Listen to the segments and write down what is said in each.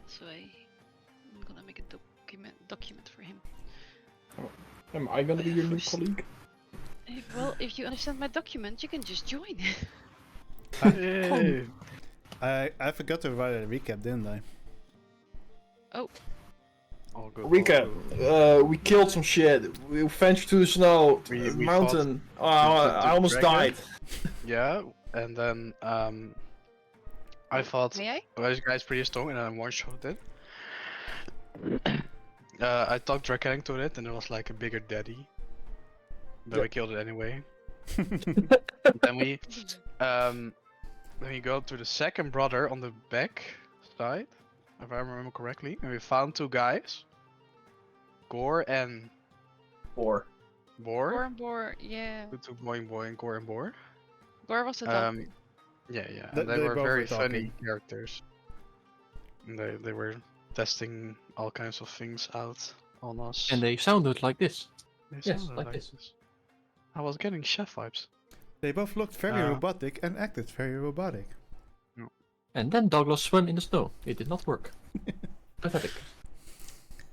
So I'm gonna make a document for him. Am I gonna be your new colleague? Well, if you understand my document, you can just join. Hey. I forgot to write a recap, didn't I? Oh, All good. Recap. We killed some shit. We ventured to the snow, We mountain. fought I almost dragon. died. Yeah, and then I thought may I? those guys pretty strong, and I one-shot it. I talked Dracanic to it, and it was like a bigger daddy. But we killed it anyway. Then we go to the second brother on the back side, if I remember correctly, and we found two guys, Gore and Or Boar. Boar, yeah. Two Boing Boy and Gore and Boar. Boar was the dog. Yeah. They And they were both very were funny talking. characters. And they were testing all kinds of things out on us. And they sounded like this. They Yes, sounded like this. I was getting chef vibes. They both looked very robotic and acted very robotic. And then Douglas swam in the snow. It did not work. Pathetic.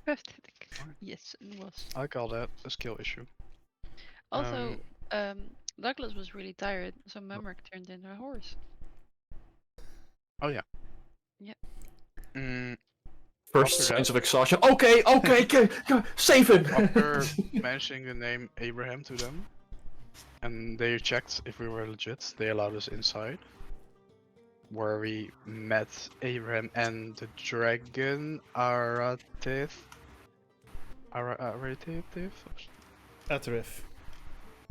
Pathetic. Yes, it was. I call that a skill issue. Also, Douglas was really tired, so Mumrick turned into a horse. Oh yeah. Yeah. First After signs that- of exhaustion. Okay, save him! After mentioning the name Abraham to them, and they checked if we were legit, they allowed us inside, where we met Abraham and the dragon Atarith. Atarith? Atarith.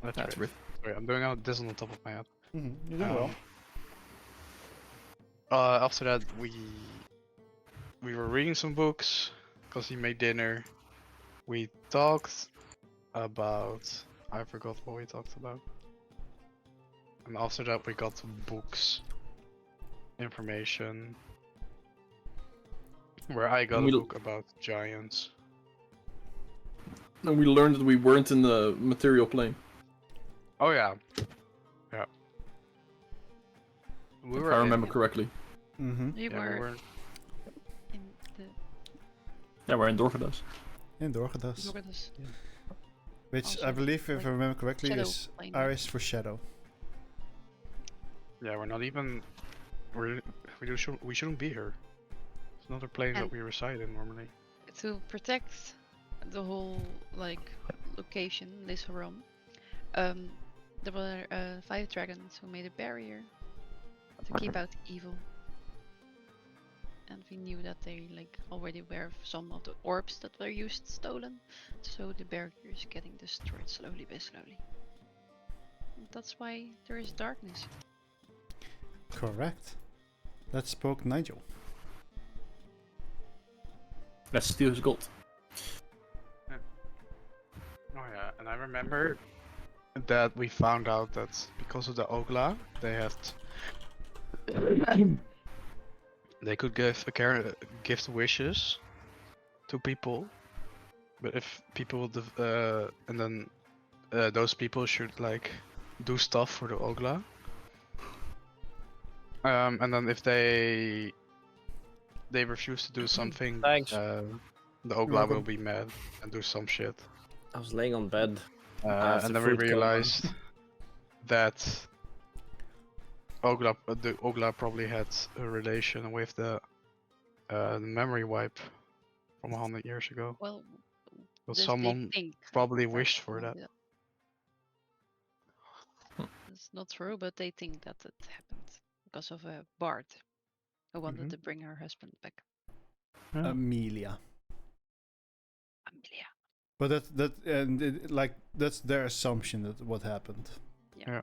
That's Riff. Sorry, I'm doing this on the top of my head. You're doing well. After that, we were reading some books because he made dinner. We talked about I forgot what we talked about. And after that, we got books, information. Where I got a book about giants. And we learned that we weren't in the material plane. Oh yeah, yeah. We If I remember correctly. Mm-hmm. You Yeah, were we were. in the Yeah, we're in Dorchadas. In Dorchadas. Dorchadas. Which I Also, believe, if like, I remember correctly, shadow is plane. Irish for shadow. Yeah, we're not even. We shouldn't be here. It's not a place that And- we reside in normally. To protect the whole location, this realm, there were 5 dragons who made a barrier to keep out evil. And we knew that they already were some of the orbs that were used stolen, so the barrier is getting destroyed slowly by slowly. And that's why there is darkness. Correct. That spoke Nigel. Let's steal his gold. Oh yeah, and I remember that we found out that because of the Ogla, they had they could gift wishes to people, but if people and then those people should do stuff for the Ogla, and then if they refuse to do something, Thanks. the Ogla will be mad and do some shit. I was laying on bed. That's And the then we food coma. realized that the Ogla probably had a relation with the memory wipe from 100 years ago. Well, But they someone think probably that wished for someone that. did. It's not true, but they think that it happened because of a bard who wanted to bring her husband back. Yeah. Amelia. Amelia. But that's their assumption that what happened. Yeah.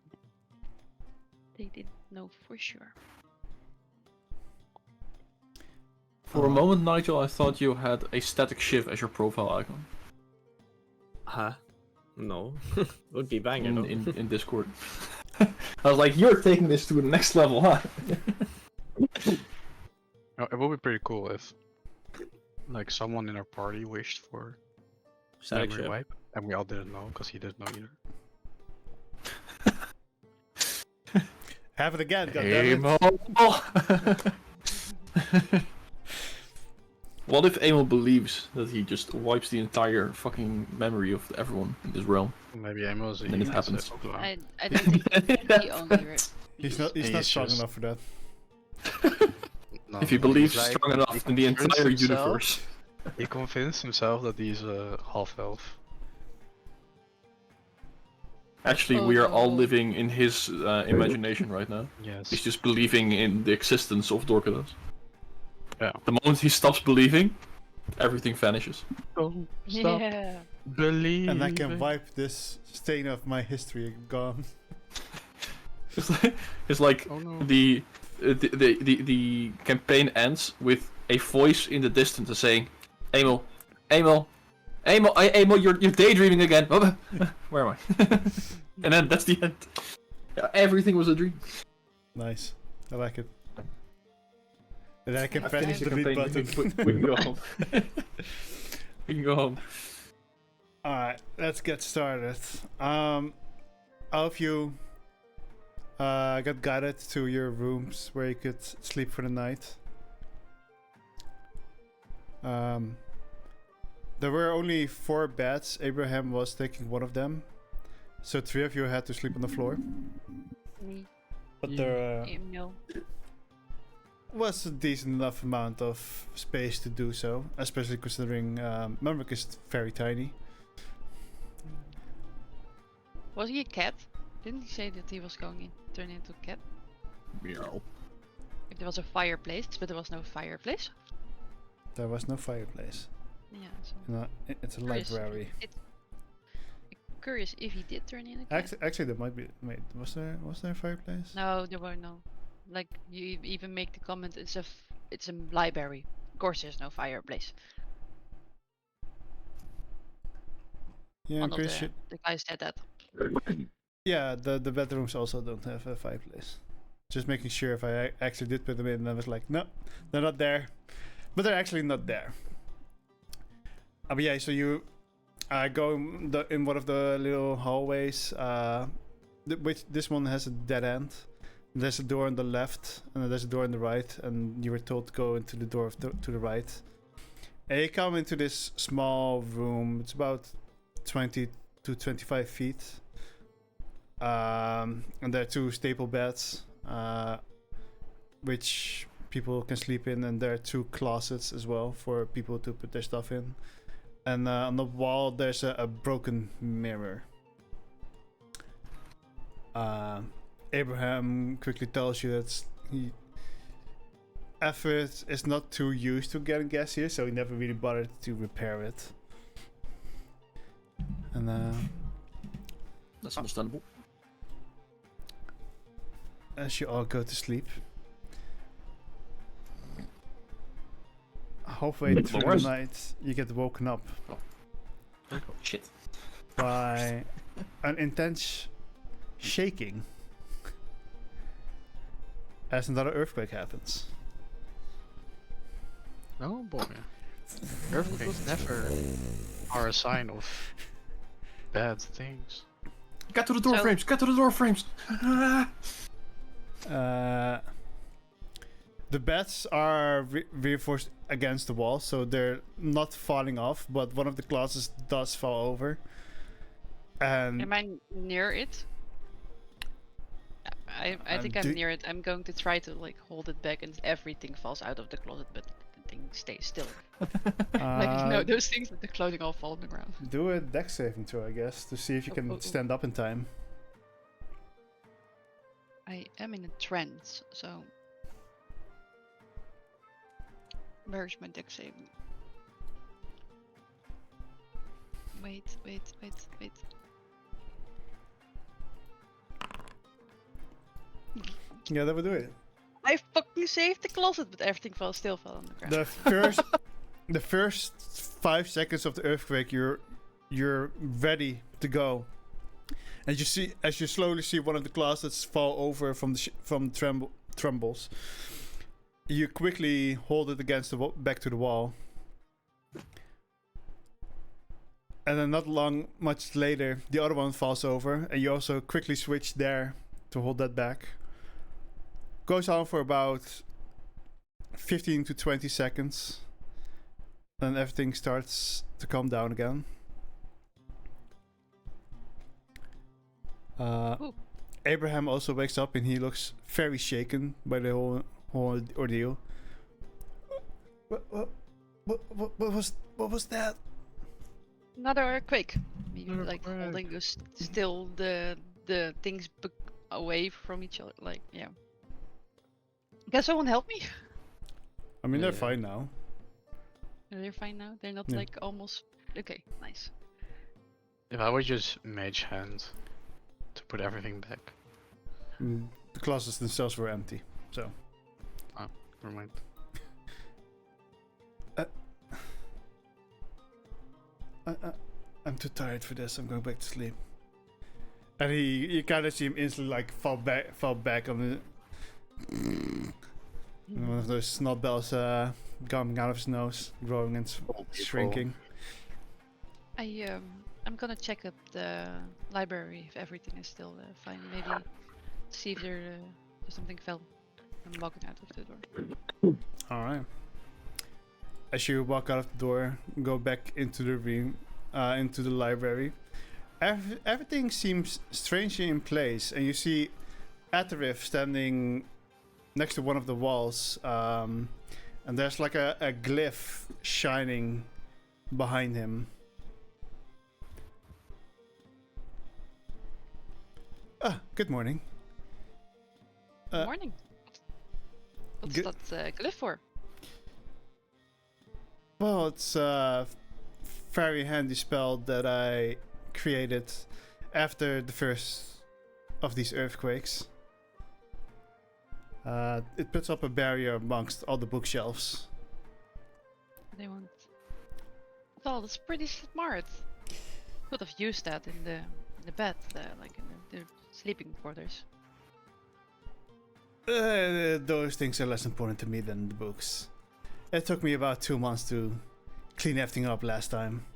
They didn't know for sure. For a moment, Nigel, I thought you had a static shiv as your profile icon Huh? No. Would be banging though. in Discord. I was like, you're taking this to the next level, huh? Oh, it would be pretty cool if someone in our party wished for Static memory ship. wipe, and we all didn't know because he didn't know either. Have it again, Hey, goddammit. What if Emil believes that he just wipes the entire fucking memory of everyone in this realm? Maybe Amos. Then it happens. I don't think he only. He's not strong just- enough for that. No, If he he's believes like- strong enough he in the convinced entire himself- universe. He convinced himself that he's a half elf. Actually, we are all Oh. living in his imagination right now. Yes. He's just believing in the existence of Dorchadas. Yeah. The moment he stops believing, everything vanishes. Don't stop Yeah. believing. And I can wipe this stain of my history gone. It's like Oh no. the campaign ends with a voice in the distance saying, "Emil, Emil, Emil, Emil, you're daydreaming again." Where am I? And then that's the end. Yeah, everything was a dream. Nice. I like it. And then I can I press finished the the delete campaign. button. We can go home. We can go home. Alright, let's get started. All of you got guided to your rooms where you could sleep for the night. There were only 4 beds. Abraham was taking one of them. So 3 of you had to sleep on the floor. Me. But there No. was a decent enough amount of space to do so, especially considering Merrick is very tiny. Was he a cat? Didn't he say that he was going to turn into a cat? Meow. If there was a fireplace, but there was no fireplace. There was no fireplace. Yeah. So No, it's a curious. library. Curious if he did turn into a cat. Actually, there might be. Wait, was there a fireplace? No, there were no. Like you even make the comment, it's a library. Of course, there's no fireplace. Yeah, I'm One of pretty sure. the guys said that. Yeah, the bedrooms also don't have a fireplace. Just making sure if I actually did put them in, and I was like, no, they're not there. But they're actually not there. But yeah, so you go in one of the little hallways, which this one has a dead end. There's a door on the left, and there's a door on the right, and you were told to go into the door to the right. And you come into this small room. It's about 20 to 25 feet. And there are 2 staple beds, which people can sleep in, and there are 2 closets as well for people to put their stuff in. And on the wall, there's a broken mirror. Abraham quickly tells you that Atarith is not too used to getting gas here, so he never really bothered to repair it. And That's understandable. as you all go to sleep, halfway through the Lord. night, you get woken up Oh, shit. by an intense shaking as another earthquake happens. Oh boy. Earthquakes never are a sign of bad things. Get to the door So- frames! Get to the door frames! The beds are reinforced against the wall, so they're not falling off, but one of the closets does fall over. And Am I near it? I think I'm do- near it. I'm going to try to like hold it back and everything falls out of the closet, but the thing stays still. Like you know those things that the clothing all fall on the ground. do a dex saving throw, I guess, to see if you Oh, can oh, oh. stand up in time. I am in a trance, so where's my deck saving? Wait. Yeah, that would do it. I fucking saved the closet, but everything still fell on the ground. The first 5 seconds of the earthquake, you're ready to go, and you slowly see one of the closets fall over from the trembles. You quickly hold it against the back to the wall, and then not much later, the other one falls over, and you also quickly switch there to hold that back. Goes on for about 15 to 20 seconds. then everything starts to calm down again. Ooh. Abraham also wakes up and he looks very shaken by the whole ordeal. What was that? Another earthquake. Me Another like earthquake. holding still the things away from each other. Like yeah. Can someone help me? I mean, they're Yeah. fine now. They're fine now. They're not Yeah. like almost. Okay, nice. If I would just mage hand to put everything back. The closets themselves were empty, so. Never mind. I'm too tired for this. I'm going back to sleep. And you kind of see him instantly like fall back on the. And one of those snot bells coming out of his nose, growing and shrinking. I'm gonna check up the library if everything is still fine. Maybe see if there's something fell. I'm walking out of the door. All right. As you walk out of the door, go back into the room, into the library. Everything seems strangely in place, and you see Atarith standing next to one of the walls, and there's like a glyph shining behind him. Good morning. Morning. What's good- that glyph for? Well, it's a very handy spell that I created after the first of these earthquakes. It puts up a barrier amongst all the bookshelves. They want. Well, that's pretty smart. Could have used that in the bed, like in the sleeping quarters. Those things are less important to me than the books. It took me about 2 months to clean everything up last time.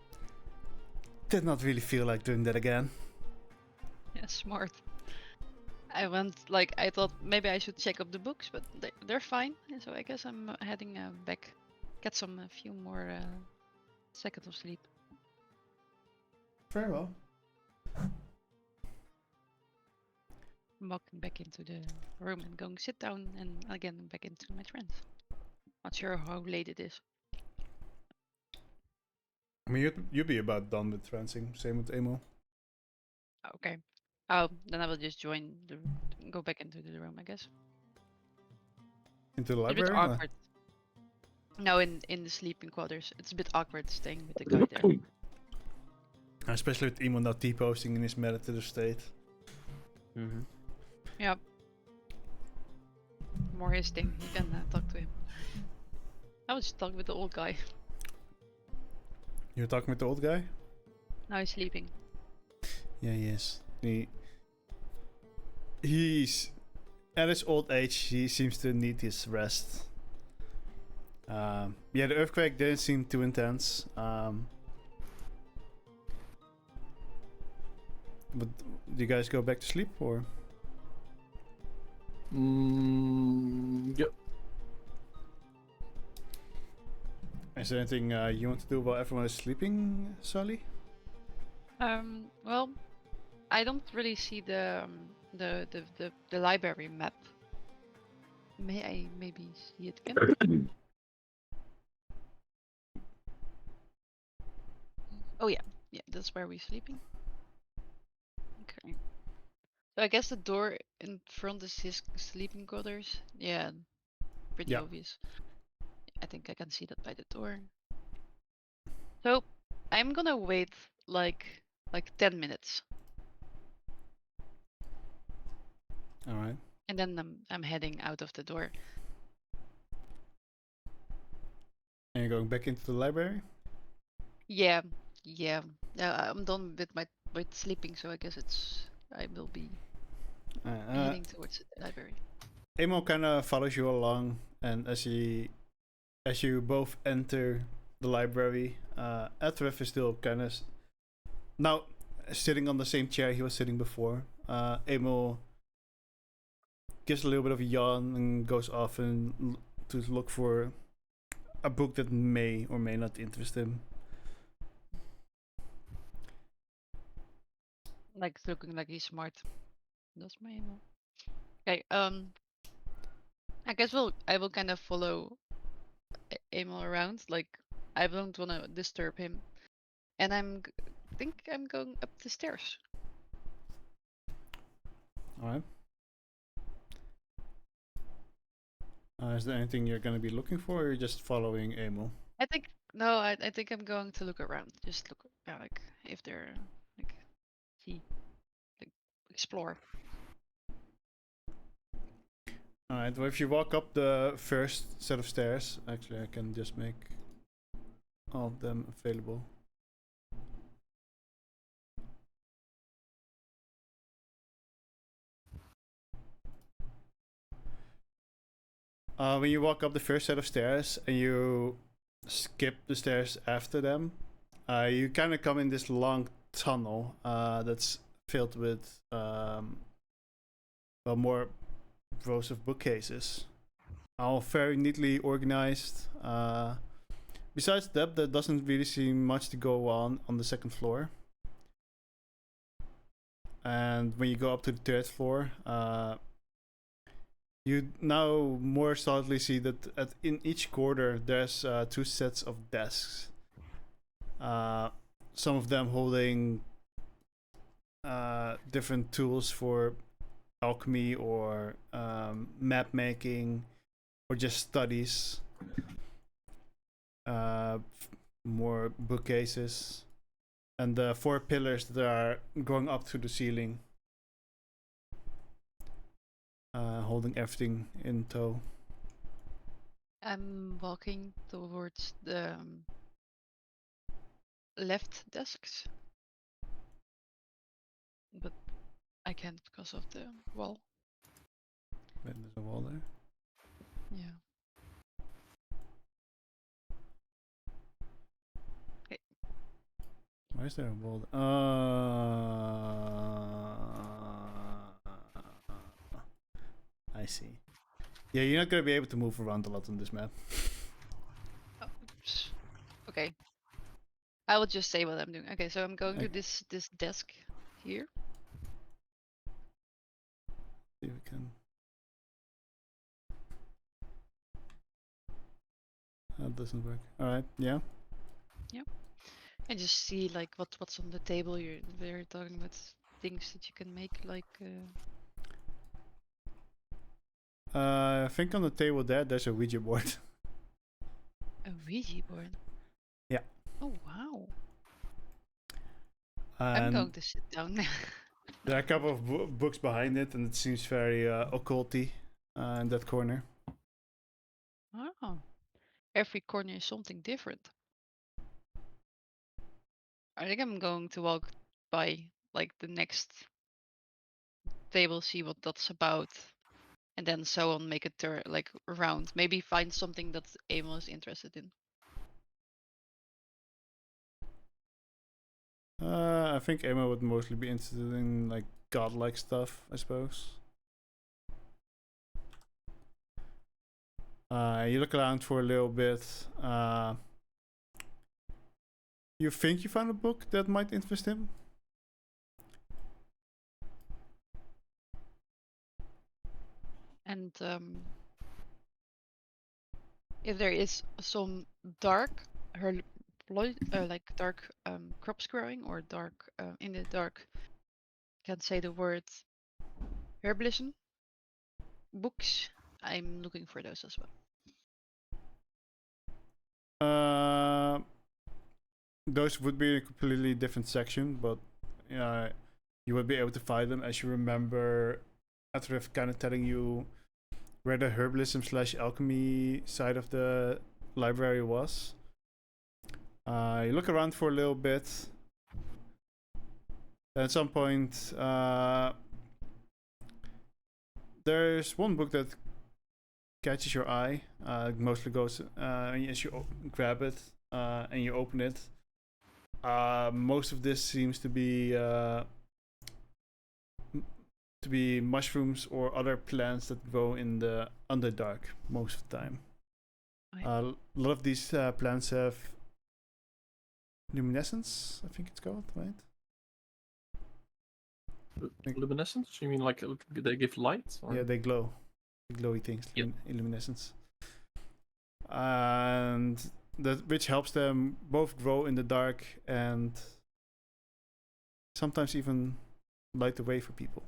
Did not really feel like doing that again. Yeah, smart. I thought maybe I should check up the books, but they're fine. And so I guess I'm heading back. Get a few more seconds of sleep. Very well. I'm walking back into the room and going sit down and again back into my trance. Not sure how late it is. I mean, you'd be about done with trancing. Same with Emo. Okay. Oh, then I will just go back into the room, I guess. Into the It's a bit library? awkward. No, in the sleeping quarters. It's a bit awkward staying with the guy there. Especially with Emo now T-posting in his meditative state. Mm-hmm. Yep. More his thing. You can talk to him. I was just talking with the old guy. You're talking with the old guy? Now he's sleeping. Yeah, he is. He's at his old age. He seems to need his rest. Yeah, the earthquake didn't seem too intense. But do you guys go back to sleep or? Yep. Is there anything you want to do while everyone is sleeping, Sully? Well, I don't really see the library map. May I maybe see it again? Oh yeah, that's where we're sleeping. Okay. So I guess the door in front is his sleeping quarters. Yeah, pretty Yeah. obvious. I think I can see that by the door. So I'm gonna wait like 10 minutes, All right. and then I'm heading out of the door. And you're going back into the library? Yeah. I'm done with sleeping, so I guess I will be heading towards the library. Emo kind of follows you along, and as you both enter the library, Atarith is still kind of now sitting on the same chair he was sitting before. Emo gives a little bit of a yawn and goes off to look for a book that may or may not interest him. Like it's looking like he's smart. That's my email. Okay. I guess I will kind of follow Emil around. Like I don't want to disturb him, and think I'm going up the stairs. All right. Is there anything you're gonna be looking for, or you're just following Emil? I think no. I think I'm going to look around. Just look, like if they're like see, like explore. Alright, well, if you walk up the first set of stairs, actually I can just make all of them available. When you walk up the first set of stairs and you skip the stairs after them, you kind of come in this long tunnel that's filled with more rows of bookcases, all very neatly organized. Besides that, there doesn't really seem much to go on the second floor. And when you go up to the third floor, you now more solidly see that in each corner there's 2 sets of desks. Some of them holding different tools for alchemy or map making or just studies. More bookcases and the 4 pillars that are going up to the ceiling, holding everything in tow. I'm walking towards the left desks, but I can't because of the wall. Wait, there's a wall there. Yeah. Okay. Why is there a wall? I see. Yeah, you're not gonna be able to move around a lot on this map. Oops. Okay. I will just say what I'm doing. Okay, so I'm going to this desk here. See if we can. That doesn't work. All right. Yeah. And just see like what's on the table. They're talking about things that you can make, like. I think on the table there's a Ouija board. A Ouija board. Yeah. Oh wow. I'm going And to sit down. there are a couple of books behind it, and it seems very occulty in that corner. Oh. Every corner is something different. I think I'm going to walk by like the next table, see what that's about, and then so on, make a turn like around. Maybe find something that Emil is interested in. I think Emma would mostly be interested in like godlike stuff, I suppose. You look around for a little bit. You think you found a book that might interest him? And if there is some dark like dark crops growing, or dark in the dark, can't say the word, herbalism books, I'm looking for those as well. Those would be in a completely different section, but you would be able to find them as you remember Atarith kind of telling you where the herbalism / alchemy side of the library was. You look around for a little bit. At some point, there's one book that catches your eye. It mostly goes as you grab it and you open it. Most of this seems to be mushrooms or other plants that grow in the Underdark most of the time. A lot of these plants have luminescence, I think it's called, right? Luminescence? You mean like they give light? Or? Yeah, they glow. Glowy things, Yep. luminescence. And that which helps them both grow in the dark and sometimes even light the way for people.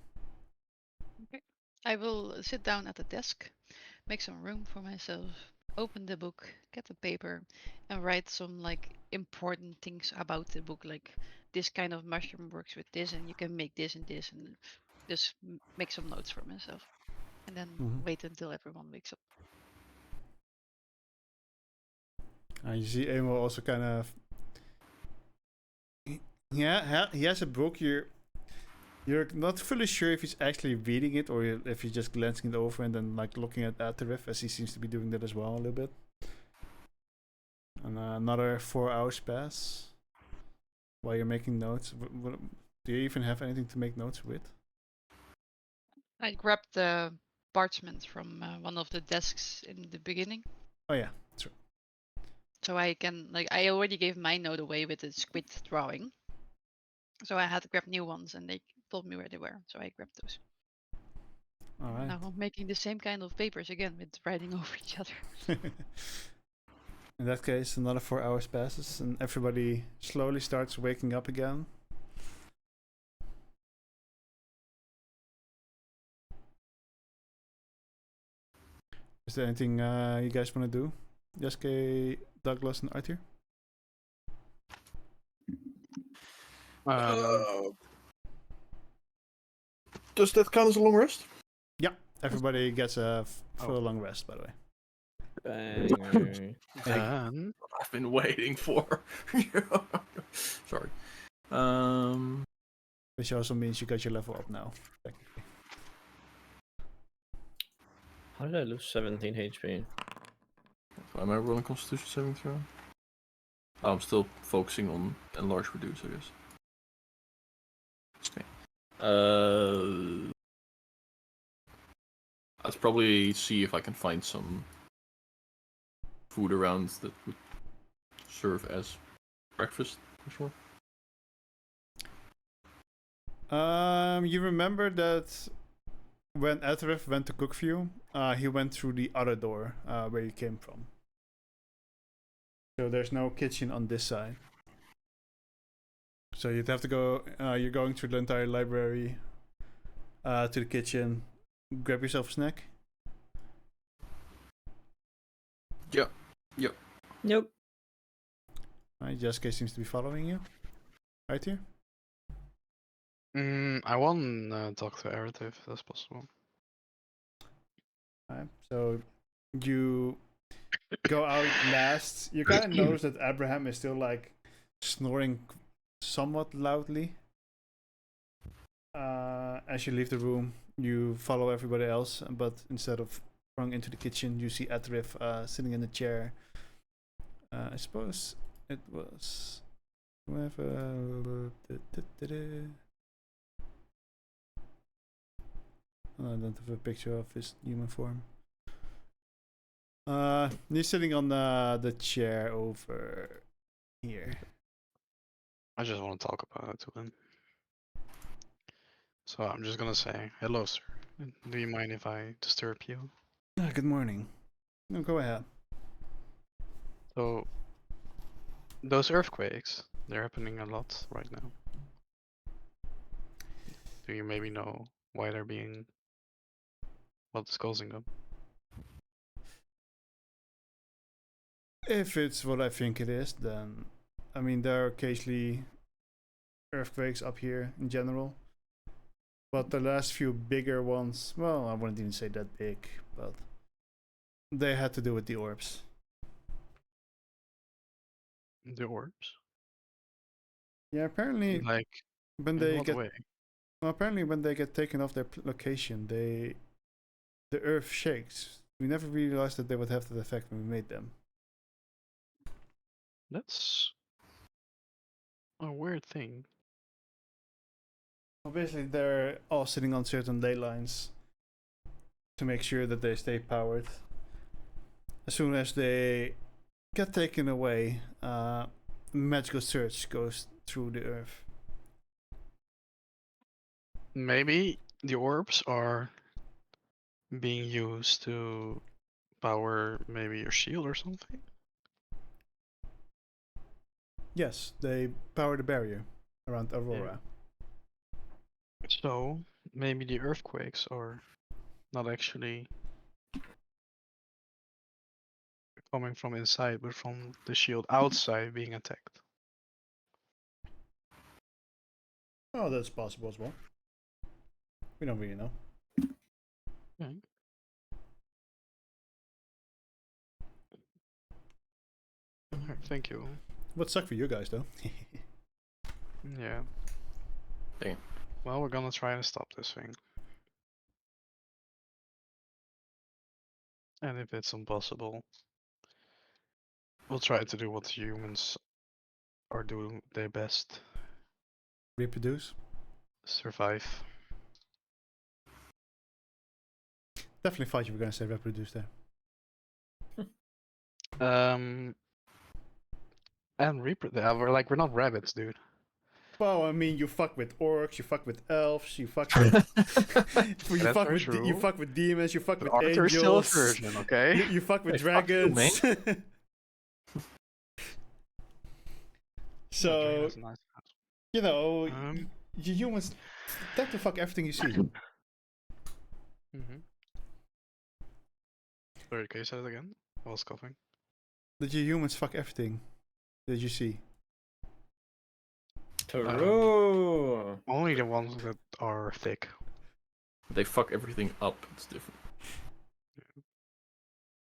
I will sit down at the desk, make some room for myself, open the book, get the paper, and write some like important things about the book, like this kind of mushroom works with this, and you can make this and this, and just make some notes for myself, and then wait until everyone wakes up. You see Emil also kind of... Yeah, he has a book. You're not fully sure if he's actually reading it or if he's just glancing it over and then like looking at Atarith, as he seems to be doing that as well a little bit. And another 4 hours pass while you're making notes. Do you even have anything to make notes with? I grabbed the parchment from one of the desks in the beginning. Oh yeah, true. So I can, like, I already gave my note away with the squid drawing. So I had to grab new ones and they told me where they were. So I grabbed those. Alright. Now I'm making the same kind of papers again with writing over each other. In that case, another 4 hours passes and everybody slowly starts waking up again. Is there anything you guys want to do? Jeske, Douglas, and Arthur? Does that count as a long rest? Yeah, everybody gets a full long rest, by the way. Bang. I've been waiting for. Sorry. Which also means you got your level up now, technically. How did I lose 17 HP? Am I rolling Constitution saving throw? Oh, I'm still focusing on enlarge reduce, I guess. Okay. I'd probably see if I can find some food around that would serve as breakfast for sure. You remember that when Atarith went to cook for you, he went through the other door where you came from. So there's no kitchen on this side. So you'd have to go, you're going through the entire library to the kitchen, grab yourself a snack. Yep. Nope. Alright, Jeske seems to be following you. Right here. I want to talk to Aerith if that's possible. Alright, so you go out last. You kind of notice that Abraham is still like snoring somewhat loudly. As you leave the room, you follow everybody else, but instead of going into the kitchen, you see Atarith sitting in a chair. I suppose it was whoever. I don't have a picture of his human form. He's sitting on the chair over here. I just want to talk about it to him. So I'm just gonna say, hello sir. Do you mind if I disturb you? Good morning. No, go ahead. So, those earthquakes, they're happening a lot right now. Do you maybe know why they're being... what's causing them? If it's what I think it is, then... I mean, there are occasionally earthquakes up here in general. But the last few bigger ones, well, I wouldn't even say that big, but... they had to do with the orbs. The orbs? Yeah, apparently Like, when in they what get... way? Well, apparently when they get taken off their location, the earth shakes. We never realized that they would have that effect when we made them. That's a weird thing. Well, basically they're all sitting on certain ley lines to make sure that they stay powered. as soon as they get taken away, magical surge goes through the earth. Maybe the orbs are being used to power maybe your shield or something. Yes, they power the barrier around Aurora. So maybe the earthquakes are not actually coming from inside, but from the shield outside being attacked. Oh, that's possible as well. We don't really know. Alright, thank you. Would suck for you guys though. Yeah. Damn. Well, we're gonna try and stop this thing. And if it's impossible, we'll try to do what humans are doing their best. Reproduce. Survive. Definitely thought you were gonna say reproduce there. And we're not rabbits, dude. Well, I mean, you fuck with orcs, you fuck with elves, you fuck with you That's fuck very with you true. fuck with demons, you fuck But with Arthur is still a angels. virgin, okay? You fuck with Hey, fuck you, dragons. So That's nice. you know, Um, you humans tend to fuck everything you see. Sorry, can you say that again? I was coughing. That you humans fuck everything that you see. True. Only the ones that are thick. They fuck everything up. It's different.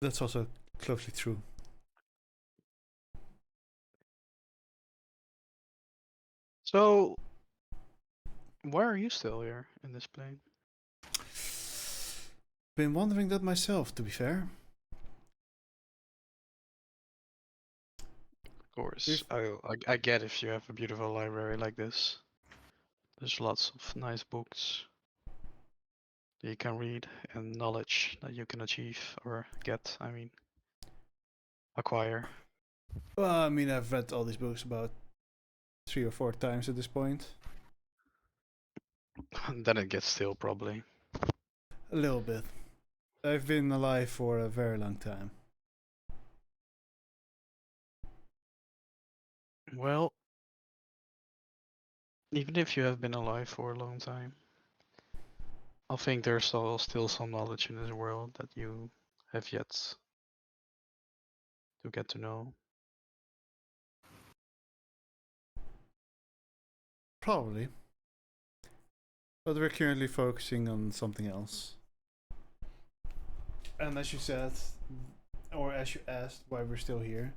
That's also closely true. So, why are you still here in this plane? Been wondering that myself, to be fair. Of course, I get if you have a beautiful library like this. There's lots of nice books that you can read and knowledge that you can achieve or get, I mean, acquire. Well, I mean, I've read all these books about 3 or 4 times at this point. Then it gets stale, probably. A little bit. I've been alive for a very long time. Well, even if you have been alive for a long time, I think there's still some knowledge in this world that you have yet to get to know. Probably. But we're currently focusing on something else. And as you said, or as you asked why we're still here,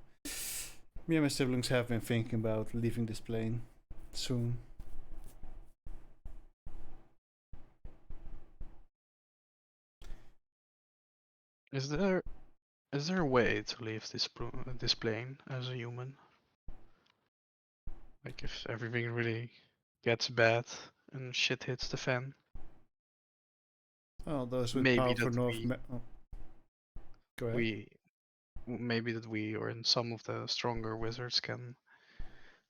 me and my siblings have been thinking about leaving this plane soon. Is there a way to leave this plane as a human? Like if everything really gets bad and shit hits the fan. Oh, those with Maybe powerful that North. Go ahead. maybe that we or in some of the stronger wizards can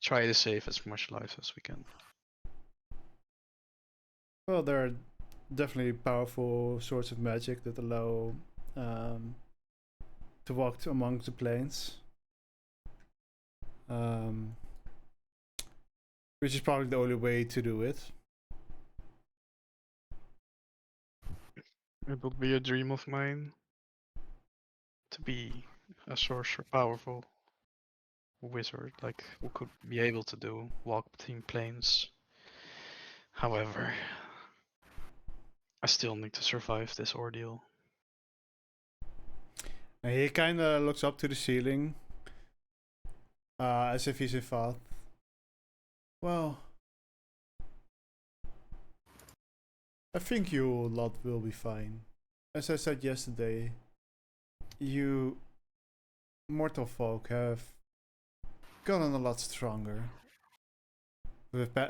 try to save as much life as we can. Well, there are definitely powerful sorts of magic that allow to walk among the planes. Which is probably the only way to do it. It would be a dream of mine to be a sorcerer, powerful wizard, like who could be able to walk between planes. However, I still need to survive this ordeal. And he kind of looks up to the ceiling, as if he's in thought. Well, I think you lot will be fine. As I said yesterday, you mortal folk have gotten a lot stronger.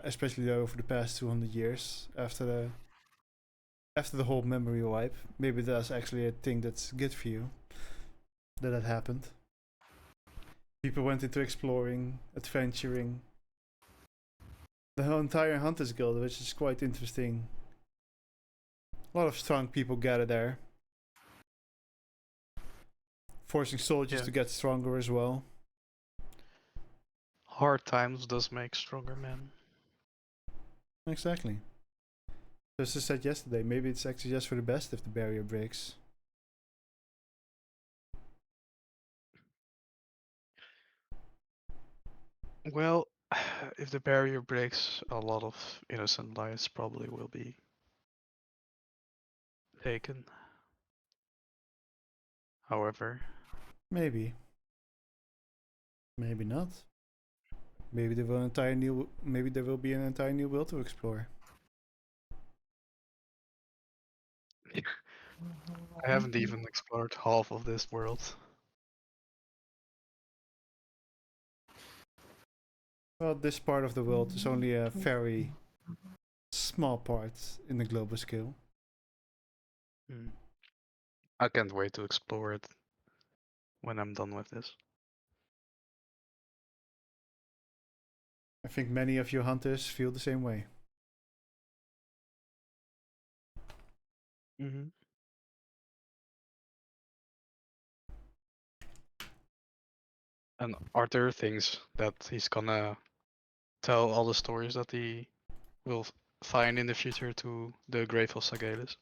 Especially over the past 200 years after the whole memory wipe. Maybe that's actually a thing that's good for you. that had happened. People went into exploring, adventuring. The whole entire Hunters Guild, which is quite interesting. A lot of strong people gather there. Forcing soldiers Yeah. to get stronger as well. Hard times does make stronger men. Exactly. Just as I said yesterday, maybe it's actually just for the best if the barrier breaks. Well, if the barrier breaks, a lot of innocent lives probably will be taken. However, Maybe. Maybe not. Maybe there will be an entire new world to explore. I haven't even explored half of this world. Well, this part of the world is only a very small part in the global scale. I can't wait to explore it when I'm done with this. I think many of you hunters feel the same way. Mm-hmm. And are there things that he's gonna tell all the stories that he will find in the future to the Grave of Sagalis?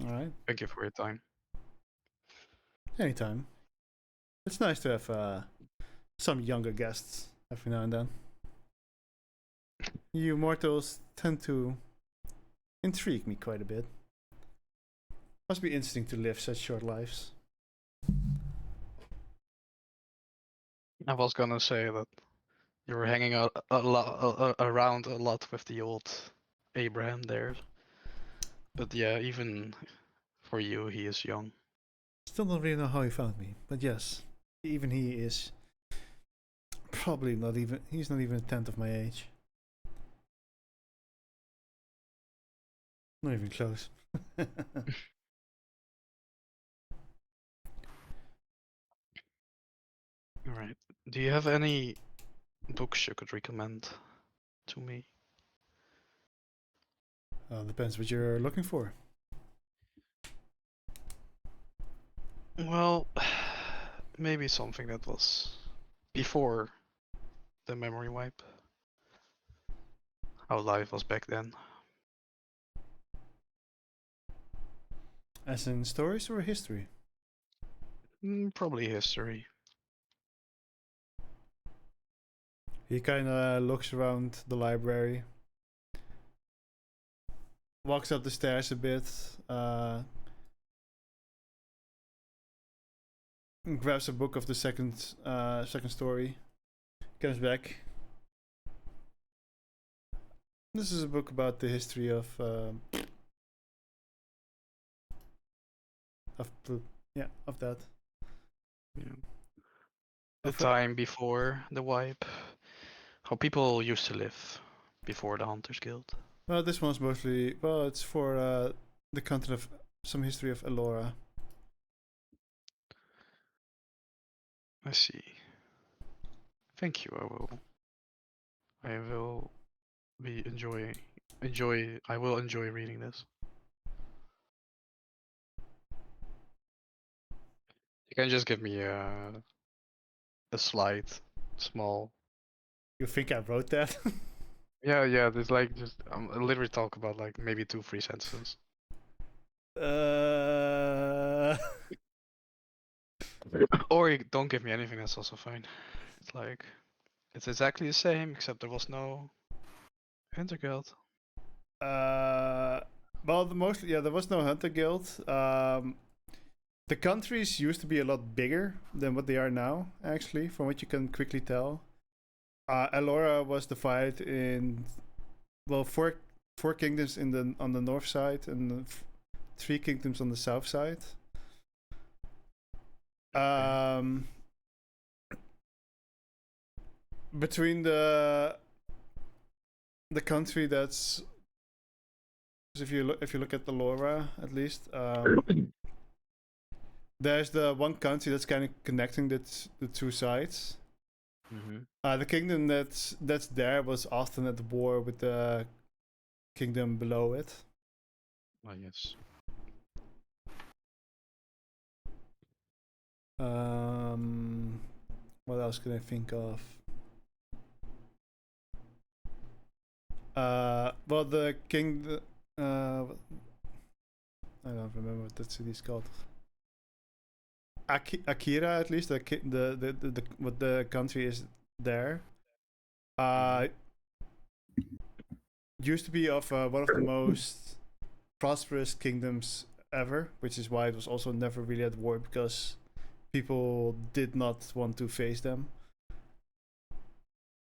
Alright, Thank you for your time. anytime. It's nice to have some younger guests every now and then. You mortals tend to intrigue me quite a bit. Must be interesting to live such short lives. I was gonna say that you were hanging out around a lot with the old Abraham there. But yeah, even for you, he is young. Still don't really know how he found me, but yes, even he is probably not even. He's not even a tenth of my age. Not even close. Alright. Do you have any books you could recommend to me? Depends what you're looking for. Well, maybe something that was before the memory wipe. How life was back then. As in stories or history? Probably history. He kind of looks around the library, walks up the stairs a bit, grabs a book of the second story, comes back. This is a book about the history of of that. Yeah. The Of, time before the wipe. How people used to live before the Hunters Guild. well, this one's mostly it's for the content of some history of Elora. I see. Thank you. I will be I will enjoy reading this. You can just give me a slide, small. You think I wrote that? Yeah. There's like just I literally talk about like maybe 2-3 sentences. uh, Or you don't give me anything. That's also fine. It's like it's exactly the same except there was no Hunter Guild. well, there was no Hunter Guild. The countries used to be a lot bigger than what they are now, actually, from what you can quickly tell. Elora was divided in four kingdoms on the north side and three kingdoms on the south side. Between the country that's if you look at the Laura, at least, there's the one country that's kind of connecting the two sides. Mm-hmm. The kingdom that's there was often at war with the kingdom below it. Oh yes. What else can I think of? Well, the king. I don't remember what that city's called. Akira, at least the what the country is there. Used to be of one of the most prosperous kingdoms ever, which is why it was also never really at war because people did not want to face them.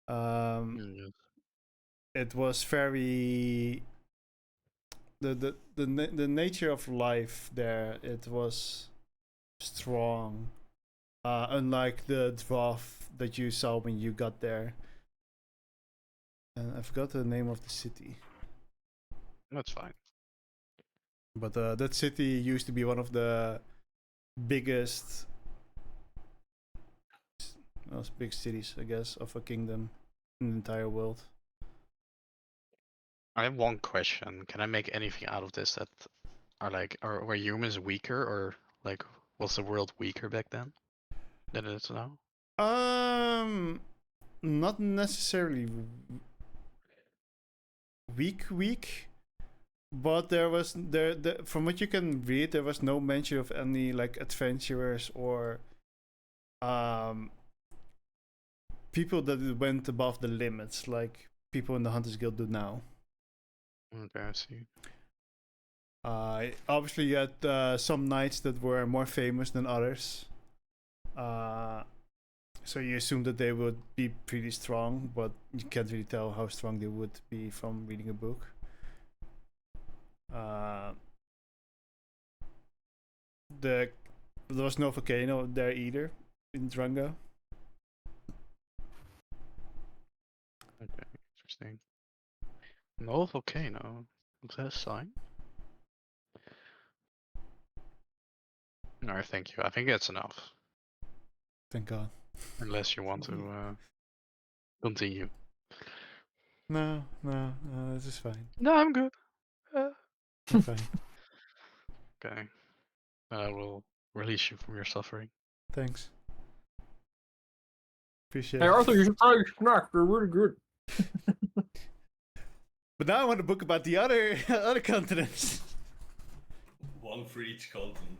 Yes. It was very the nature of life there. It was strong, unlike the dwarf that you saw when you got there. And I forgot the name of the city. That's fine. But that city used to be one of the biggest, big cities, I guess, of a kingdom in the entire world. I have one question. Can I make anything out of this that were humans weaker or like was the world weaker back then than it is now? Not necessarily weak, but there was from what you can read, there was no mention of any like adventurers or people that went above the limits, like people in the Hunters Guild do now. Okay, I see. Obviously, you had some knights that were more famous than others. So you assume that they would be pretty strong, but you can't really tell how strong they would be from reading a book. There was no volcano there either in Drunga. Okay, interesting. No volcano. Is that a sign? No, thank you. I think that's enough. Thank God. Unless you want to continue. No, this is fine. No, I'm good. I'm fine. Okay. I will release you from your suffering. Thanks. Appreciate Hey it. Arthur, you should try your snack. They're really good. But now I want a book about the other other continents. One for each continent.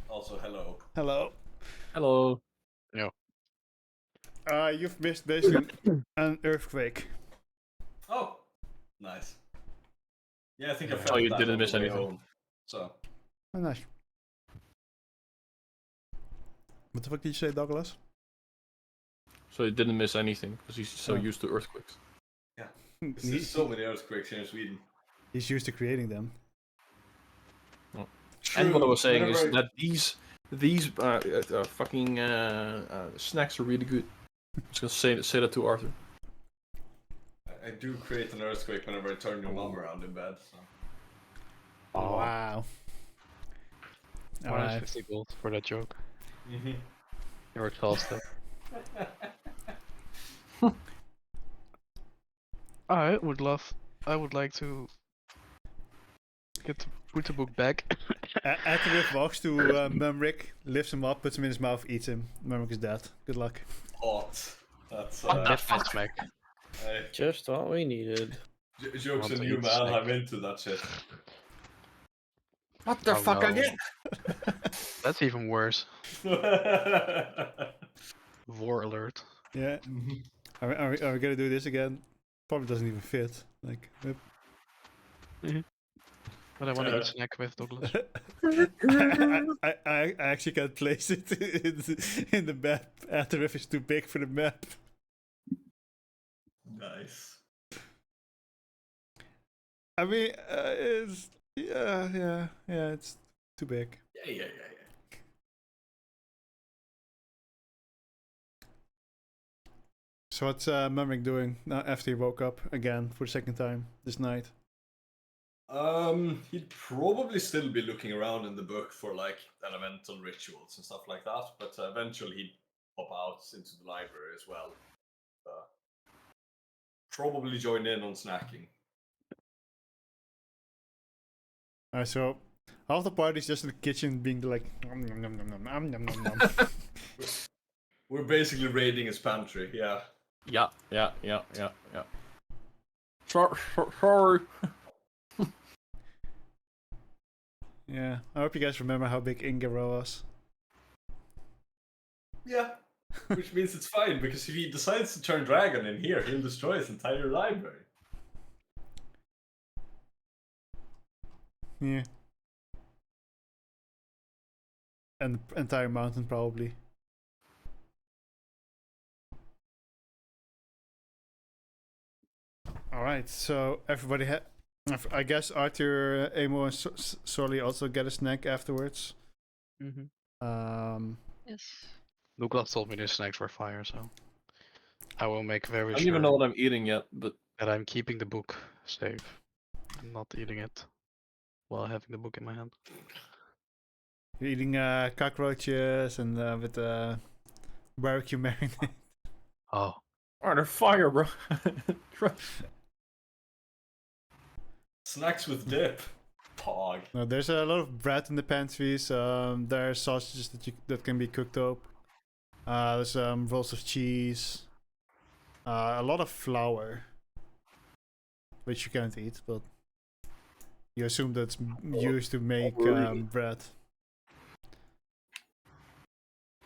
Also, hello. Hello. Hello. You've missed basically an earthquake. Oh, nice. Yeah, I think I Oh, felt you that didn't on miss the way anything. home. So, Oh, nice. What the fuck did you say, Douglas? So he didn't miss anything because he's so Oh. used to earthquakes. there's so many earthquakes here in Sweden. He's used to creating them. And what I was saying Whenever is that these fucking snacks are really good. I was gonna say that to Arthur. I do create an earthquake whenever I turn your mom around in bed. So. Oh, Wow. Alright. 150 gold for that joke. Mm-hmm. You were exhausted. I would like to put the book back. Atarith walks to Mumrick, lifts him up, puts him in his mouth, eats him. Mumrick is dead. Good luck. Hot. That's Death smack. hey, Just what we needed. jokes Want on to you, eat man. snake. I'm into that shit. What the Oh, fuck no. again? That's even worse. War alert. Yeah. Are we gonna do this again? Probably doesn't even fit. Like, yep. But I want to eat snack with Douglas. I actually can't place it in the map. Atarith is too big for the map. Nice. I mean, it's yeah, it's too big. Yeah. So what's Mumrick doing now after he woke up again for the second time this night? He'd probably still be looking around in the book for like elemental rituals and stuff like that, but eventually he'd pop out into the library as well. Probably join in on snacking. Alright, so half the party's just in the kitchen being like, nom nom nom nom nom nom nom nom nom. We're basically raiding his pantry, yeah. Yeah. Sorry. Yeah, I hope you guys remember how big Ingero was. Yeah. Which means it's fine, because if he decides to turn dragon in here, he'll destroy his entire library. Yeah. And the entire mountain, probably. Alright, so everybody I guess Arthur, Amo, and Sorley also get a snack afterwards. Yes. Douglas told me the snacks were fire, so I will make very I don't sure even know what I'm eating yet, but that I'm keeping the book safe. I'm not eating it while having the book in my hand. You're eating cockroaches and with barbecue marinade. Oh, they're fire, bro. Snacks with dip. Pog. No, there's a lot of bread in the pantries. There are sausages that can be cooked up. There's rolls of cheese. A lot of flour, which you can't eat, but you assume that's used to make bread.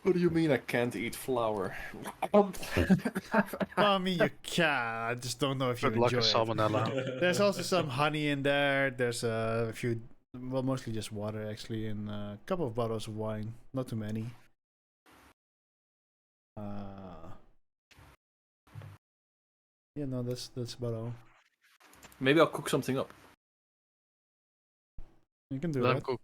What do you mean I can't eat flour? Well, I mean, you can. I just don't know if you good luck enjoy with it. salmonella. There's also some honey in there. There's a few, well, mostly just water actually, and a couple of bottles of wine. Not too many. Yeah, no, that's about all. Maybe I'll cook something up. You can do Let him that. cook.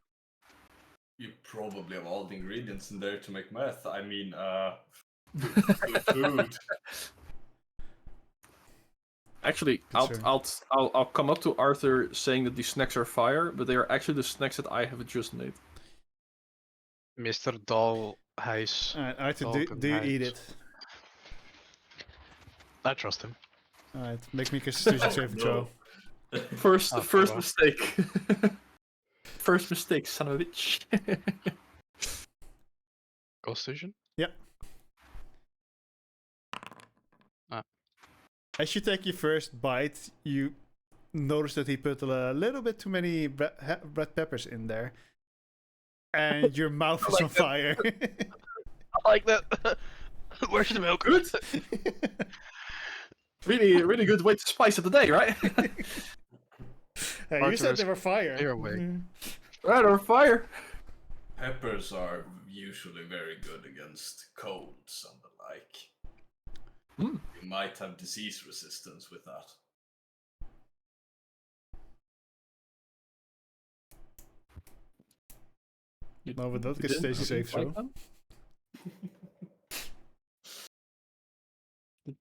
You probably have all the ingredients in there to make meth. I mean, food. Actually, Good I'll come up to Arthur saying that these snacks are fire, but they are actually the snacks that I have just made. Mr. Dollhuis. Alright, Arthur, Open do you eyes. eat it? I trust him. Alright, make me a constitution saving throw. First Oh, first well. mistake. First mistake, son of a bitch. Constitution? Yep. As you take your first bite, you notice that he put a little bit too many red peppers in there. And your mouth is on fire. I like that. Where's the milk? Good. Really good way to spice up the day, right? Hey, you Arthur said is they were fire. clear away. Right, or fire. Peppers are usually very good against colds and the like. Hmm. You might have disease resistance with that. No, but that You gets didn't- Stacy you safe didn't throw. like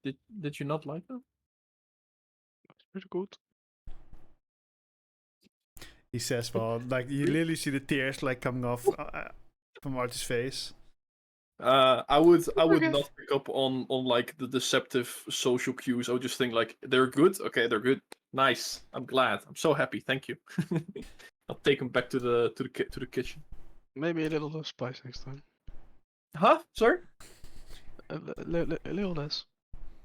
them? Did you not like them? Pretty good. He says, well, like, you literally see the tears, like, coming off from Art's face. I would not pick up on like the deceptive social cues. I would just think like they're good. Okay, they're good. Nice. I'm glad. I'm so happy. Thank you. I'll take them back to the kitchen. Maybe a little less spice next time. Huh? Sorry? A little less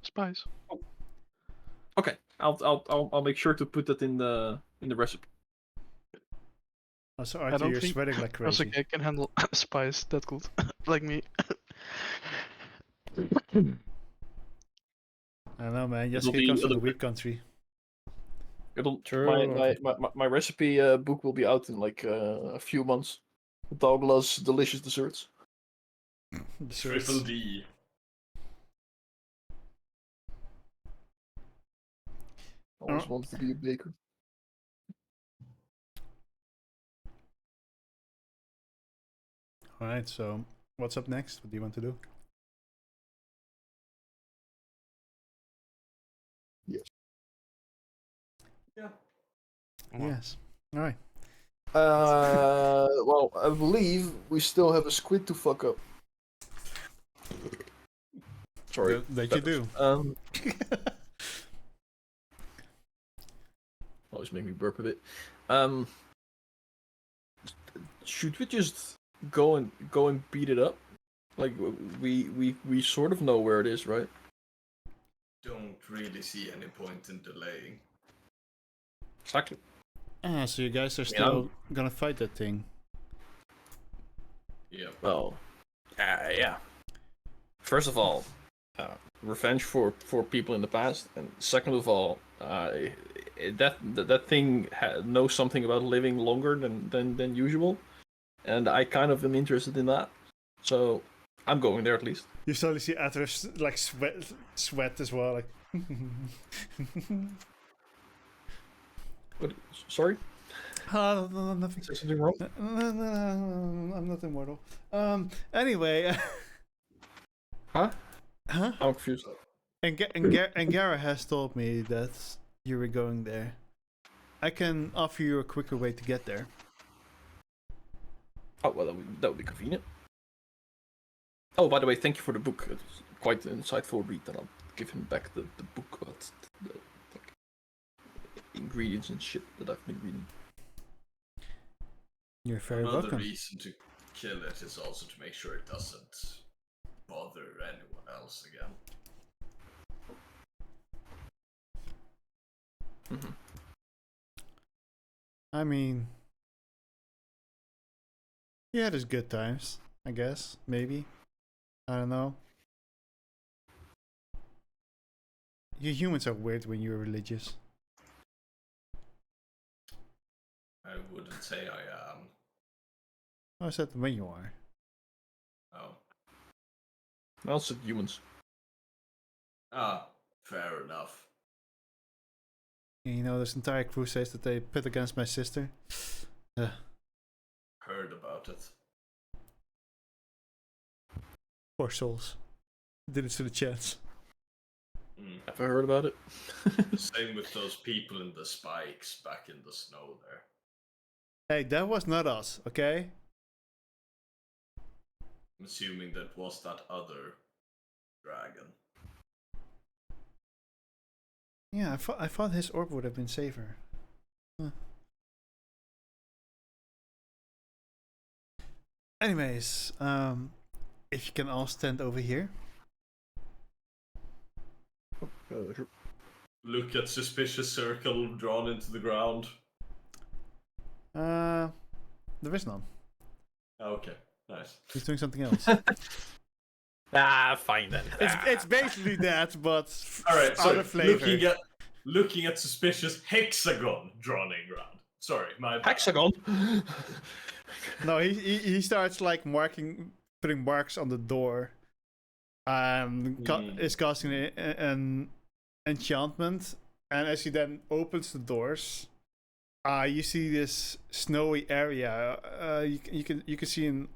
spice. Okay. I'll make sure to put that in the recipe. Also, I Arthur, don't you're think sweating like Also, crazy. I can handle spice that good, like me. I don't know, man. It'll Yasuke be comes from a a little weak country. True. My recipe book will be out in like a few months. Douglas delicious desserts. Triple D. Always wanted to be a baker. Alright, so what's up next? What do you want to do? Yeah. Come on. Yes. All right. Well, I believe we still have a squid to fuck up. Sorry. That you do. Always make me burp a bit. Should we just go and beat it up? Like we sort of know where it is, right? Don't really see any point in delaying. Exactly. So you guys are still gonna fight that thing. Yeah. Well, yeah. First of all, revenge for people in the past, and second of all, that thing knows something about living longer than usual, and I kind of am interested in that. So I'm going there at least. You slowly see Atarith like sweat as well, like. What? Sorry? No, nothing. Is there something wrong? No, I'm not immortal. Anyway. Huh? Huh? I'm confused. And Gara has told me that you were going there. I can offer you a quicker way to get there. Oh well, that would be convenient. Oh, by the way, thank you for the book. It's quite an insightful read, and I'll give him back the book about the like, ingredients and shit that I've been reading. You're very Another welcome. reason to kill it is also to make sure it doesn't bother anyone else again. Mm-hmm. I mean, yeah, there's good times, I guess. Maybe. I don't know. You humans are weird when you're religious. I wouldn't say I am. I said when you are. Oh. I also said humans. Ah, fair enough. You know, those entire crusades that they put against my sister. Heard about it. Poor souls. Did it to the chance. Ever heard about it? Same with those people in the spikes back in the snow there. Hey, that was not us, okay? I'm assuming that was that other dragon. Yeah, I thought his orb would have been safer. Huh. Anyways, if you can all stand over here. Sure. Look at suspicious circle drawn into the ground. There is none. Okay, nice. He's doing something else. Fine then. It's basically that, but Alright, so other flavor. looking at suspicious hexagon drawn in ground. Sorry, my bad. Hexagon. No, he starts like putting marks on the door. Is casting an enchantment, and as he then opens the doors, you see this snowy area. You can see a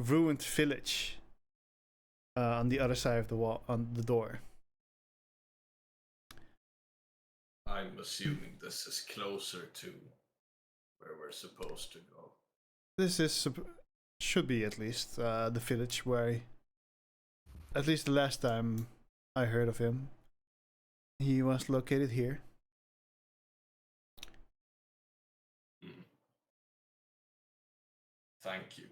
ruined village on the other side of the wall, on the door. I'm assuming this is closer to where we're supposed to go. This should be at least the village where, at least the last time I heard of him, he was located here. Thank you.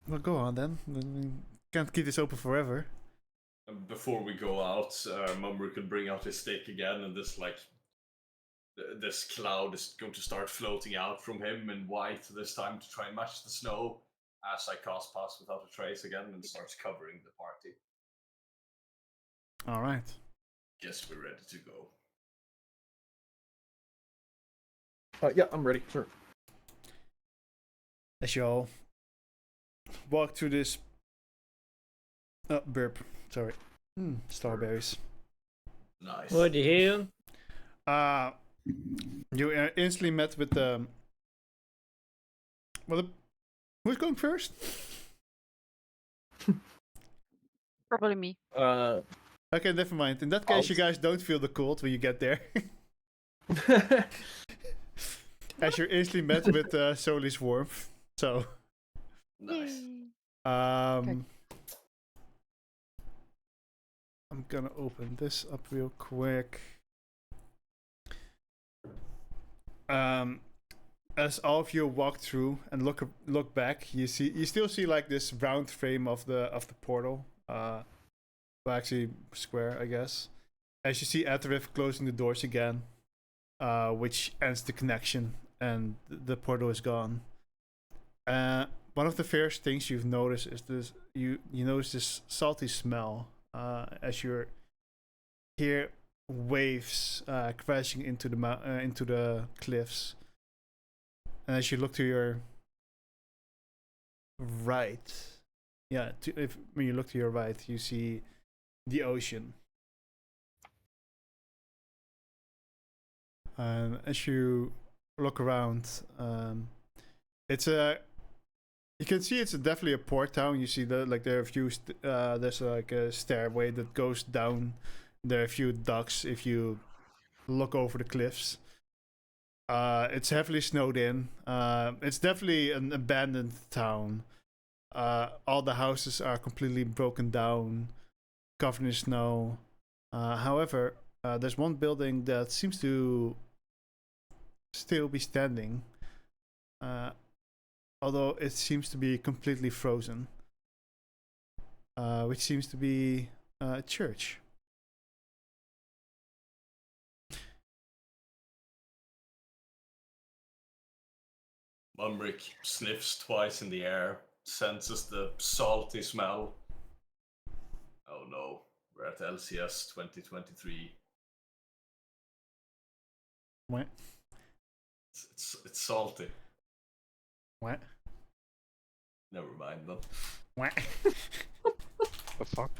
Well, go on then. We can't keep this open forever. Before we go out, Mummer can bring out his stick again, and this cloud is going to start floating out from him in white this time to try and match the snow as I cast Pass Without a Trace again and starts covering the party. Alright. Guess we're ready to go. Yeah, I'm ready. Sure. As you all walk through this. Oh, burp. Sorry. Starberries. Nice. What the hell? You are instantly met with the. Well, who's going first? Probably me. Okay, never mind. In that case, you Out. guys don't feel the cold when you get there. As you're instantly met with Soli's warmth. So, Nice. Yay. I'm gonna open this up real quick. As all of you walk through and look back, you still see like this round frame of the portal. Well, actually square, I guess. As you see Atarith closing the doors again, which ends the connection, and the portal is gone. One of the first things you've noticed is this. You notice this salty smell as you hear waves crashing into the cliffs. And as you look to your right, when you look to your right, you see the ocean. As you look around, you can see it's definitely a port town. You see there are a few there's like a stairway that goes down. There are a few docks if you look over the cliffs. It's heavily snowed in. It's definitely an abandoned town. All the houses are completely broken down, covered in snow. However, there's one building that seems to still be standing, although it seems to be completely frozen, which seems to be a church. Mumrick sniffs twice in the air, senses the salty smell. Oh no, we're at LCS 2023. What? It's salty. What? Never mind then. What? The fuck?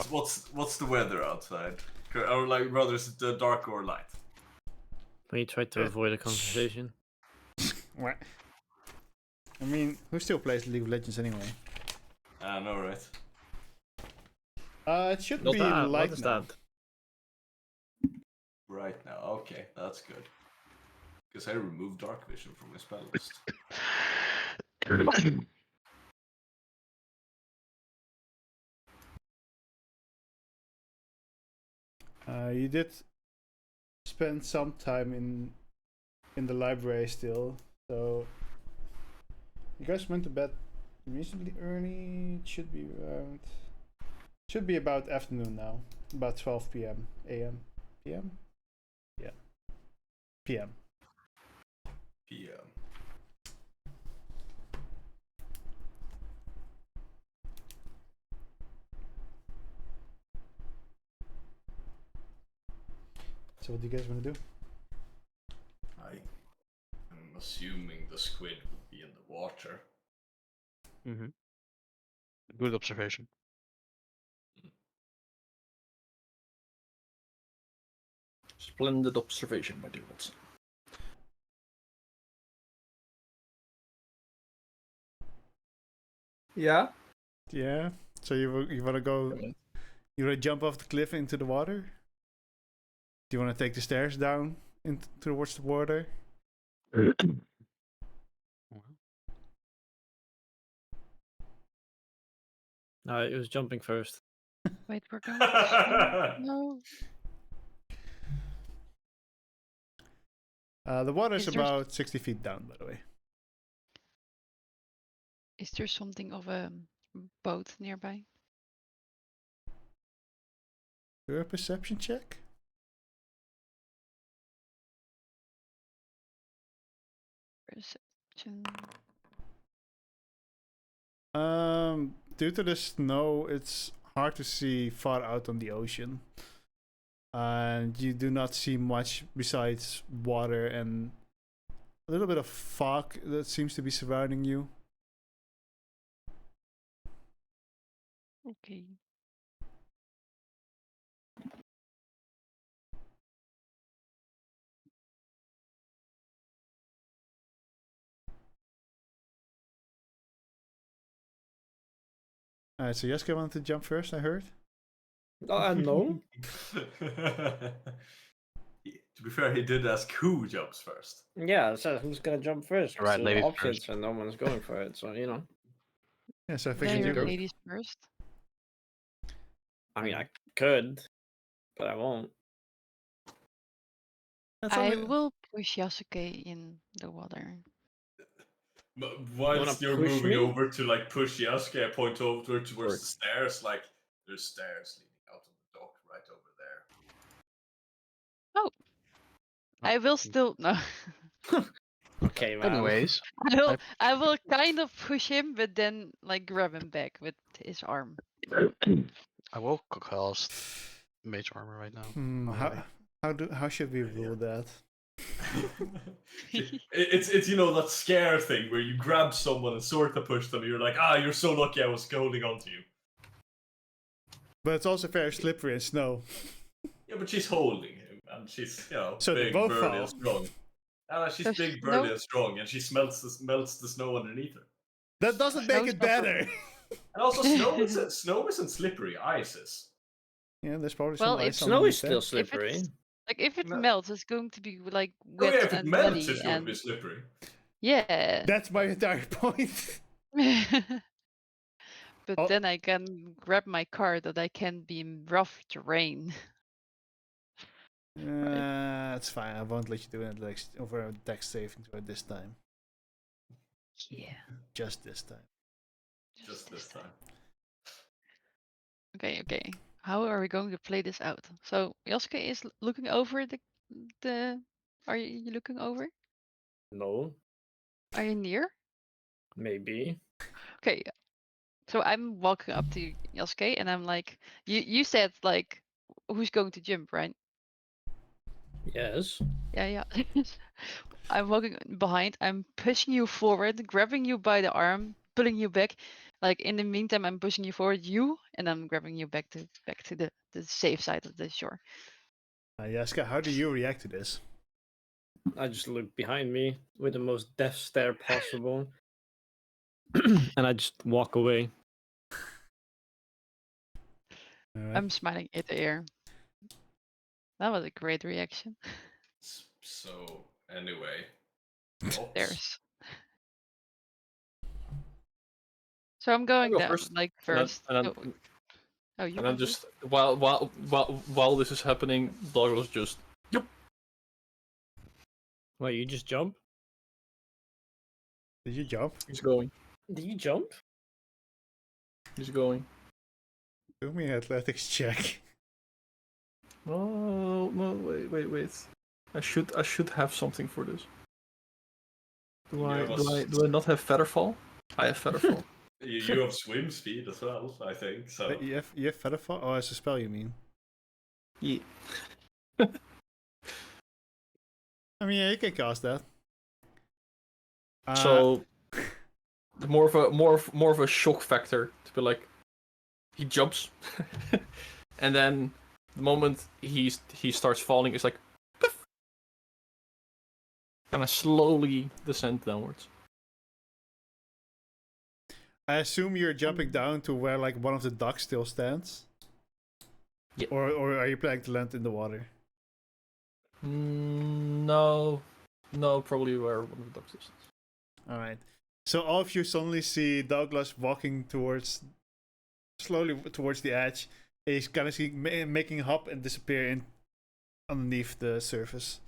What's the weather outside? Or like rather is it dark or light? We tried to avoid a conversation. What? I mean, who still plays League of Legends anyway? I know, right? It should Not be that. light What is now. that? Right now, okay, that's good. Because I removed Dark Vision from my spell list. You did spend some time in the library still, so you guys went to bed reasonably early. It should be about afternoon now, about 12 p.m. a.m. p.m. Yeah, p.m. PM. So what do you guys want to do? I'm assuming the squid would be in the water. Mm-hmm. Good observation. Splendid observation, my dear Watson. Yeah? Yeah. So you wanna go? You wanna jump off the cliff into the water? Do you wanna take the stairs down towards the water? No, it was jumping first. Wait, we're going to swim? No. The water is Is there- about 60 feet down, by the way. Is there something of a boat nearby? Do a perception check. Perception. Due to the snow, it's hard to see far out on the ocean. And you do not see much besides water and a little bit of fog that seems to be surrounding you. Okay. Alright, so Yaska wanted to jump first, I heard. No. To be fair, he did ask who jumps first. Yeah, so who's gonna jump first? Alright, So ladies options first. and no one's going for it. So Yeah, so I Then figured you're you... ladies first. I mean, I could, but I won't. That's I only... will push Yasuke in the water. Whilst You you're wanna push moving me? over to like push Yasuke, I point over towards Sure. the stairs. Like there's stairs leading out on the dock right over there. I will still no. Okay, man. Anyways, I will kind of push him, but then like grab him back with his arm. I will cast Mage Armor right now. How should we rule that? It's that scare thing where you grab someone and sort of push them. And you're like, you're so lucky I was holding on to you. But it's also very slippery and snow. Yeah, but she's holding him, and she's So they big, both burly, fall. and strong. She's So big, snow- burly, and strong, and she melts the snow underneath her. That doesn't make Snow's it not better. And also, snow isn't slippery. Ice is. Yeah, there's probably Well, some if ice Snow underneath is there. still slippery. Like if it No. melts, it's going to be like Oh wet yeah, if it and melts, muddy it's going to and be slippery. yeah. That's my entire point. But Oh. then I can grab my car that I can be in rough terrain. It's fine. I won't let you do it like over a dex saving throw this time. Yeah. Just this time. Just this time. Okay. How are we going to play this out? So Yasuke is looking over the. Are you looking over? No, Are you near? maybe. Okay. So I'm walking up to Yasuke and I'm like, you said like, who's going to jump, right? Yes. Yeah. I'm walking behind. I'm pushing you forward, grabbing you by the arm, pulling you back. Like in the meantime, I'm pushing you forward, and I'm grabbing you back to the safe side of the shore. Yaska, how do you react to this? I just look behind me with the most death stare possible, and I just walk away. Alright. I'm smiling at the air. That was a great reaction. So anyway, There's. So I'm going go down first, like and then- first. and then- Oh, you And go then first? just while this is happening, Douglas just Wait, you just jump? Did you jump? he's going. Did you jump? He's going. Do me an athletics check. Oh no! Wait! I should have something for this. Do I not have Featherfall? I have Featherfall. you have swim speed as well, I think. So You have Featherfall? Oh, as a spell, you mean? Yeah. I mean, yeah, you can cast that. So more of a shock factor to be like he jumps, and then the moment he starts falling, it's like kind of slowly descend downwards. I assume you're jumping down to where like one of the ducks still stands. Yeah. Or are you planning to land in the water? No, probably where one of the ducks is. All right. So all of you suddenly see Douglas walking slowly towards the edge. He's kind of making a hop and disappear underneath the surface.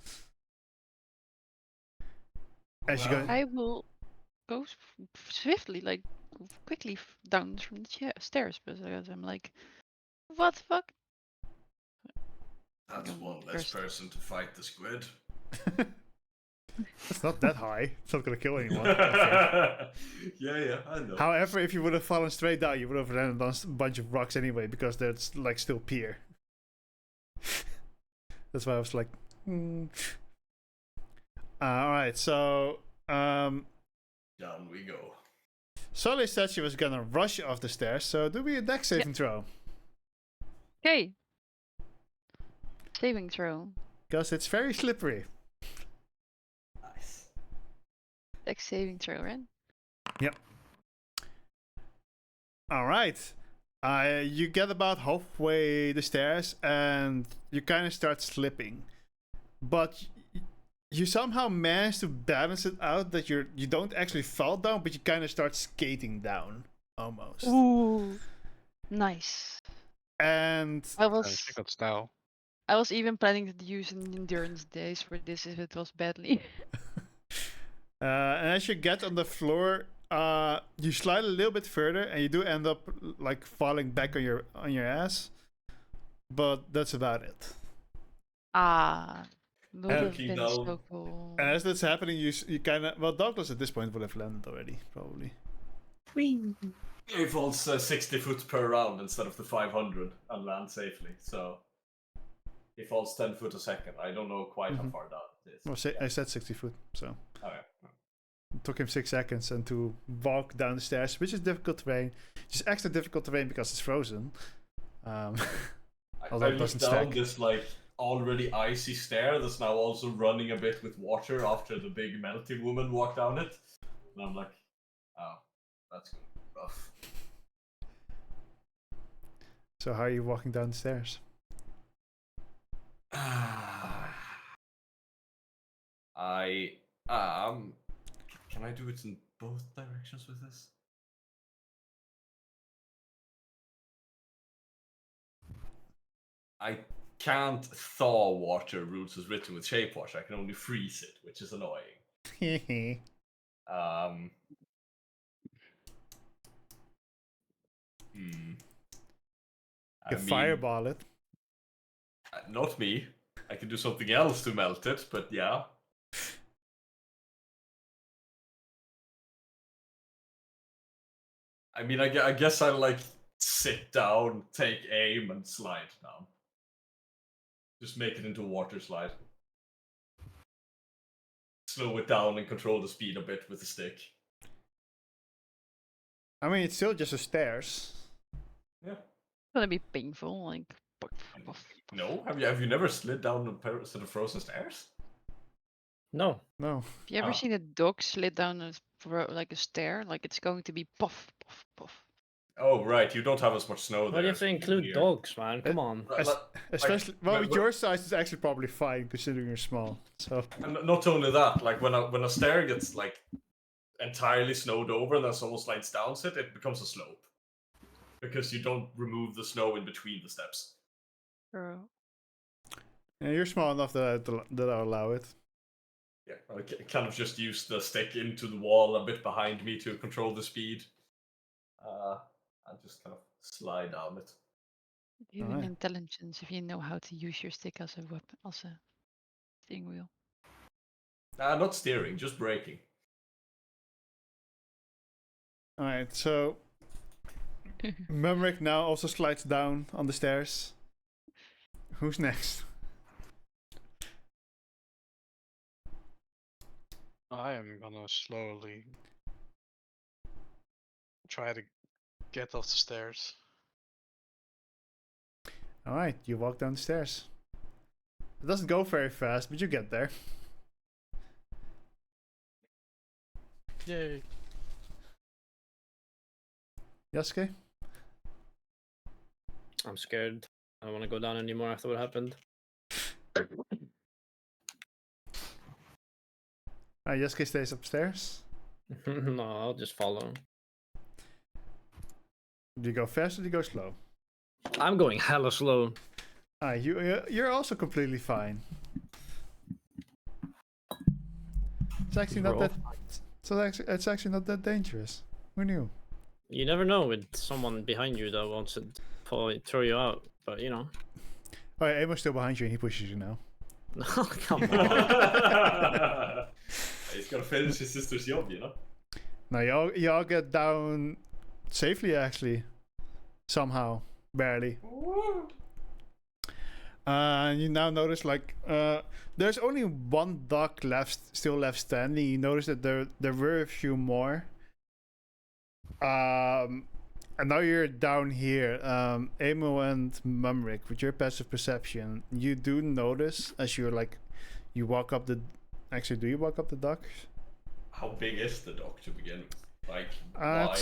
As you go, I will go swiftly, like quickly down from the stairs, because I'm like, what the fuck? that's Going one less first. person to fight the squid. it's not that high. It's not gonna kill anyone. yeah, I know. However, if you would have fallen straight down, you would have landed on a bunch of rocks anyway, because there's like still pier. That's why I was like, Alright, so Down we go. Sully said she was gonna rush off the stairs, so do we a dex saving throw? Okay. Saving throw. Because it's very slippery. Nice. Dex saving throw, right? Alright. You get about halfway the stairs and you kind of start slipping, but you somehow manage to balance it out that you don't actually fall down, but you kind of start skating down almost. Ooh, nice. And I And was she got style. I was even planning to use an endurance days for this if it was badly. and as you get on the floor, you slide a little bit further, and you do end up like falling back on your ass. But that's about it. Ah, would have Looking been down. so cool. And as that's happening, you kind of Douglas at this point would have landed already, probably. He falls 60 foot per round instead of the 500 and lands safely. So he falls 10 foot a second. I don't know quite how far that is. Well, I said 60 foot, so Okay. it took him 6 seconds and to walk down the stairs, which is difficult terrain. Just extra difficult terrain because it's frozen. Although I it looked doesn't down stack. this like already icy stair that's now also running a bit with water after the big melty woman walked down it. And I'm like, oh, that's gonna be rough. So how are you walking down the stairs? I can I do it in both directions with this? I can't thaw water, rules is written with shape water. I can only freeze it, which is annoying. Um. You fireball it. Not me. I can do something else to melt it, but yeah. I mean, I guess I like sit down, take aim, and slide down. Just make it into a water slide. Slow it down and control the speed a bit with the stick. I mean, it's still just a stairs. Yeah. It's gonna be painful, like. Puff, puff. No? Have you never slid down a set of frozen stairs? No. No. Have you ever seen a dog slid down like a stair? Like it's going to be puff, puff, puff. Oh, right. You don't have as much snow there. Why do you have to as we do include here. dogs, man? Come on. Right, Especially, like, well, when- your size is actually probably fine considering you're small. So And not only that, like when a stair gets like entirely snowed over and then someone slides down it becomes a slope. Because you don't remove the snow in between the steps. True. yeah, you're small enough that I'll allow it. Yeah, I kind of just use the stick into the wall a bit behind me to control the speed. And just kind of slide down it. Human Alright. intelligence if you know how to use your stick as a weapon, as a steering wheel. Not steering, just braking. All right, so Mumrick now also slides down on the stairs. Who's next? I am gonna slowly try to get off the stairs. All right, you walk down the stairs. It doesn't go very fast, but you get there. Yay! Yasuke? I'm scared. I don't want to go down anymore after what happened. Yasuke stays upstairs. No, I'll just follow. Do you go fast or do you go slow? I'm going hella slow. You're also completely fine. It's actually not Roll. that. It's actually not that dangerous. Who knew? You never know with someone behind you that wants to throw you out, but you know. Oh, yeah, Amo's still behind you and he pushes you now. No, come on. He's gotta finish his sister's job, you know? Now y'all get down safely, actually. Somehow. Barely. And you now notice, like, there's only one dock still left standing. You notice that there were a few more. And now you're down here. Amo and Mumrick, with your passive perception, you do notice as you're like, you walk up the. Actually, do you walk up the dock? How big is the dock to begin with? Like, Uh, wide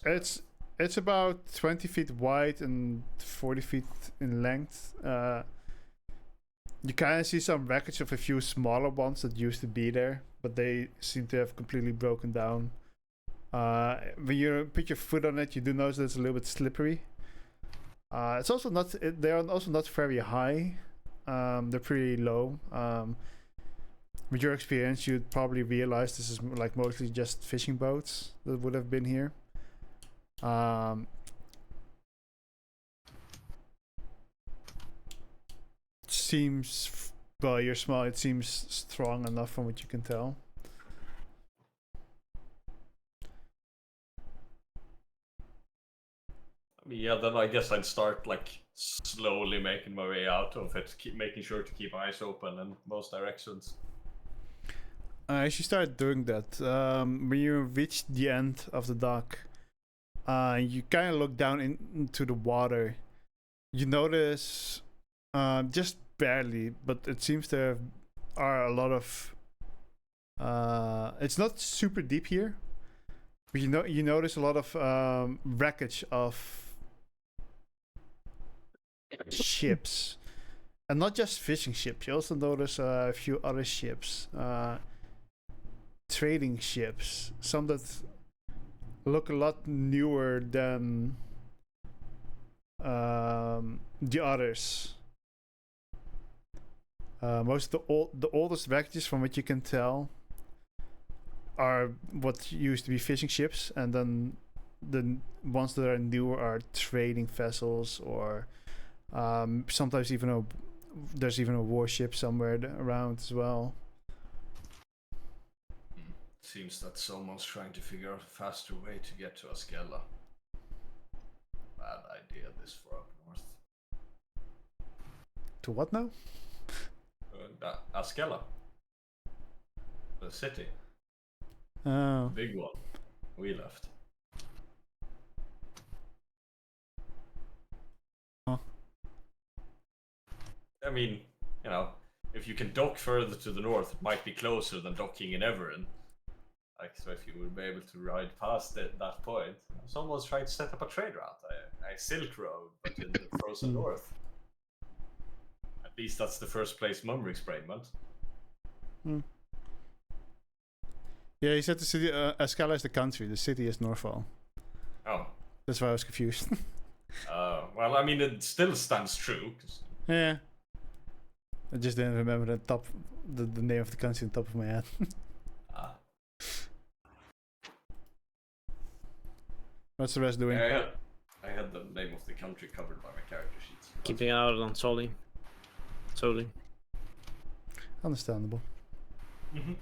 it's- and... It's about 20 feet wide and 40 feet in length. You kind of see some wreckage of a few smaller ones that used to be there, but they seem to have completely broken down. When you put your foot on it, you do notice that it's a little bit slippery. It's also not. They are also not very high. They're pretty low. With your experience, you'd probably realize this is like mostly just fishing boats that would have been here. Seems, well, you're small. It seems strong enough from what you can tell. Yeah, then I guess I'd start like slowly making my way out of it, keep making sure to keep eyes open in most directions. As you start doing that, when you reach the end of the dock, you kind of look down into the water. You notice, just barely, but it seems there are a lot of. It's not super deep here, but you notice a lot of wreckage of ships, and not just fishing ships. You also notice a few other ships. Trading ships, some that look a lot newer than the others. Most of the oldest wreckages, from what you can tell, are what used to be fishing ships, and then the ones that are newer are trading vessels, or sometimes even there's even a warship somewhere around as well. Seems that someone's trying to figure out a faster way to get to Askella. Bad idea this far up north. To what now? Askella. The city. Oh. Big one. We left. Huh. I mean, you know, if you can dock further to the north, it might be closer than docking in Everin. Like, so if you would be able to ride past that point, someone's trying to set up a trade route, a Silk Road, but in the frozen north. At least that's the first place Mumrick's brain went. Yeah, he said the city, Askella is the country, the city is Norfall. Oh. That's why I was confused. Well, I mean, it still stands true. Yeah. I just didn't remember the name of the country on top of my head. What's the rest doing? I had the name of the country covered by my character sheets. Keeping an eye out on Soli. Understandable. Mm-hmm.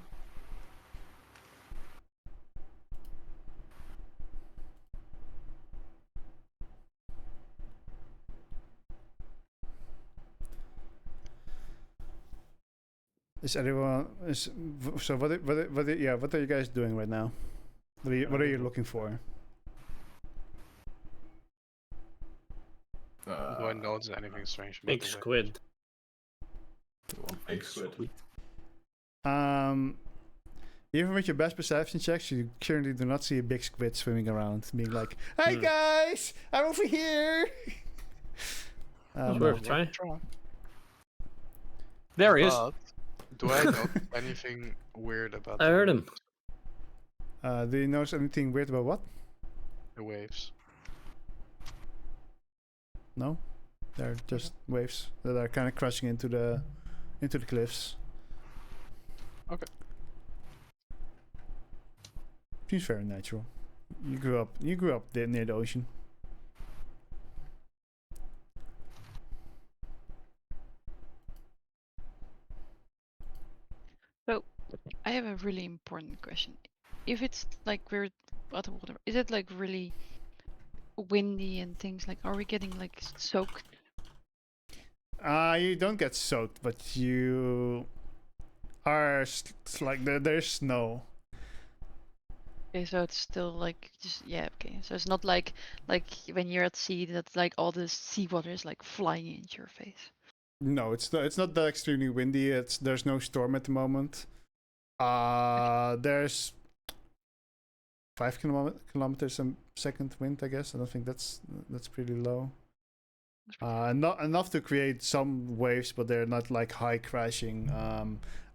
Is everyone so? What are you guys doing right now? What are you looking for? Do I notice anything strange about Big the way? squid. Big squid. Even with your best perception checks, you currently do not see a big squid swimming around, being like, "Hey guys, I'm over here." Worth a try. There he is. But do I notice anything weird about I heard him. Do you notice anything weird about what? the waves? No, they're just waves that are kind of crashing into the cliffs. Okay. Seems very natural. You grew up there near the ocean. So, I have a really important question. If it's like we're water, is it like really windy and things like? Are we getting like soaked? You don't get soaked, but you are like there's snow. Okay, so it's still like just okay. So it's not like when you're at sea that's like all the seawater is like flying into your face. No, it's not that extremely windy. There's no storm at the moment. There's 5 kilometers a second wind, I guess. I don't think that's pretty low. Not enough to create some waves, but they're not like high crashing.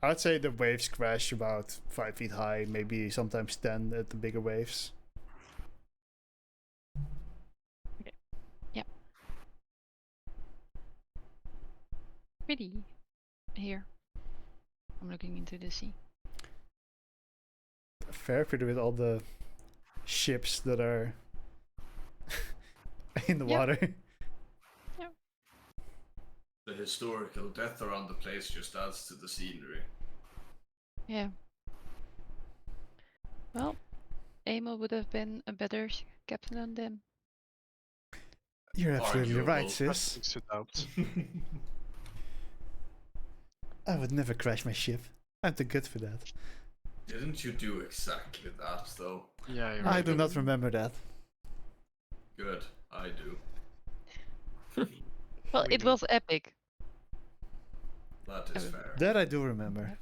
I'd say the waves crash about 5 feet high, maybe sometimes 10 at the bigger waves. Okay. Yeah. Pretty. Here. I'm looking into the sea. Fair, pretty with all the ships that are in the Yep. water. The historical death around the place just adds to the scenery. Yeah. Well, Emil would have been a better captain than them. You're absolutely right, Arguable. sis. Nothing to doubt. I would never crash my ship. I'm too good for that. Didn't you do exactly that, though? Yeah, you're I right. do not remember that. Good, I do. Well, We it do. was epic. That is fair. That I do remember.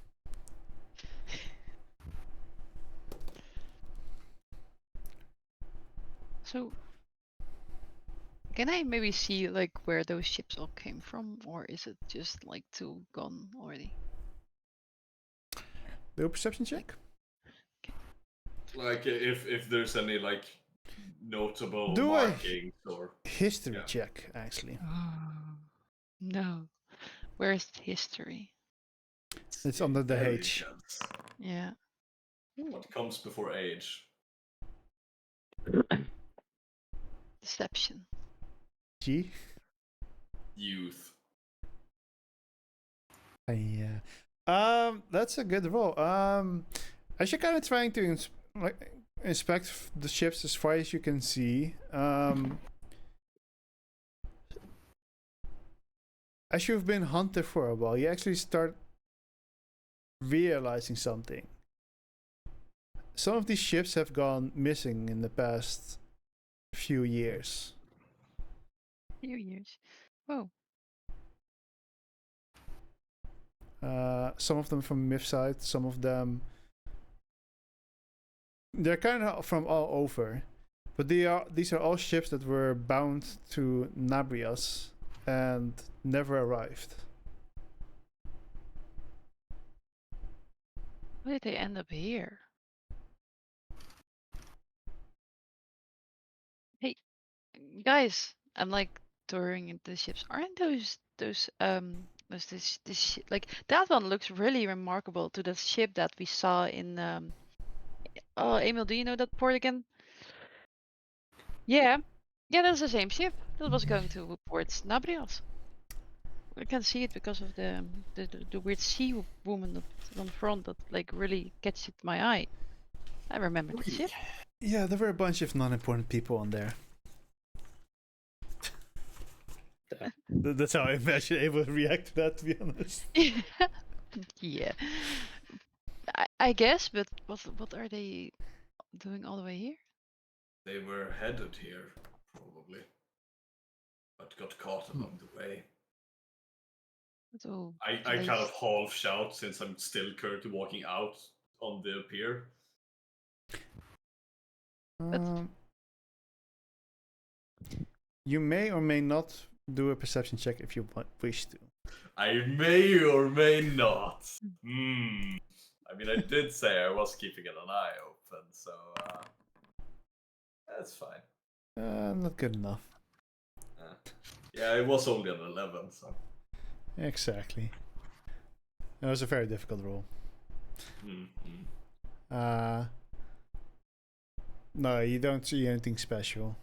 So, can I maybe see like where those ships all came from, or is it just like too gone already? Do a perception check. Like, if there's any, like, notable Do I- markings or... History Yeah. check, actually. No. Where's history? It's under the H. Intelligence. Yeah. What comes before age? Deception. G. Youth. Yeah. That's a good roll. As you're kind of trying to inspect the ships as far as you can see, as you've been hunted for a while, you actually start realizing something. Some of these ships have gone missing in the past few years. Few years. Whoa. Some of them from Mythside, some of them they're kind of from all over, but these are all ships that were bound to Nabrias and never arrived. Why did they end up here? Hey, guys, I'm like touring into the ships. Aren't those this like that one looks really remarkable to the ship that we saw in oh, Emil, do you know that port again? Yeah. Yeah, that's the same ship that was going towards Nabrios. I can see it because of the weird sea woman that on front that like really catches my eye. I remember the ship. Yeah, there were a bunch of non-important people on there. That's how I imagine able to react to that, to be honest. Yeah. I guess, but what are they doing all the way here? They were headed here, probably. But got caught along the way. So I kind of half shout since I'm still currently walking out on the pier. You may or may not do a perception check if you wish to. I may or may not. I mean, I did say I was keeping an eye open, so that's fine. Not good enough. Yeah, it was only an 11, so. Exactly. That was a very difficult roll. No, you don't see anything special.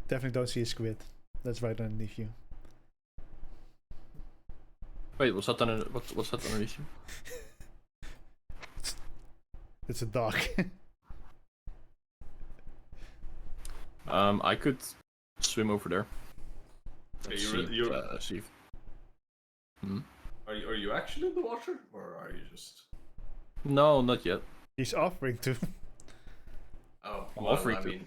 Definitely don't see a squid. That's right underneath you. Wait, what's that what's that underneath you? It's a dog. I could swim over there. Okay, Let's see if- Are you actually in the water, or are you just? No, not yet. He's offering to. Oh, I'm well, offering I to. mean,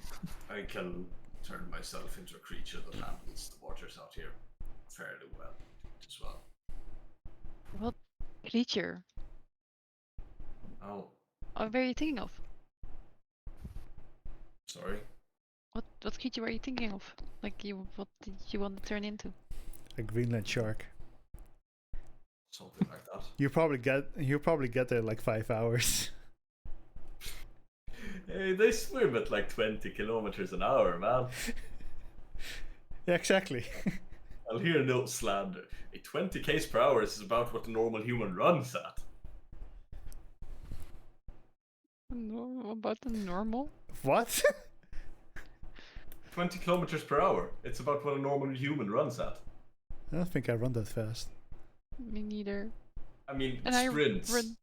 I can turn myself into a creature that handles the waters out here fairly well as well. What creature? Oh, What were you thinking of? sorry. What creature were you thinking of? Like what did you want to turn into? A Greenland shark. Something like that. You probably get there in like 5 hours. Hey, they swim at like 20 kilometers an hour, man. Yeah, exactly. I'll hear no slander. A 20 k's per hour is about what a normal human runs at. No, about the normal? What? 20 kilometers per hour. It's about what a normal human runs at. I don't think I run that fast. Me neither. I mean, And I sprints. run.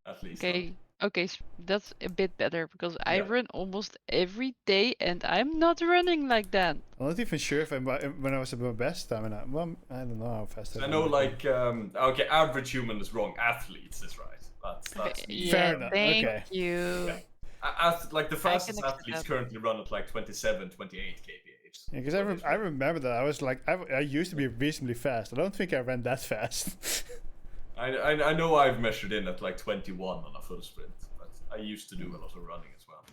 At least. Okay, okay, that's a bit better because I Yeah. run almost every day and I'm not running like that. I'm not even sure if when I was at my best stamina. Well, I don't know how fast I know, like, okay, average human is wrong. Athletes is right. That's me. Fair enough, Thank okay. you. Yeah. Like the fastest accept athletes that. currently run at like 27, 28 kph. Yeah, because I remember that I was like I used to be reasonably fast. I don't think I ran that fast. I know I've measured in at like 21 on a full sprint, but I used to do a lot of running as well.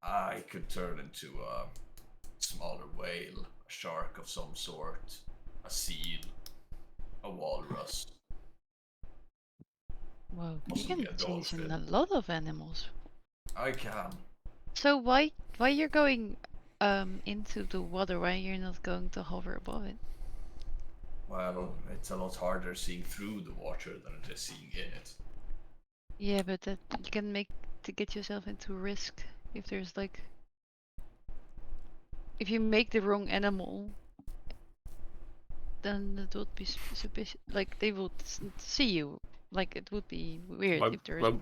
I could turn into a smaller whale, a shark of some sort, a seal, a walrus. Whoa, you Possibly can a change in dolphin. a lot of animals. I can. So why you're going into the water? Why you're not going to hover above it? Well, it's a lot harder seeing through the water than it is seeing in it. Yeah, but that you can make to get yourself into risk if there's like if you make the wrong animal, then it would be suspicious. Like they would see you. Like it would be weird if there is.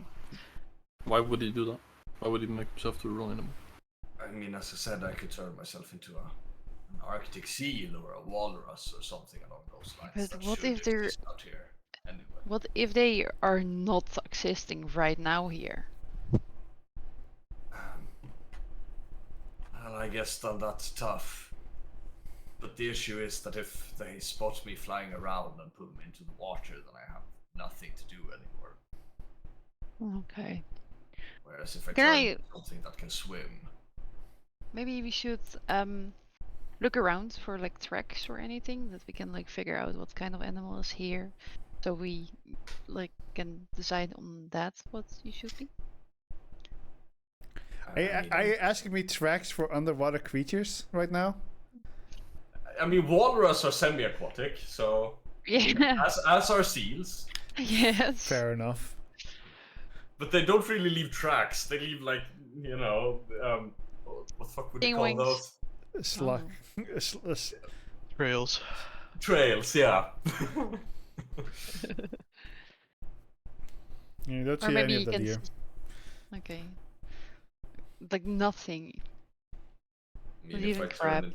Why would he do that? Why would he make himself to the wrong animal? I mean, as I said, I could turn myself into an Arctic seal or a walrus or something along those lines. But that what should if they're exist out here anyway. what if they are not existing right now here? Well, I guess then that's tough. But the issue is that if they spot me flying around and pull me into the water, then I have nothing to do anymore. Okay. Whereas if I Can turn I- into something that can swim, Maybe we should look around for like tracks or anything that we can like figure out what kind of animal is here, so we like can decide on that what you should be. Are you asking me tracks for underwater creatures right now? I mean, walrus are semi-aquatic, so Yeah. as are seals, Yes. Fair enough. but they don't really leave tracks. They leave like what the fuck would you call Wings. those? Slug. Trails. Trails, yeah. You don't Or see maybe any you of that can. here. Okay. Like nothing. I mean, Even crab.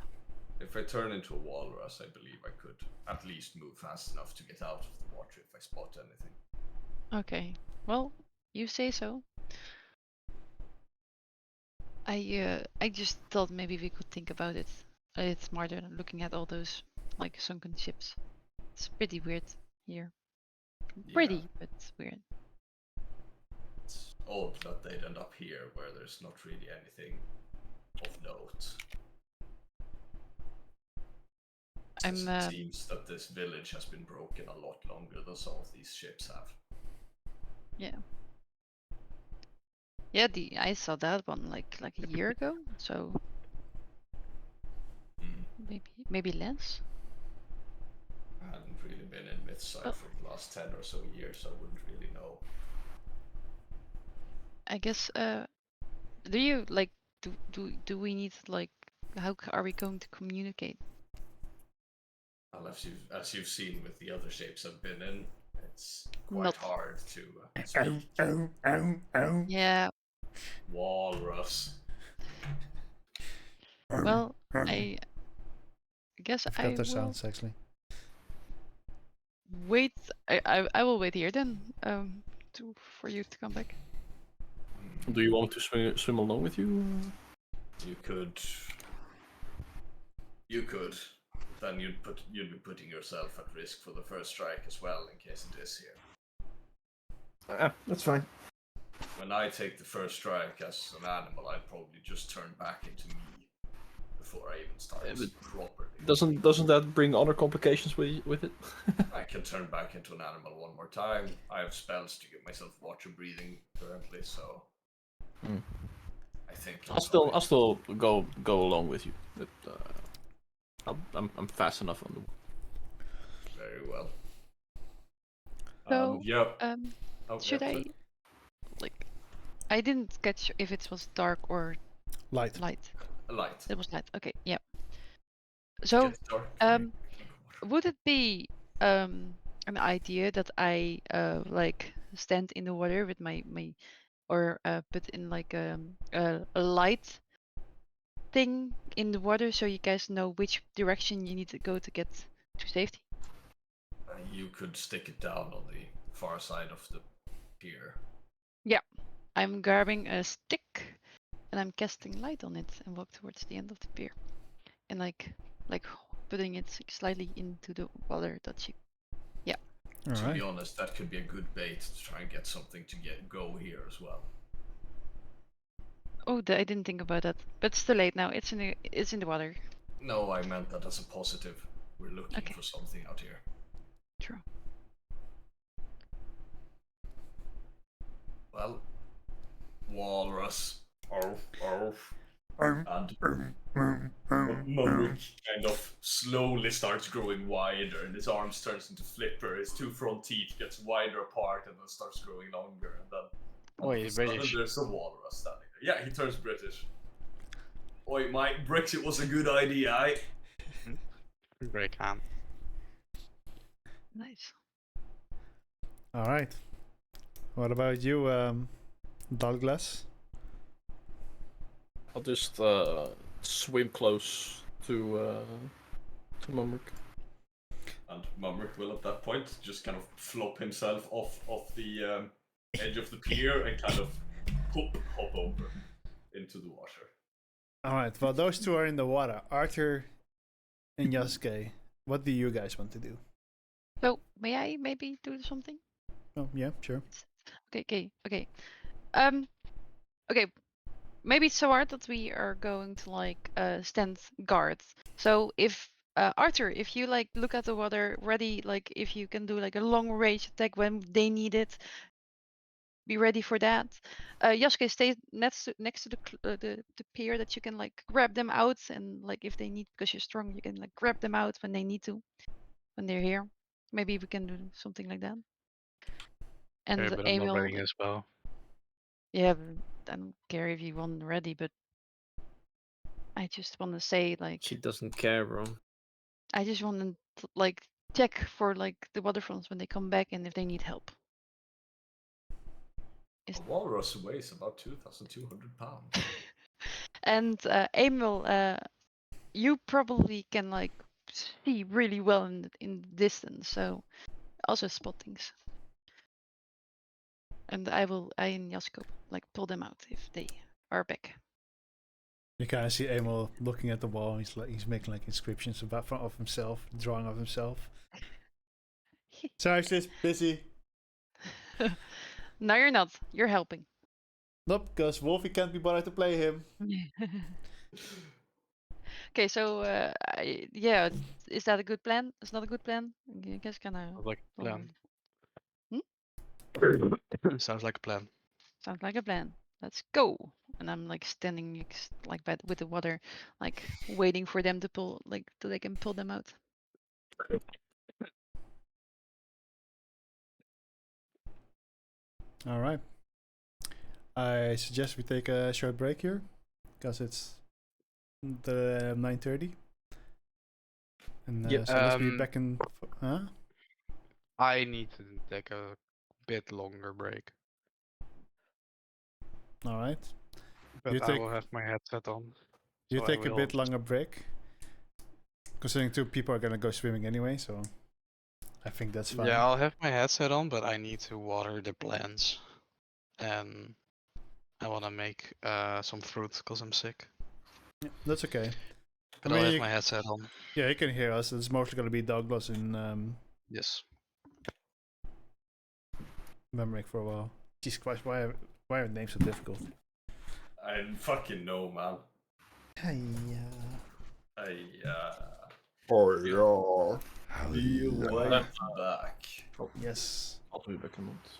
if I turn into a walrus, I believe I could at least move fast enough to get out of the water if I spot anything. Okay. Well, you say so. I just thought maybe we could think about it a little smarter than looking at all those like sunken ships. It's pretty weird here. Pretty, but weird. It's odd that they'd end up here where there's not really anything of note. Since it seems that this village has been broken a lot longer than some of these ships have. Yeah. Yeah, I saw that one like a year ago, so maybe less. I hadn't really been in Mythside for the last 10 or so years, so I wouldn't really know. I guess do you like do we need like how are we going to communicate? Well, as you've seen with the other shapes I've been in, it's quite Not- hard to speak. Yeah. Walrus. Well, I guess I I forgot their will sounds actually. wait. I will wait here then for you to come back. Do you want to swim along with you? You could. then you'd be putting yourself at risk for the first strike as well, in case it is here. That's fine. When I take the first strike as an animal, I'd probably just turn back into me before I even start properly. Doesn't that bring other complications with it? I can turn back into an animal one more time. I have spells to give myself water breathing currently, so I think I'll still go along with you. But, I'm fast enough on the. very well. So, yeah. should yeah, I, like, I didn't catch if it was dark or Light. light. Light. It was light. Okay, yeah. So, Gets dark. would it be an idea that I like stand in the water with my or put in like a light thing in the water so you guys know which direction you need to go to get to safety? You could stick it down on the far side of the pier. I'm grabbing a stick and I'm casting light on it and walk towards the end of the pier and like putting it slightly into the water that you. All To right. be honest, that could be a good bait to try and get something to go here as well. Oh, I didn't think about that, but it's too late now. It's in the water. No, I meant that as a positive. We're looking Okay. for something out here. True. Well, walrus. And Mumrick kind of slowly starts growing wider, and his arms turns into flipper. His two front teeth gets wider apart, and then starts growing longer. And then all of a Wait, sudden British. there's a walrus standing there. Yeah, he turns British. Oi, Mike, Brexit was a good idea, eh? Great can. Nice. All right. What about you, Douglas? I'll just swim close to Mumrick. And Mumrick will at that point just kind of flop himself off the edge of the pier and kind of hop over into the water. All right. Well, those two are in the water. Arthur and Yasuke. What do you guys want to do? So may I maybe do something? Oh, yeah, sure. Okay. Okay. Maybe it's so hard that we are going to like stand guards. So if Arthur, if you like look at the water ready, like if you can do like a long range attack when they need it, be ready for that. Yasuke, stay next to the pier that you can like grab them out and like if they need because you're strong, you can like grab them out when they need to, when they're here. Maybe we can do something like that. And Okay, but I'm not Emil, ready as well. yeah, I don't care if you want ready, but I just want to say like She doesn't care, bro. I just want to like check for like the waterfronts when they come back and if they need help. A walrus weighs about 2,200 pounds. And Emil, you probably can like see really well in the distance, so also spot things. And I and Jasko like pull them out if they are back. You kind of see Emil looking at the wall. He's making like inscriptions of himself, drawing of himself. Sorry, sis, busy. No, you're not. You're helping. Nope, because Wolfie can't be bothered to play him. Okay, so yeah, is that a good plan? It's not a good plan. I guess kind of. Sounds like a plan. Sounds like a plan. Sounds like a plan. Let's go. And I'm like standing like with the water, like waiting for them to pull, like so they can pull them out. All right. I suggest we take a short break here, because it's the 9:30. And Yeah, so let's be back in. Huh? I need to take a bit longer break, All right. but You I take- will have my headset on. You so I take a will bit longer break, considering two people are gonna go swimming anyway. So I think that's fine. Yeah, I'll have my headset on, but I need to water the plants, and I want to make some fruit because I'm sick. Yeah, that's okay. But I mean, I'll have you- my headset on. Yeah, you can hear us. It's mostly gonna be Douglas in Yes. Memory for a while. Jesus Christ, why are names so difficult? I didn't fucking know, man. Hey, I Oh yeah. feel right back. yes. I'll be back in a moment.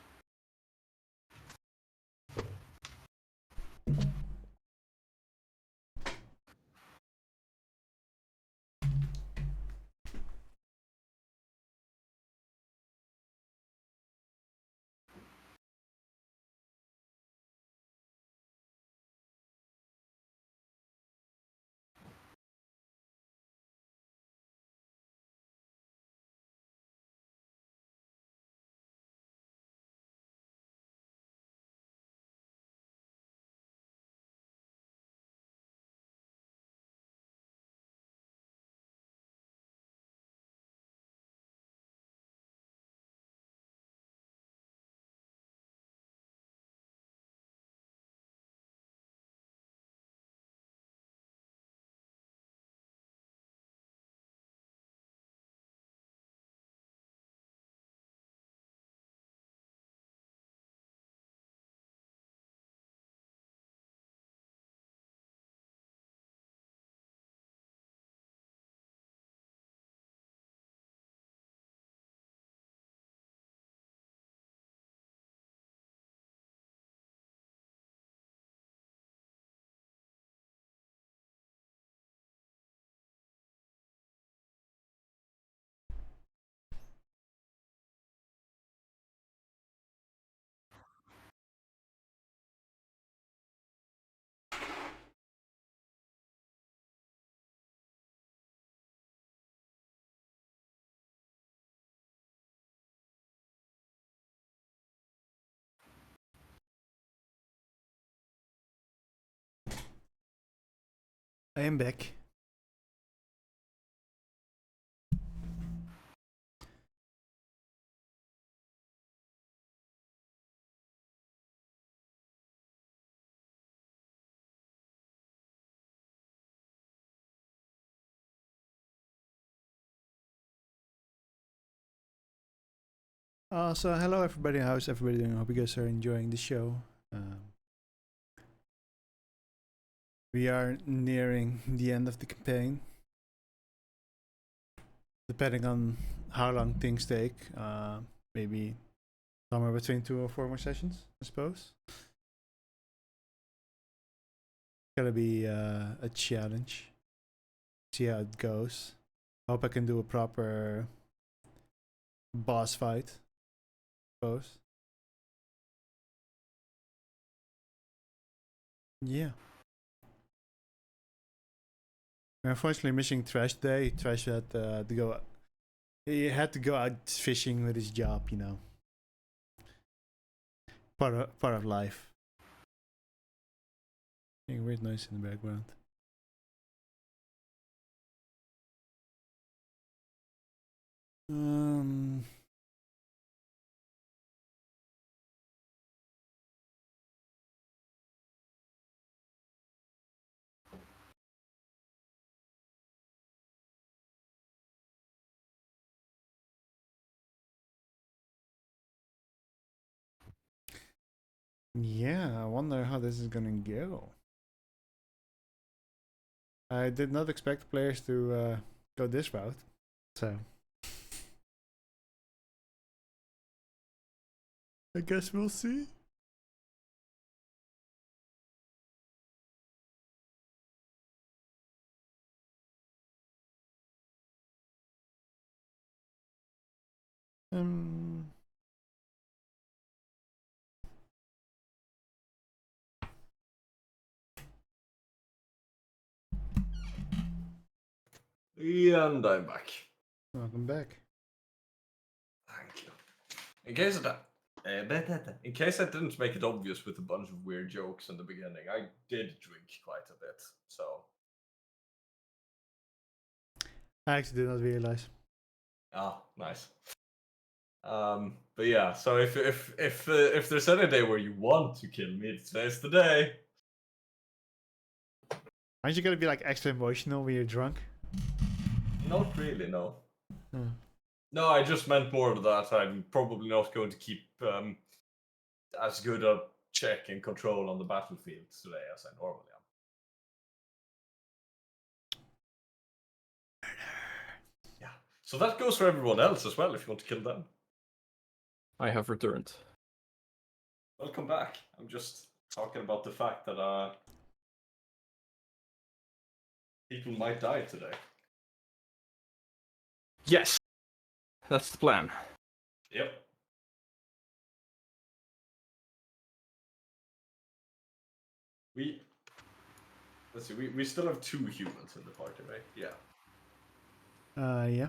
I am back. So hello everybody, how's everybody doing? I hope you guys are enjoying the show. We are nearing the end of the campaign. Depending on how long things take, maybe somewhere between 2 or 4 more sessions, I suppose. Gonna be a challenge. See how it goes. Hope I can do a proper boss fight. Suppose. Yeah. We're unfortunately missing Trash Day. Trash had to go. He had to go out fishing with his job, you know. Part of life. Hearing weird noise in the background. Yeah, I wonder how this is gonna go. I did not expect players to go this route, so I guess we'll see. Um. And I'm back. Welcome back. Thank you. In case I didn't make it obvious with a bunch of weird jokes in the beginning, I did drink quite a bit. So I actually did not realize. nice. But yeah. So if there's any day where you want to kill me, today's the day. Aren't you gonna be like extra emotional when you're drunk? Not really, no. Hmm. No, I just meant more of that. I'm probably not going to keep as good a check and control on the battlefield today as I normally am. Yeah. So that goes for everyone else as well if you want to kill them. I have returned. Welcome back. I'm just talking about the fact that people might die today. Yes, that's the plan. Yep. Let's see. We still have 2 humans in the party, right? Yeah. Yeah.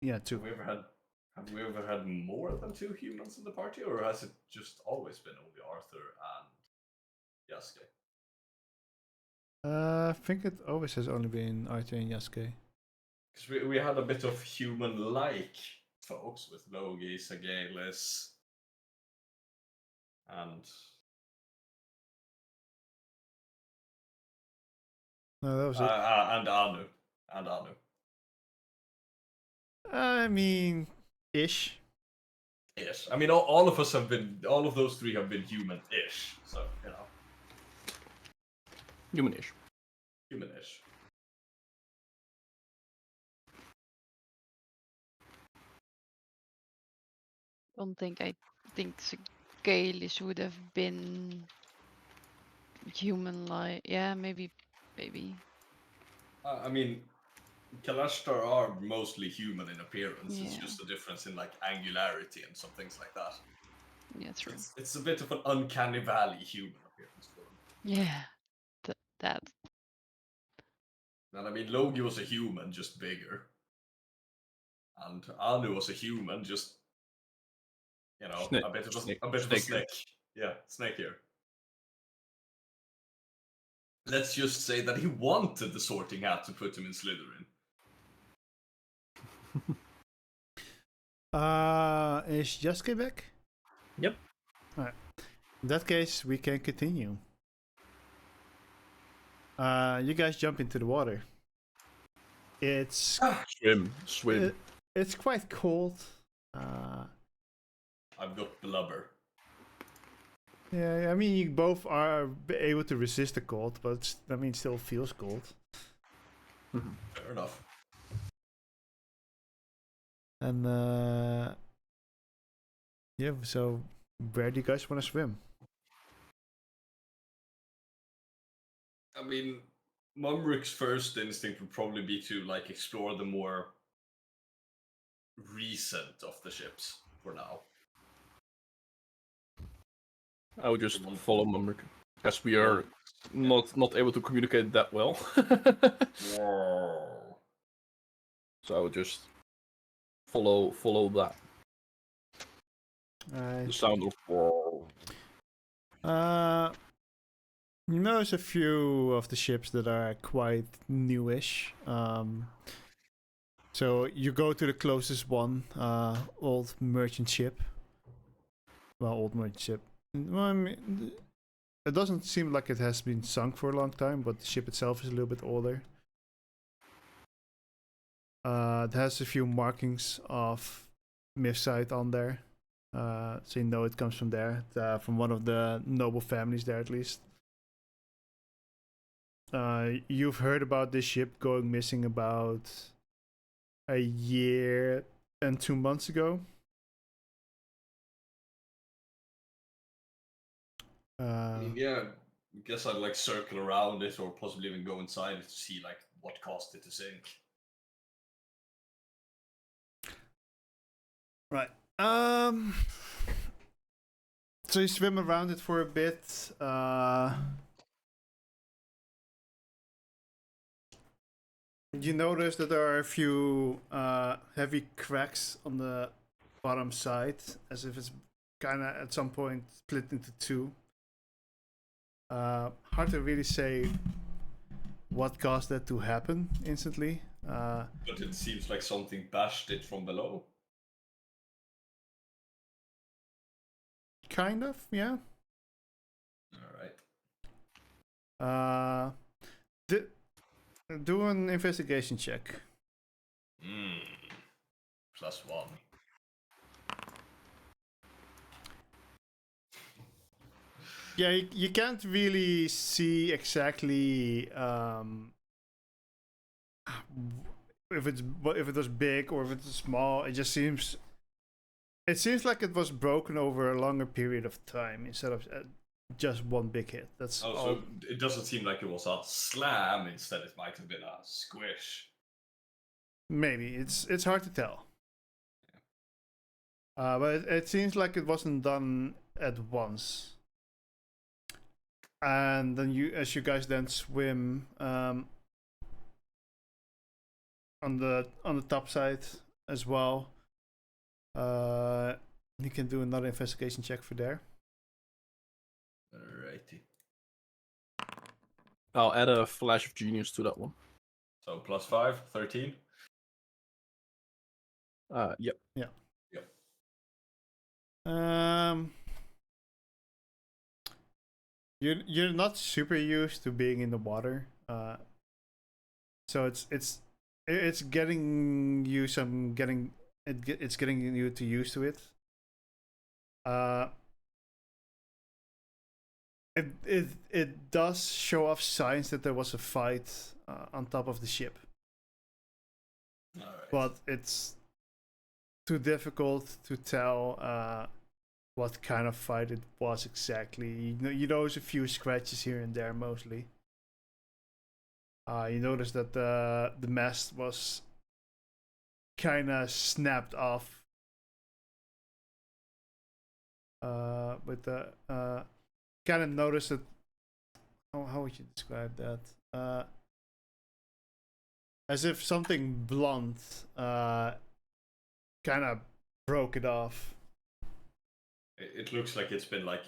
Yeah, 2. Have we ever had more than 2 humans in the party, or has it just always been only Arthur and Yasuke? I think it always has only been Arthur and Yasuke. Because we had a bit of human-like folks with Logi, Sagelis, and No, that was it. and Anu. And Anu. I mean, ish. Ish. I mean, all of us have been. All of those 3 have been human-ish. So you know, Humanish. human-ish. I think Scalish would have been human-like. Yeah, maybe. I mean, Kalashtar are mostly human in appearance. It's Yeah. just a difference in like angularity and some things like that. Yeah, true. It's a bit of an uncanny valley human appearance for them. Yeah, that. And I mean, Logi was a human, just bigger. And Anu was a human, just you know, Snake. a bit of a Snake. snake. Yeah, snakier. Let's just say that he wanted the Sorting Hat to put him in Slytherin. Is Yasuke back? Yep. Alright. In that case, we can continue. You guys jump into the water. It's Swim. it's quite cold. I've got blubber. Yeah, I mean, you both are able to resist the cold, but still feels cold. Fair enough. And yeah, so where do you guys want to swim? I mean, Mumrick's first instinct would probably be to like explore the more recent of the ships for now. I would just follow Mumrick, as we are not able to communicate that well. Whoa. So I would just follow that. The sound of you notice a few of the ships that are quite newish. So you go to the closest one, old merchant ship. Well, old merchant ship. Well, I mean, it doesn't seem like it has been sunk for a long time, but the ship itself is a little bit older. It has a few markings of Mythside on there. So you know it comes from there, from one of the noble families there at least. You've heard about this ship going missing about a year and 2 months ago. Yeah, I guess I'd like circle around it or possibly even go inside it to see like what caused it to sink. Right. So you swim around it for a bit. You notice that there are a few heavy cracks on the bottom side, as if it's kind of at some point split into 2. Hard to really say what caused that to happen instantly. But it seems like something bashed it from below. Kind of, yeah. Alright. Di- do an investigation check. +1. Yeah, you can't really see exactly if it was big or if it's small. It seems like it was broken over a longer period of time instead of just one big hit. That's Oh, all. so it doesn't seem like it was a slam. Instead, it might have been a squish. Maybe it's hard to tell. But it seems like it wasn't done at once. And then as you guys then swim on the top side as well. You can do another investigation check for there. Alrighty. I'll add a flash of genius to that one. So +5, 13. Yep. You're not super used to being in the water, so it's getting you it's getting you to used to it. It does show off signs that there was a fight on top of the ship, Alright. but it's too difficult to tell what kind of fight it was exactly. You notice a few scratches here and there mostly. You notice that the mast was kind of snapped off. With the kind of notice that. How would you describe that? As if something blunt kind of broke it off. It looks like it's been like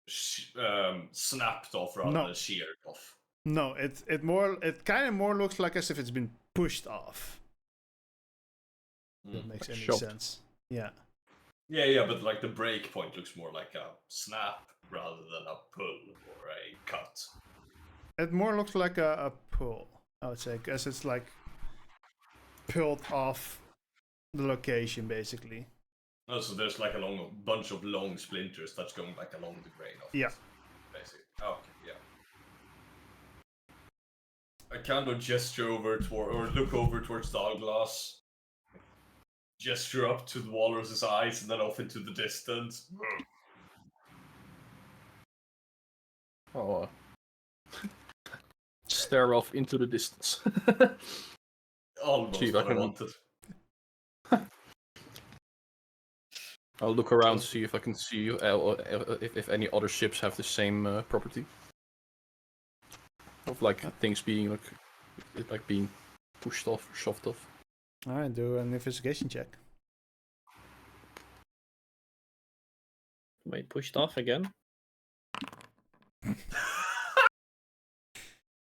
snapped off rather No. than sheared off. No, it kind of more looks like as if it's been pushed off. If that makes Like any shoved. sense. Yeah. Yeah, but like the break point looks more like a snap rather than a pull or a cut. It more looks like a pull, I would say, because it's like pulled off the location basically. Oh, so there's like a bunch of long splinters that's going like along the grain of Yeah. it, basically. Okay, yeah. I kind of gesture over or look over towards Douglas, gesture up to the walrus's eyes, and then off into the distance. I'll stare off into the distance. Almost See if I what I can- wanted. I'll look around to see if I can see if any other ships have the same property. Of like things being like being pushed off or shoved off. Alright, do an investigation check. Wait, pushed off again?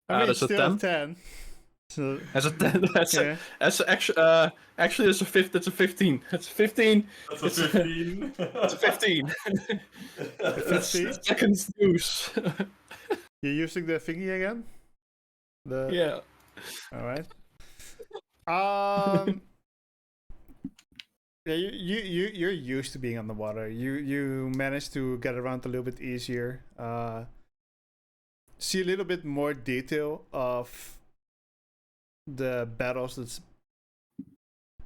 That's a still 10. 10. So, That's a 10. yeah. That's actually that's a 15. That's a 15. That's a 15. It's a 15. That's 15? second news. You're using the thingy again? Yeah. Alright. Yeah, you're used to being on the water. You managed to get around a little bit easier. See a little bit more detail of the battles. That's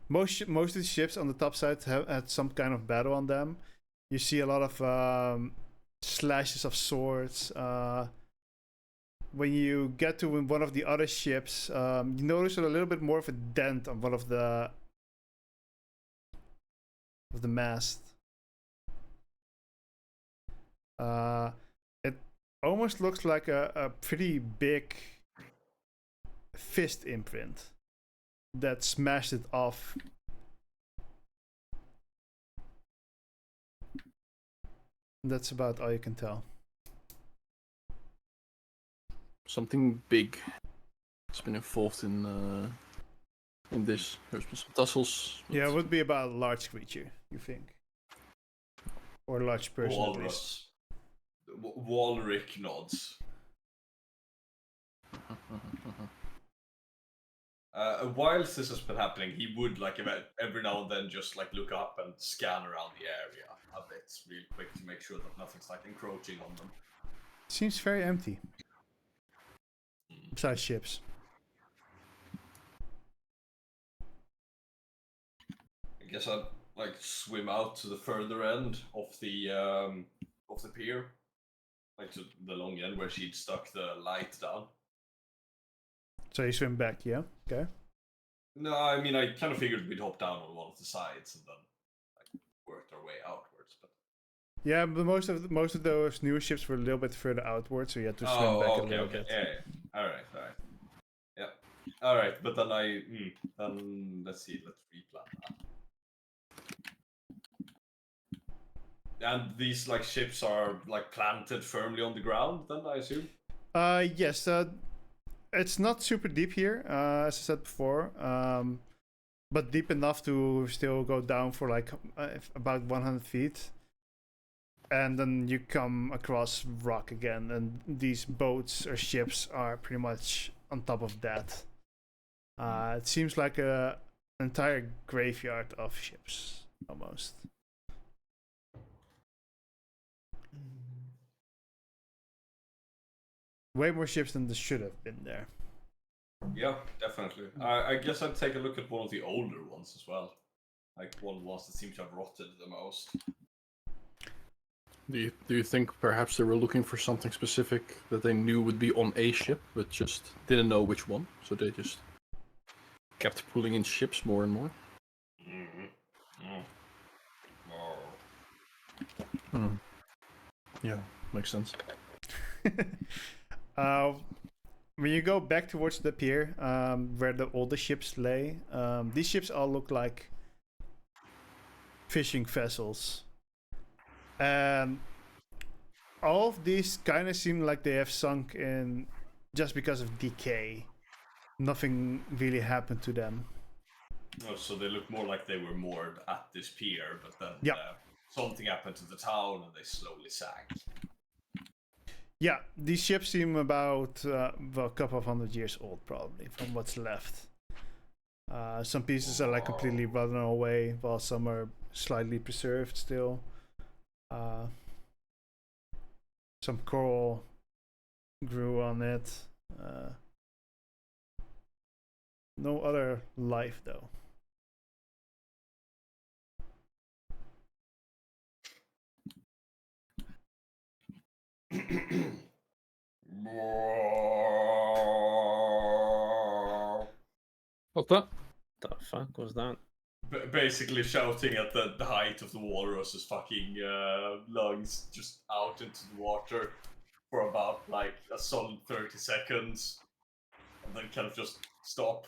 most of the ships on the top side had some kind of battle on them. You see a lot of slashes of swords. When you get to one of the other ships, you notice a little bit more of a dent on one of the mast. It almost looks like a pretty big fist imprint that smashed it off. That's about all you can tell. Something big has been involved in this. There's been some tussles. Yeah, it would be about a large creature, you think, or a large person at least. Walrus. Walric nods. Whilst this has been happening, he would like every now and then just like look up and scan around the area a bit, real quick, to make sure that nothing's like encroaching on them. Seems very empty. Besides ships. I guess I'd like swim out to the further end of the pier, like to the long end where she'd stuck the light down. So you swim back, yeah? Okay. No, I mean I kind of figured we'd hop down on one of the sides and then like worked our way outwards. But Yeah, but most of those newer ships were a little bit further outward, so you had to swim back a little bit. Yeah. All right. Yeah. All right, but then then let's see. Let's replan that. And these like ships are like planted firmly on the ground, then I assume. Yes. It's not super deep here, as I said before, but deep enough to still go down for like about 100 feet. And then you come across rock again, and these boats or ships are pretty much on top of that. It seems like an entire graveyard of ships, almost. Way more ships than there should have been there. Yeah, definitely. I guess I'd take a look at one of the older ones as well, like one of the ones that seem to have rotted the most. Do you think perhaps they were looking for something specific that they knew would be on a ship, but just didn't know which one, so they just kept pulling in ships more and more? Yeah, makes sense. When you go back towards the pier, where the older ships lay, these ships all look like fishing vessels. And all of these kind of seem like they have sunk in just because of decay. Nothing really happened to them. Oh, so they look more like they were moored at this pier, but then Yep. Something happened to the town and they slowly sank. Yeah, these ships seem about a couple of 100 years old, probably, from what's left. Some pieces are like completely rotten away, while some are slightly preserved still. Some coral grew on it. No other life, though. What's that? The fuck was that? Basically shouting at the height of the walrus's fucking lungs just out into the water for about like a solid 30 seconds, and then kind of just stop,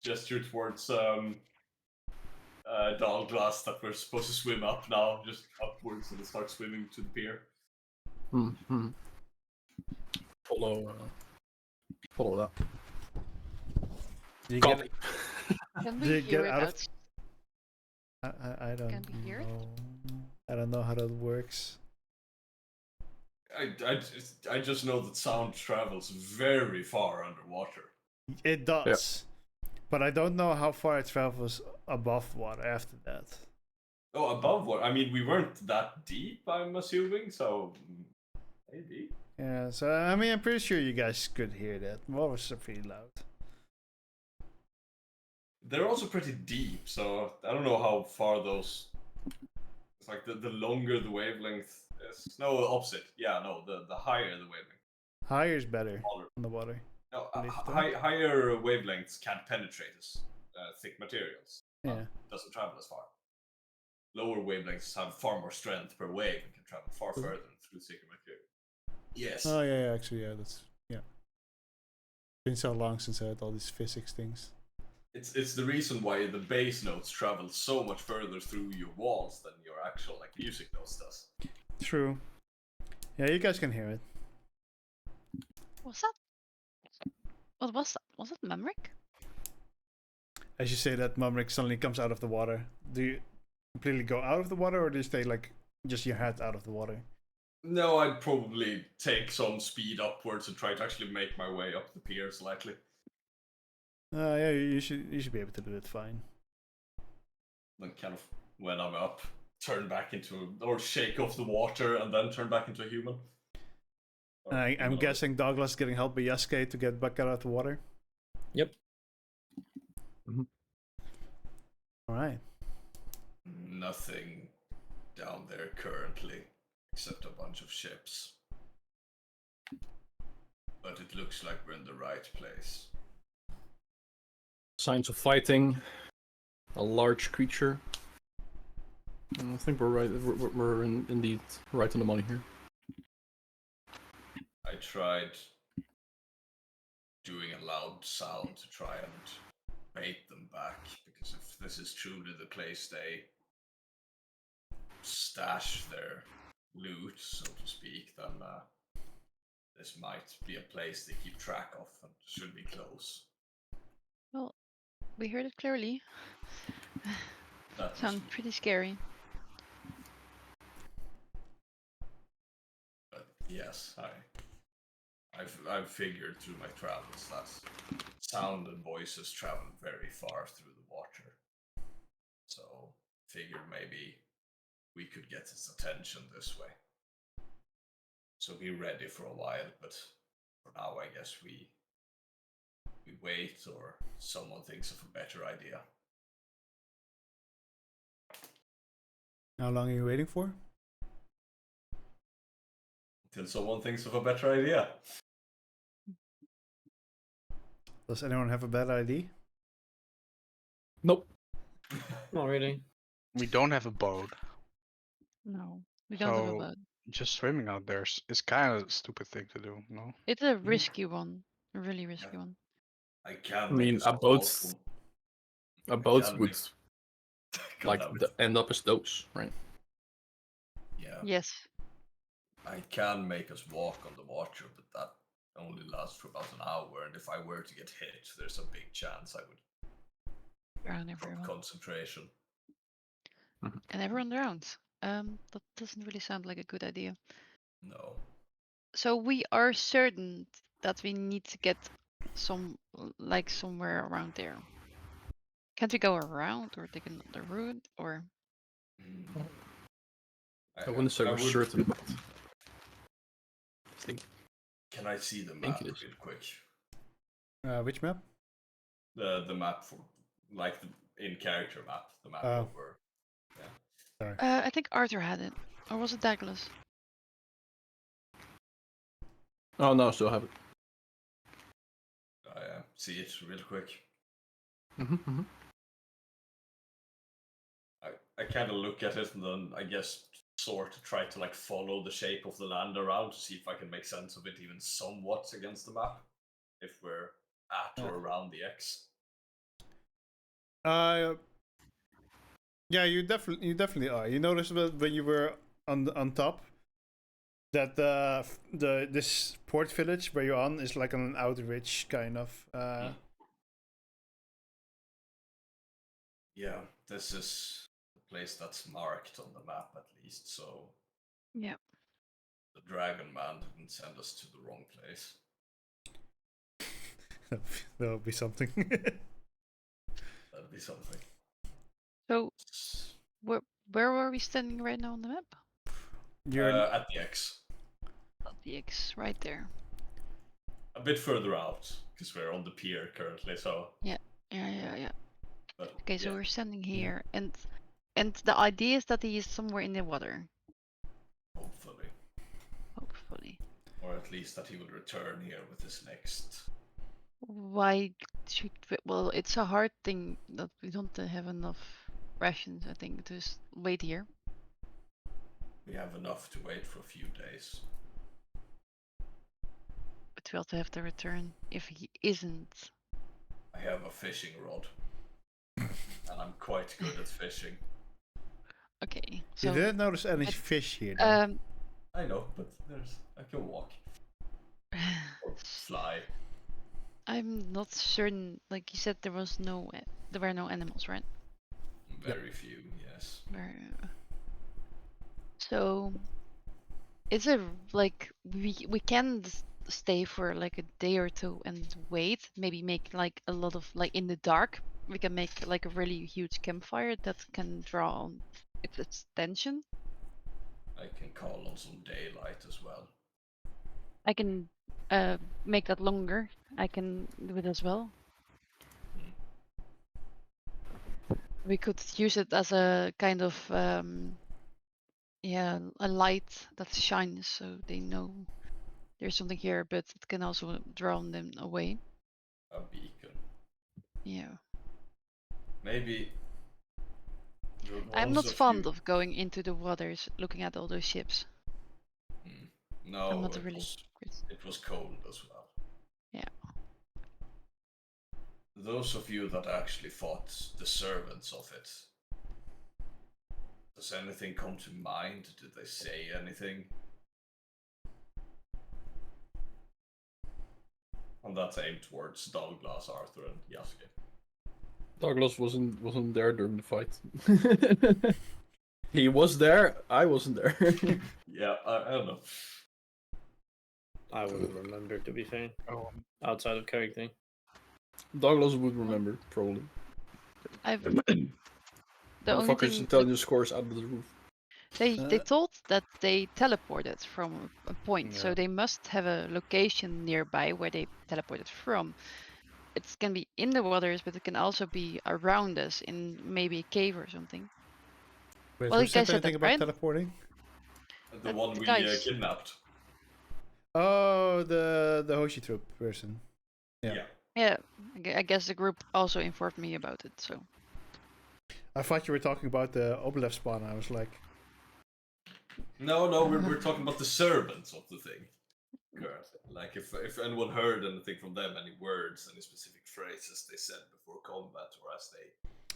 gesture towards Dorchadas that we're supposed to swim up now, just upwards, and start swimming to the pier. Follow that. You Copy. Can Do we you hear get it out of- out? I don't Can we hear it? know. I don't know how that works. I just know that sound travels very far underwater. It does. But I don't know how far it travels above water after that. Oh, above what? I mean, we weren't that deep, I'm assuming, so maybe. Yeah, so I mean, I'm pretty sure you guys could hear that. Walrus are pretty loud. They're also pretty deep, so I don't know how far those. It's like the longer the wavelength is. No, the opposite. Yeah, no, the higher the wavelength. Higher is better Smaller. on the water. No, Lift up. higher wavelengths can't penetrate as thick materials. Yeah. Doesn't travel as far. Lower wavelengths have far more strength per wave and can travel far further through thicker material. Yes. Oh yeah, actually, yeah, that's been so long since I had all these physics things. It's the reason why the bass notes travel so much further through your walls than your actual like music notes does. True. Yeah, you guys can hear it. What's that? What was that? Was it Memrick? As you say that, Mumrick suddenly comes out of the water. Do you completely go out of the water, or do you stay like just your head out of the water? No, I'd probably take some speed upwards and try to actually make my way up the pier slightly. Yeah, you should be able to do it fine. Then kind of when I'm up, turn back into or shake off the water and then turn back into a human. Or I'm humanoid. guessing Douglas getting help by Yasuke to get back out of the water. Yep. All right. Nothing down there currently, except a bunch of ships. But it looks like we're in the right place. Signs of fighting. A large creature. I think we're right. We're indeed right on the money here. I tried doing a loud sound to try and bait them back, because if this is truly the place they stash their loot, so to speak, then this might be a place they keep track of and should be close. Well, we heard it clearly. That must Sounds be- pretty scary. But yes, I've figured through my travels that sound and voices travel very far through the water. So figured maybe we could get his attention this way. So be ready for a while, but for now I guess we wait, or someone thinks of a better idea. How long are you waiting for? Until someone thinks of a better idea. Does anyone have a bad ID? Nope. Not really. We don't have a boat. No, we don't have a So- boat. Just swimming out there is kind of a stupid thing to do, no? It's a risky one. A really risky Yeah. one. I can. I mean, make a us boat. walk from- A boat can would make- like God damn it. end up as those, right? Yeah. Yes. I can make us walk on the water, but that only lasts for about an hour, and if I were to get hit, there's a big chance I would Drown drop everyone. concentration. And everyone drowns. That doesn't really sound like a good idea. No. So we are certain that we need to get like somewhere around there. Can't we go around or take another route or? I wouldn't say we're would- certain, but I think Can I see the Think map it is. real quick? Which map? The map for like the in character map, the map Oh. over. I think Arthur had it, or was it Douglas? oh no, still have it. I see it real quick. Mm-hmm. I kind of look at it and then I guess sort of try to like follow the shape of the land around to see if I can make sense of it even somewhat against the map. If we're at or around the X. Yeah, you definitely are. You noticed when you were on top that this port village where you're on is like on an outreach kind of. Yeah, this is the place that's marked on the map at least, so Yeah. the Dragon Man didn't send us to the wrong place. That would be something. That'd be something. So where are we standing right now on the map? You're At the X. At the X, right there. A bit further out, because we're on the pier currently, so... Yeah. But, Okay, so yeah. we're standing here, and the idea is that he is somewhere in the water, Hopefully. hopefully. Or at least that he would return here with his next... Why should we, well, it's a hard thing that we don't have enough rations, I think, to just wait here. We have enough to wait for a few days. But we also have to return if he isn't. I have a fishing rod. And I'm quite good at fishing. Okay, you so didn't notice any but, fish here. Though. I know, but I can walk. Or fly. I'm not certain. Like you said, there were no animals, right? Very few, yes. So Is it like we can stay for like a day or two and wait? Maybe make like a lot of like in the dark. We can make like a really huge campfire that can draw on its attention. I can call on some daylight as well. I can make that longer. I can do it as well. We could use it as a kind of yeah, a light that shines so they know there's something here, but it can also draw them away. A beacon. Yeah. Maybe. The I'm ones not fond you... of going into the waters looking at all those ships. No, I'm not it really. was cold as well. Yeah. Those of you that actually fought the servants of it, does anything come to mind? Did they say anything? And that's aimed towards Douglas, Arthur, and Yasuke. Douglas wasn't there during the fight. He was there. I wasn't there. Yeah, I don't know. I wouldn't remember, to be fair. Oh, Outside of character. Douglas would remember probably. I've the only Motherfucker's thing intelligence score is out of the roof. they told that they teleported from a point, so Yeah. they must have a location nearby where they teleported from. It can be in the waters, but it can also be around us in maybe a cave or something. Wait, Well, who you guys said said anything that, about right? teleporting? The one The we guys. kidnapped. Oh, the Hoshi troop person. Yeah. Yeah, I guess the group also informed me about it. So I thought you were talking about the Oblev spawn. I was like, No, we're talking about the servants of the thing. Currently. Like, if anyone heard anything from them, any words, any specific phrases they said before combat or as they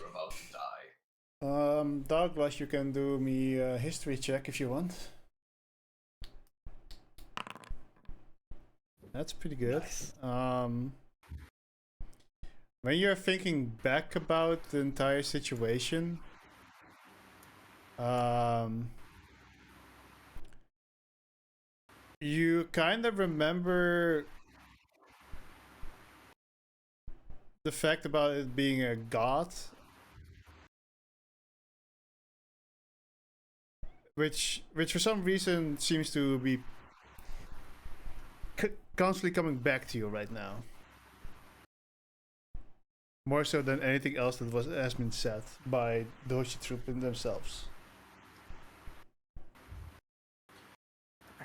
were about to die. Douglas, you can do me a history check if you want. That's pretty good. Nice. When you're thinking back about the entire situation, you kind of remember the fact about it being a god, which for some reason seems to be constantly coming back to you right now. More so than anything else that has been said by the Hoshi troop in themselves. I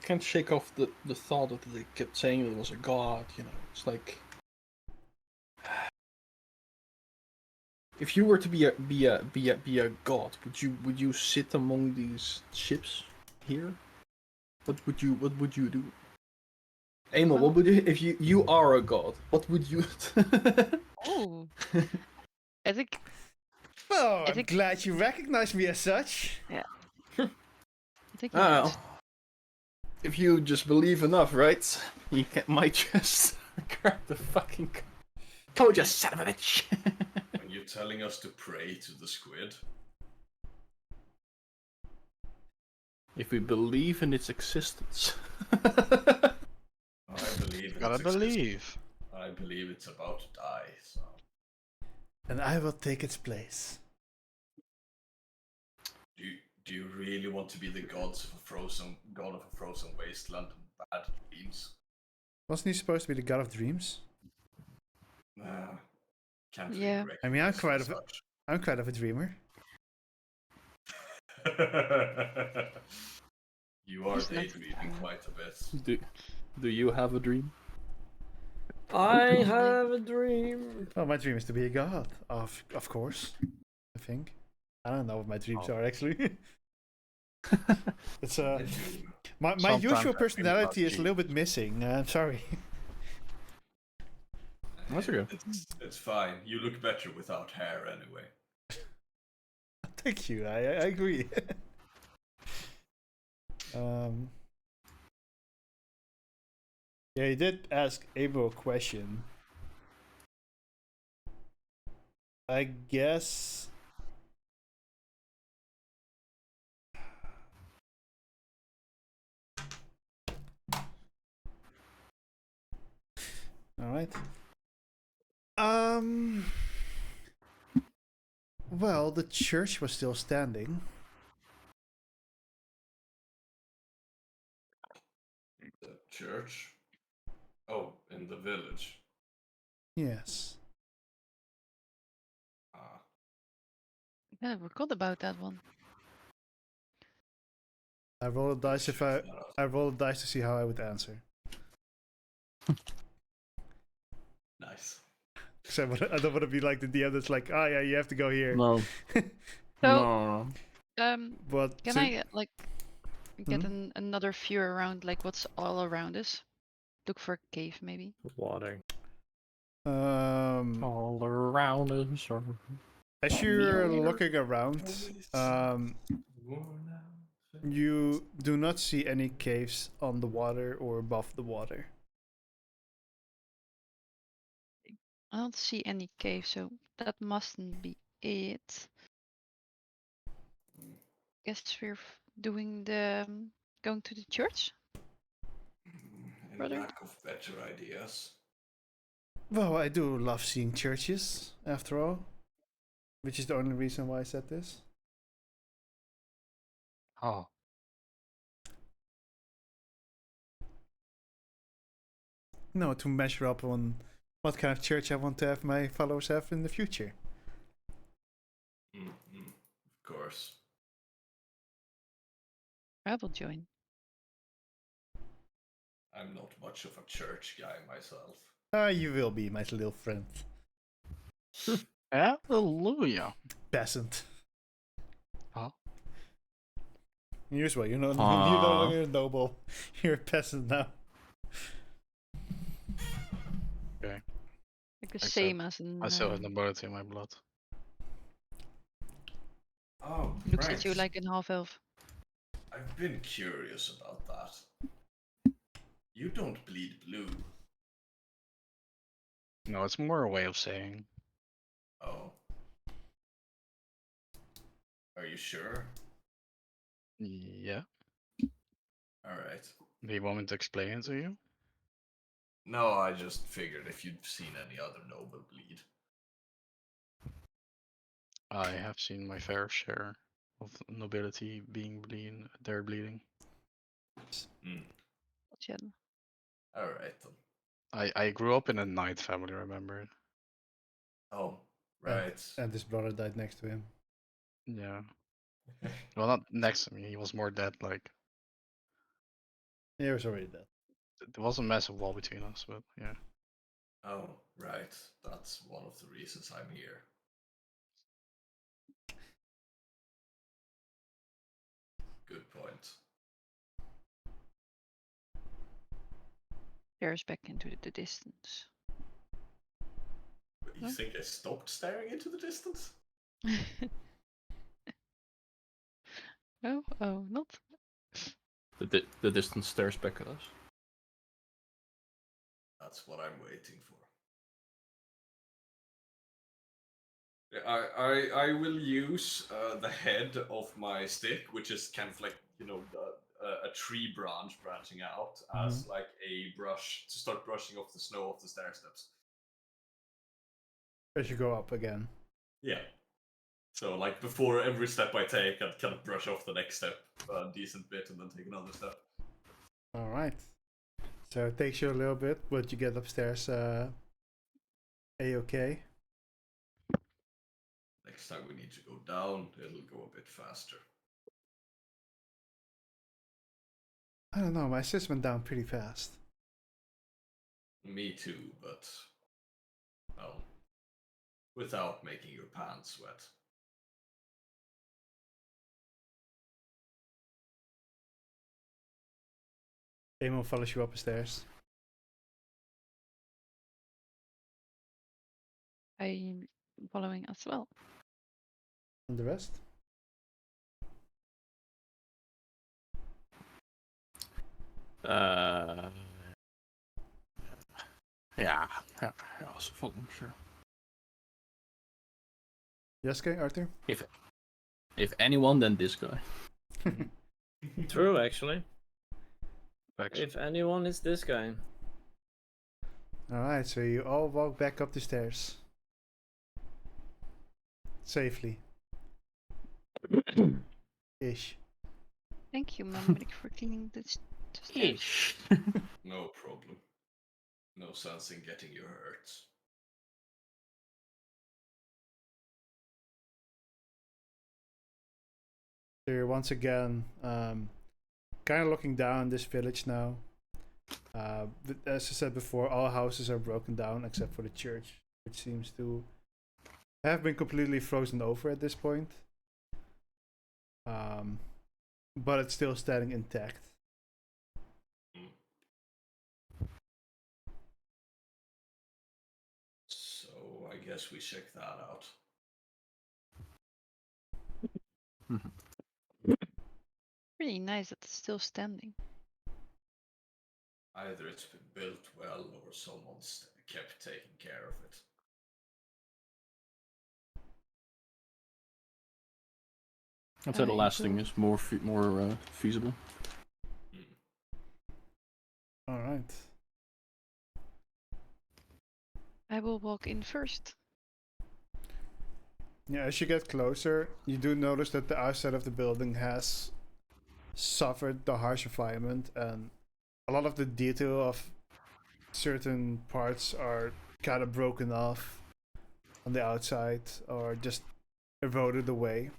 can't shake off the thought that they kept saying it was a god. You know, it's like if you were to be a god, would you sit among these ships here? What would you do? Emil, what would you if you are a god? What would you? oh, I think Oh, I I'm think- glad you recognize me as such. I think you Oh, would. if you just believe enough, right? You might just grab the fucking. Told you, son of a bitch. Are you telling us to pray to the squid? If we believe in its existence. I believe in gotta its existence. believe. I believe it's about to die, so... And I will take its place. Do you really want to be the god of a frozen wasteland and bad dreams? Wasn't he supposed to be the god of dreams? Can't really Yeah. I mean, I'm recognize quite of a dreamer. such. You are He's not daydreaming dreaming. quite a bit. Do you have a dream? I have a dream. Well, my dream is to be a god, of course. I think. I don't know what my dreams are actually. It's my Sometimes I usual dream personality about is a little bit missing. I'm sorry. That's okay. It's fine. You look better without hair anyway. Thank you. I agree. Yeah, you did ask Abel a question. I guess All right. Well, the church was still standing. The church. Oh, in the village. Yes. Ah, Yeah, I forgot about that one. I roll a dice if check that out. I roll a dice to see how I would answer. Nice. Because I don't want to be like the DM that's like, oh yeah, you have to go here. No. So, No. But can so- I like get another view around like what's all around us? Look for a cave, maybe. Water. All around us. Or... As you're looking around, you do not see any caves on the water or above the water. I don't see any cave, so that mustn't be it. Guess we're doing the going to the church. In Brother? lack of better ideas. Well, I do love seeing churches, after all. Which is the only reason why I said this. Oh, No, to measure up on what kind of church I want to have my followers have in the future. Of course. I will join. I'm not much of a church guy myself. You will be, my little friend. hallelujah. Peasant. Huh? Here's what, you're no longer a noble. You're a peasant now. Okay. Like the Except same as in. I still have nobility in my blood. Oh, Looks right. at you like an half elf. I've been curious about that. You don't bleed blue. No, it's more a way of saying. Oh. Are you sure? Yeah. Alright. Do you want me to explain it to you? No, I just figured if you'd seen any other noble bleed. I have seen my fair share of nobility being bleeding. Jen. Alright then. I grew up in a knight family, remember? Oh, right. And his brother died next to him. Yeah. Well, not next to me. He was more dead. Like He was already dead. there was a massive wall between us, but yeah. Oh, right. That's one of the reasons I'm here. Good point. Stares back into the distance. But you Huh? think I stopped staring into the distance? Oh, not. The distance stares back at us. That's what I'm waiting for. I will use the head of my stick, which is kind of like, you know, a tree branch branching out, as like a brush to start brushing off the snow off the stair steps. As you go up again. Yeah. So like before every step I take, I'd kind of brush off the next step a decent bit and then take another step. Alright. So it takes you a little bit, but you get upstairs A-okay. Next time we need to go down, it'll go a bit faster. I don't know, my sis went down pretty fast. Me too, but well, without making your pants wet. Emil follows you up the stairs. I'm following as well. And the rest? Yeah, also following, sure. Jeske, Arthur? If anyone, then this guy. True, actually. Facts. If anyone, it's this guy. Alright, so you all walk back up the stairs. Safely. Ish. Thank you, Mumrick, for cleaning the stairs. No problem. No sense in getting you hurt. So you're once again kind of looking down this village now. As I said before, all houses are broken down except for the church, which seems to have been completely frozen over at this point. But it's still standing intact. So I guess we check that out. Really nice that it's still standing. Either it's been built well or someone's kept taking care of it. I'd say the I last thing will- is more feasible. Alright. I will walk in first. Yeah, as you get closer, you do notice that the outside of the building has suffered the harsh environment, and a lot of the detail of certain parts are kind of broken off on the outside or just eroded away.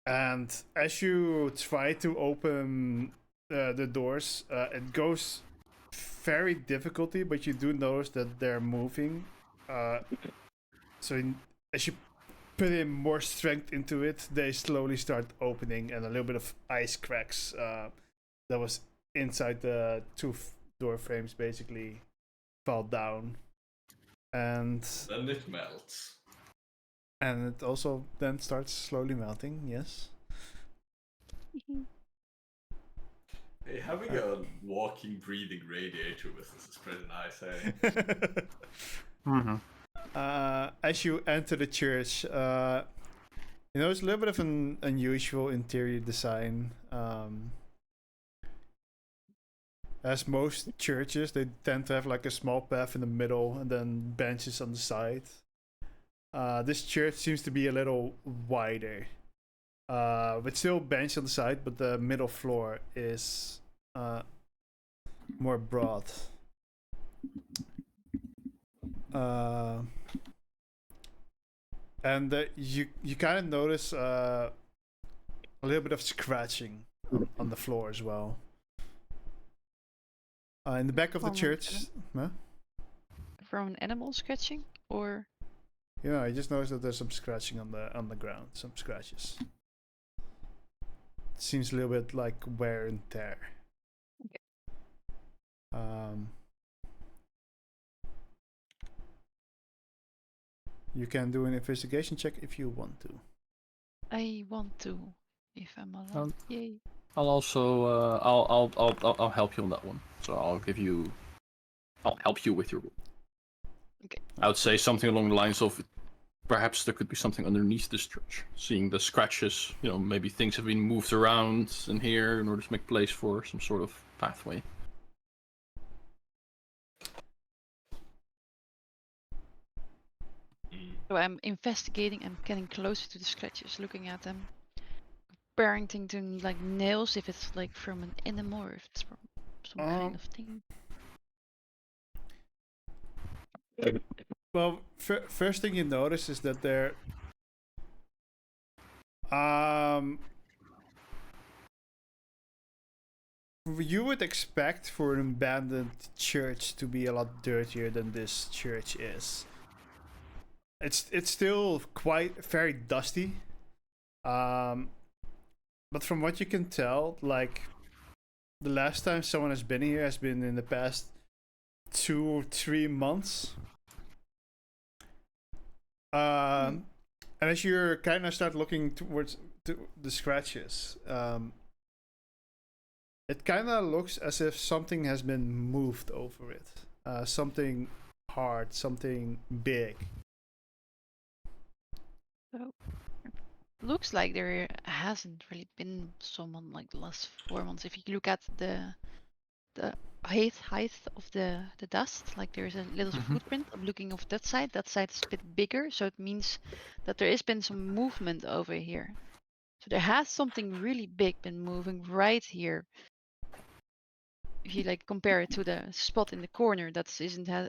And as you try to open the doors, it goes very difficulty, but you do notice that they're moving. As you put in more strength into it, they slowly start opening, and a little bit of ice cracks that was inside the two door frames basically fall down, and Then it melts. it also then starts slowly melting. Yes. Hey, having a walking, breathing radiator with us is pretty nice, hey? As you enter the church, you know, it's a little bit of an unusual interior design. As most churches, they tend to have like a small path in the middle and then benches on the side. This church seems to be a little wider, with still bench on the side, but the middle floor is more broad. And you kind of notice a little bit of scratching on the floor as well. In the back of the From church, huh? From an animal scratching, or Yeah, I just noticed that there's some scratching on the ground, some scratches. Seems a little bit like wear and tear. Okay. You can do an investigation check if you want to. I want to, if I'm allowed. Yay. I'll also I'll help you on that one. So I'll help you with your. Okay. I would say something along the lines of, perhaps there could be something underneath this church. Seeing the scratches, you know, maybe things have been moved around in here in order to make place for some sort of pathway. So I'm investigating. I'm getting closer to the scratches, looking at them, comparing things to like nails, if it's like from an animal or if it's from some kind of thing. Well, first thing you notice is that they're you would expect for an abandoned church to be a lot dirtier than this church is. It's still quite very dusty. But from what you can tell, like the last time someone has been here has been in the past 2 or 3 months. And as you're kind of start looking towards the scratches, it kind of looks as if something has been moved over it. Something hard, something big. So looks like there hasn't really been someone like the last 4 months. If you look at the height of the dust. Like there's a little Mhm. footprint. I'm looking off that side. That side is a bit bigger, so it means that there has been some movement over here. So there has something really big been moving right here. If you like compare it to the spot in the corner that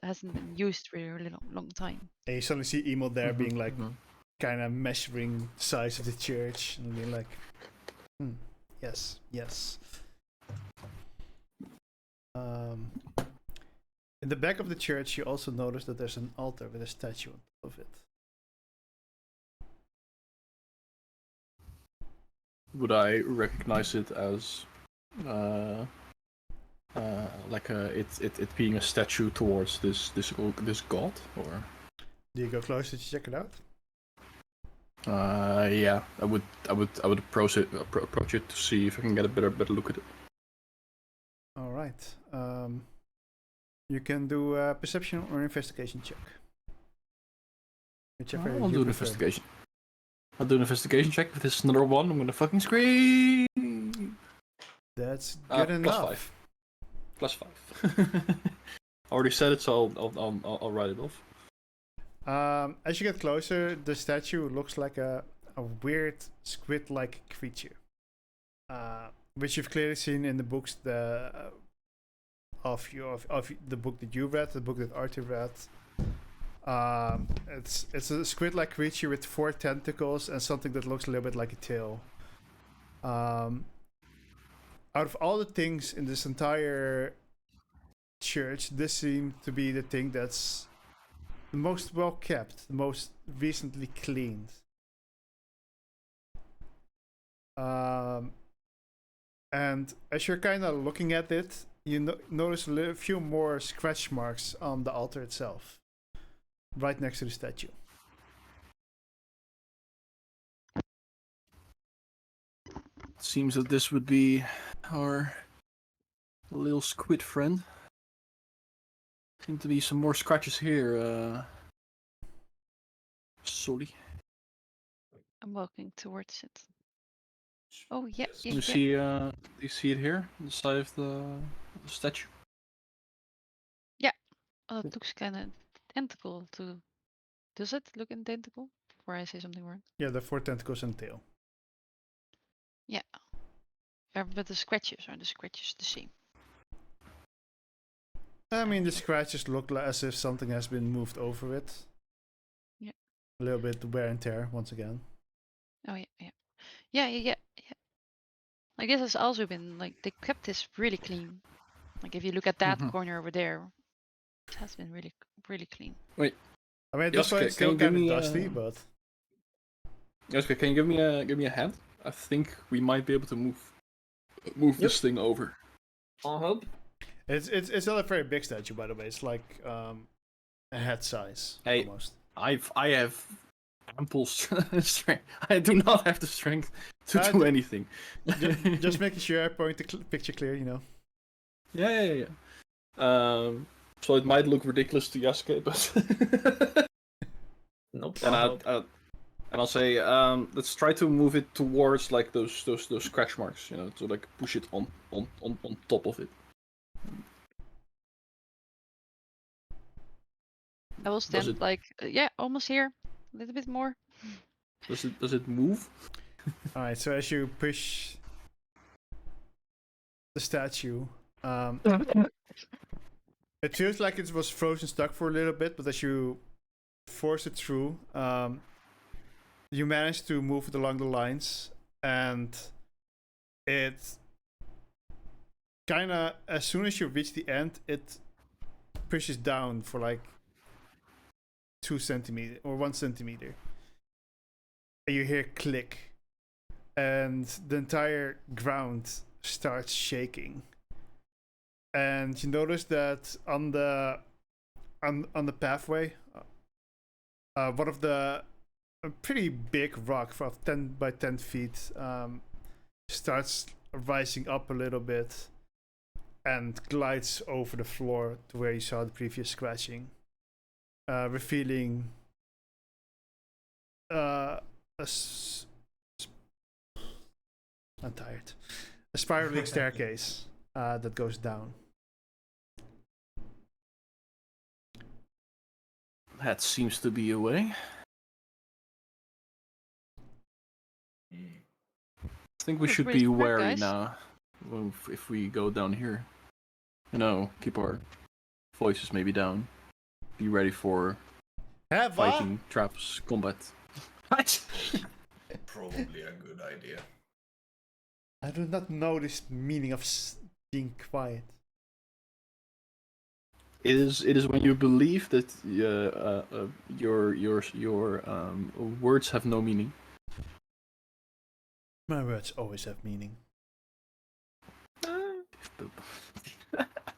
hasn't been used for a really long time. And you suddenly see Emo there Mhm, being like mhm. kind of measuring the size of the church and being like, yes, yes. In the back of the church, you also notice that there's an altar with a statue on top of it. Would I recognize it as like it being a statue towards this god, or? Do you go closer to check it out? Yeah, I would approach it to see if I can get a better look at it. All right. You can do a perception or investigation check. Whichever I'll you do an prefer. investigation. I'll do an investigation check. If this is another one, I'm gonna fucking scream. That's good enough. +5. I already said it, so I'll write it off. As you get closer, the statue looks like a weird squid-like creature, which you've clearly seen in the books of the book that you read, the book that Arthur read. It's a squid-like creature with 4 tentacles and something that looks a little bit like a tail. Out of all the things in this entire church, this seemed to be the thing that's the most well kept, the most recently cleaned. And as you're kind of looking at it, you notice a few more scratch marks on the altar itself, right next to the statue. It seems that this would be our little squid friend. Seem to be some more scratches here, Sully. I'm walking towards it. Oh yeah, Yes. yeah, You yeah. see, do you see it here, on the side of the statue? Oh, it looks kind of tentacle too. Does it look identical? Before I say something wrong. Yeah, the 4 tentacles and tail. But the scratches are the scratches the same? I mean, the scratches look as if something has been moved over it. Yeah. A little bit wear and tear once again. Oh yeah. Like this has also been like they kept this really clean. Like if you look at that Mhm. corner over there, it has been really clean. I mean, at this Yasuke, point, it's can still you give kind of me, dusty, but Yasuke, can you give me a hand? I think we might be able to move this thing over. I'll help. it's not a very big statue, by the way. It's like a head size Hey. almost. I have ample strength. I do not have the strength to do anything. Just making sure I point the picture clear, you know. Yeah. So it might look ridiculous to Yasuke, but Nope. and I'll help. I'll say, let's try to move it towards like those scratch marks, you know, to like push it on top of it. I will stand it- like yeah, almost here. A little bit more. Does it move? Alright, so as you push the statue, it feels like it was frozen stuck for a little bit, but as you force it through, you manage to move it along the lines, and it kind of, as soon as you reach the end, it pushes down for like 2 centimeters or 1 centimeter. And you hear click, and the entire ground starts shaking. And you notice that on the pathway, one of a pretty big rock of 10 by 10 feet starts rising up a little bit and glides over the floor to where you saw the previous scratching, revealing I'm tired. A spiraling staircase that goes down. that seems to be a way. I think we That's should pretty be smart, wary guys. now if we go down here. You know, keep our voices maybe down. Be ready for fighting, traps, combat. What? Probably a good idea. I do not know this meaning of being quiet. It is when you believe that your words have no meaning. My words always have meaning.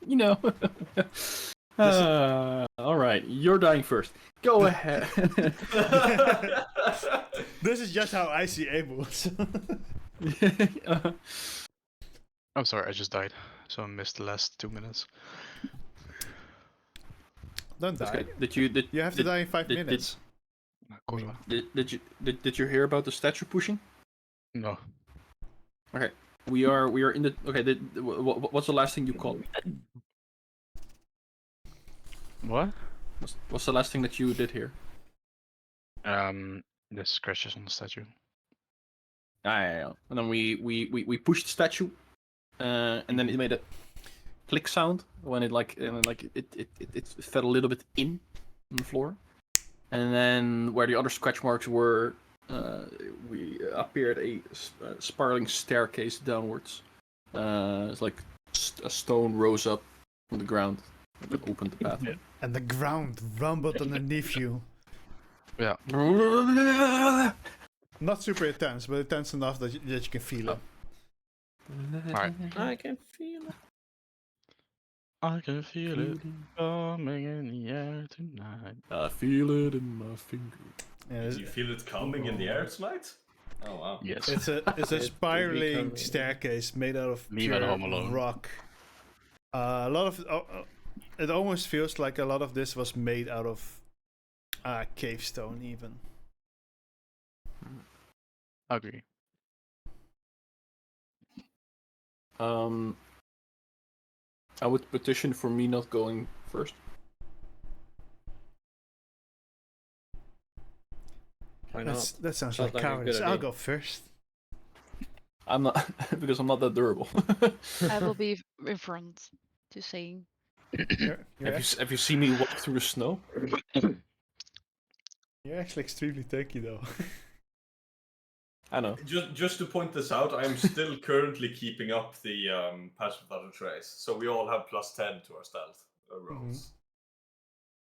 You know. All right, you're dying first. Go ahead. This is just how I see Abel. I'm sorry, I just died, so I missed the last 2 minutes. Don't die. Did You have to die in 5 minutes. Kurwa. you hear about the statue pushing? No. Okay, we are in the okay. What's the last thing you called? What? What's the last thing that you did here? The scratches on the statue. Yeah. And then we pushed the statue, and then it made a click sound when it it fell a little bit in on the floor, and then where the other scratch marks were, we appeared a spiraling staircase downwards. It's like a stone rose up from the ground, that opened the path. And the ground rumbled underneath you. Yeah. Not super intense, but intense enough that you can feel it. Alright. I can feel it. I can feel it coming in the air tonight. I feel it in my finger. Yeah, Did you feel it coming in the air tonight? Oh wow. Yes. it's a It spiraling becoming- staircase made out of Leave it pure home alone. rock. A lot of it almost feels like a lot of this was made out of cave stone, even. Agree. I would petition for me not going first. Why not? That sounds Sounds like like a cowardice. good I'll idea. go first. I'm not because I'm not that durable. I will be in front, just saying. You're Have you seen me walk through the snow? you're actually extremely tanky, though. I know. Just to point this out, I'm still currently keeping up the patch without a trace, so we all have +10 to our stealth rolls.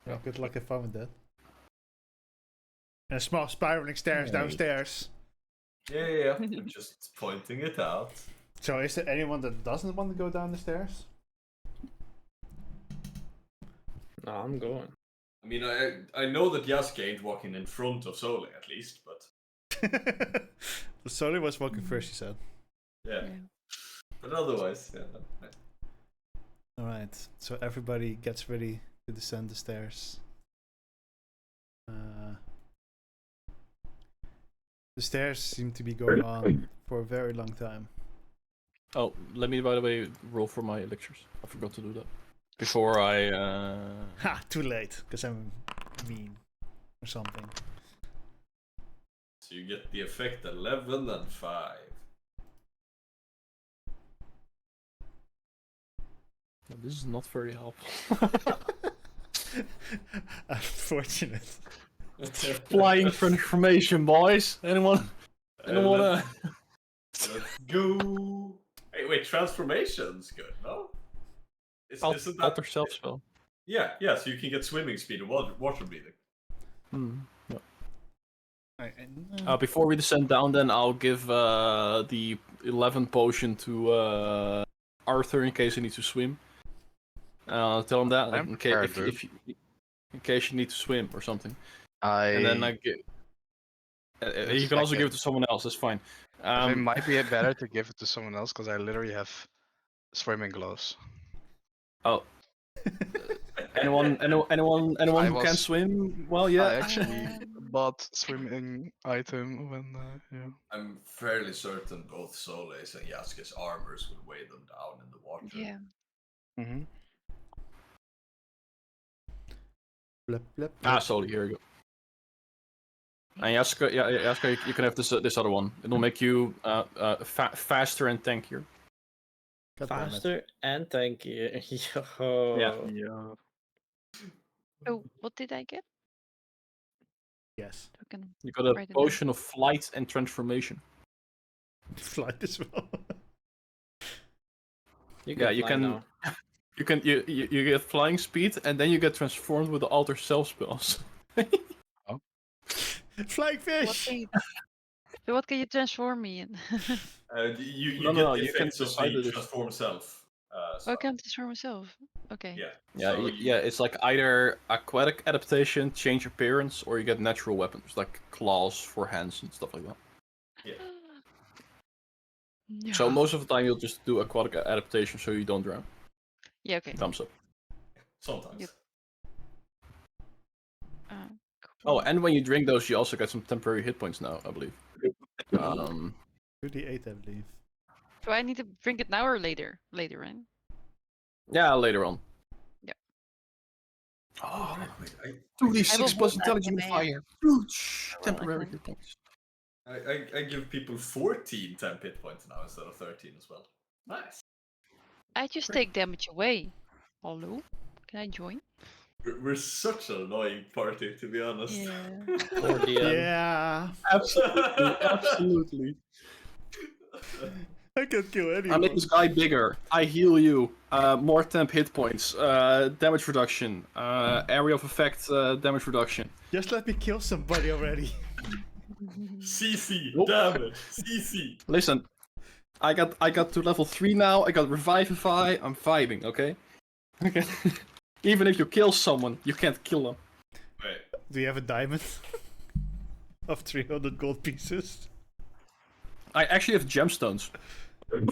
Yeah, good luck and fun with that. And a small spiraling stairs downstairs. Yeah. I'm just pointing it out. So is there anyone that doesn't want to go down the stairs? No, I'm going. I mean, I know that Yasuke ain't walking in front of Sole at least, but Soli was walking first, he said. yeah. But otherwise, yeah. No. Alright, so everybody gets ready to descend the stairs. The stairs seem to be going on for a very long time. Oh, let me, by the way, roll for my elixirs. I forgot to do that. Before I... Ha! Too late, because I'm mean. Or something. So you get the effect at level and 5. This is not very helpful. Unfortunate. Flying transformation, boys. Anyone wanna... Let's go. Hey, wait, transformation's good, no? Isn't that Alter self spell. Yeah, so you can get swimming speed and water breathing. Yeah. Before we descend down, then I'll give the 11 potion to Arthur in case he needs to swim. Tell him that, like, in case you need to swim or something. And then I get. You can also give it to someone else. That's fine. It might be better to give it to someone else because I literally have swimming gloves. Oh. Anyone who can swim? Well, yeah. I actually bought swimming item when yeah. I'm fairly certain both Soleil's and Yasuke's armors would weigh them down in the water. Yeah. Mm-hmm. Blip, blip, Ah, blip. slowly. Here we go. And Yaska, you can have this other one. It'll make you faster and tankier. God damn it. Faster and thank you. Yo. Yeah. Oh, what did I get? Yes. I can You got a write it down. potion of flight and transformation. Flight as well. You Yeah, can you fly can- now. You get flying speed, and then you get transformed with the alter self spells. Flying What fish! can you, so what can you transform me in? You No, get no, the you can effects of decide the that transform self. Oh, I spell. can transform myself. Okay. Yeah. Yeah, So yeah, it's like either aquatic adaptation, change appearance, or you get natural weapons like claws for hands and stuff like that. Yeah. So most of the time you'll just do aquatic adaptation so you don't drown. Yeah, okay. Thumbs up. Sometimes. Yep. Oh, Cool. and when you drink those, you also get some temporary hit points now, I believe. 38, I believe. Do I need to drink it now or later? Later, right? Yeah, later on. Yeah. Oh, I, 2d6 hold plus that intelligence in my modifier. Huge Well, temporary okay. hit points. I give people 14 temp hit points now instead of 13 as well. Nice. I just take damage away. Hello? Can I join? We're such an annoying party, to be honest. Yeah. Or DM. Yeah! Absolutely, absolutely. I can't kill I anyone. make this guy bigger. I heal you. More temp hit points. Damage reduction. Area of effect damage reduction. Just let me kill somebody already. CC, Nope. damage, CC. Listen, I got to level 3 now. I got Revivify. I'm vibing, okay? Okay. Even if you kill someone, you can't kill them. Wait, Do you have a diamond? Of 300 gold pieces? I actually have gemstones.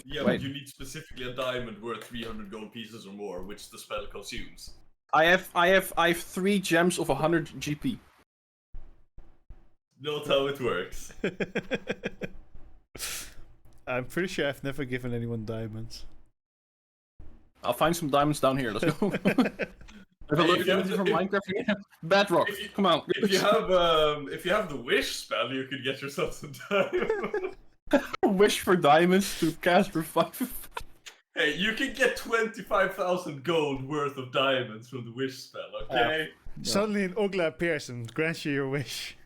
yeah, Wait. but you need specifically a diamond worth 300 gold pieces or more, which the spell consumes. I have 3 gems of 100 GP. Not how it works. I'm pretty sure I've never given anyone diamonds. I'll find some diamonds down here. Let's go. Have a Hey, look if you have at the- from if- Minecraft again. Bedrock. if you- Come on. If you have the wish spell, you could get yourself some diamond. Wish for diamonds to cast revive. Hey, you can get 25,000 gold worth of diamonds from the wish spell, okay? Suddenly an Ogla appears and grants you your wish.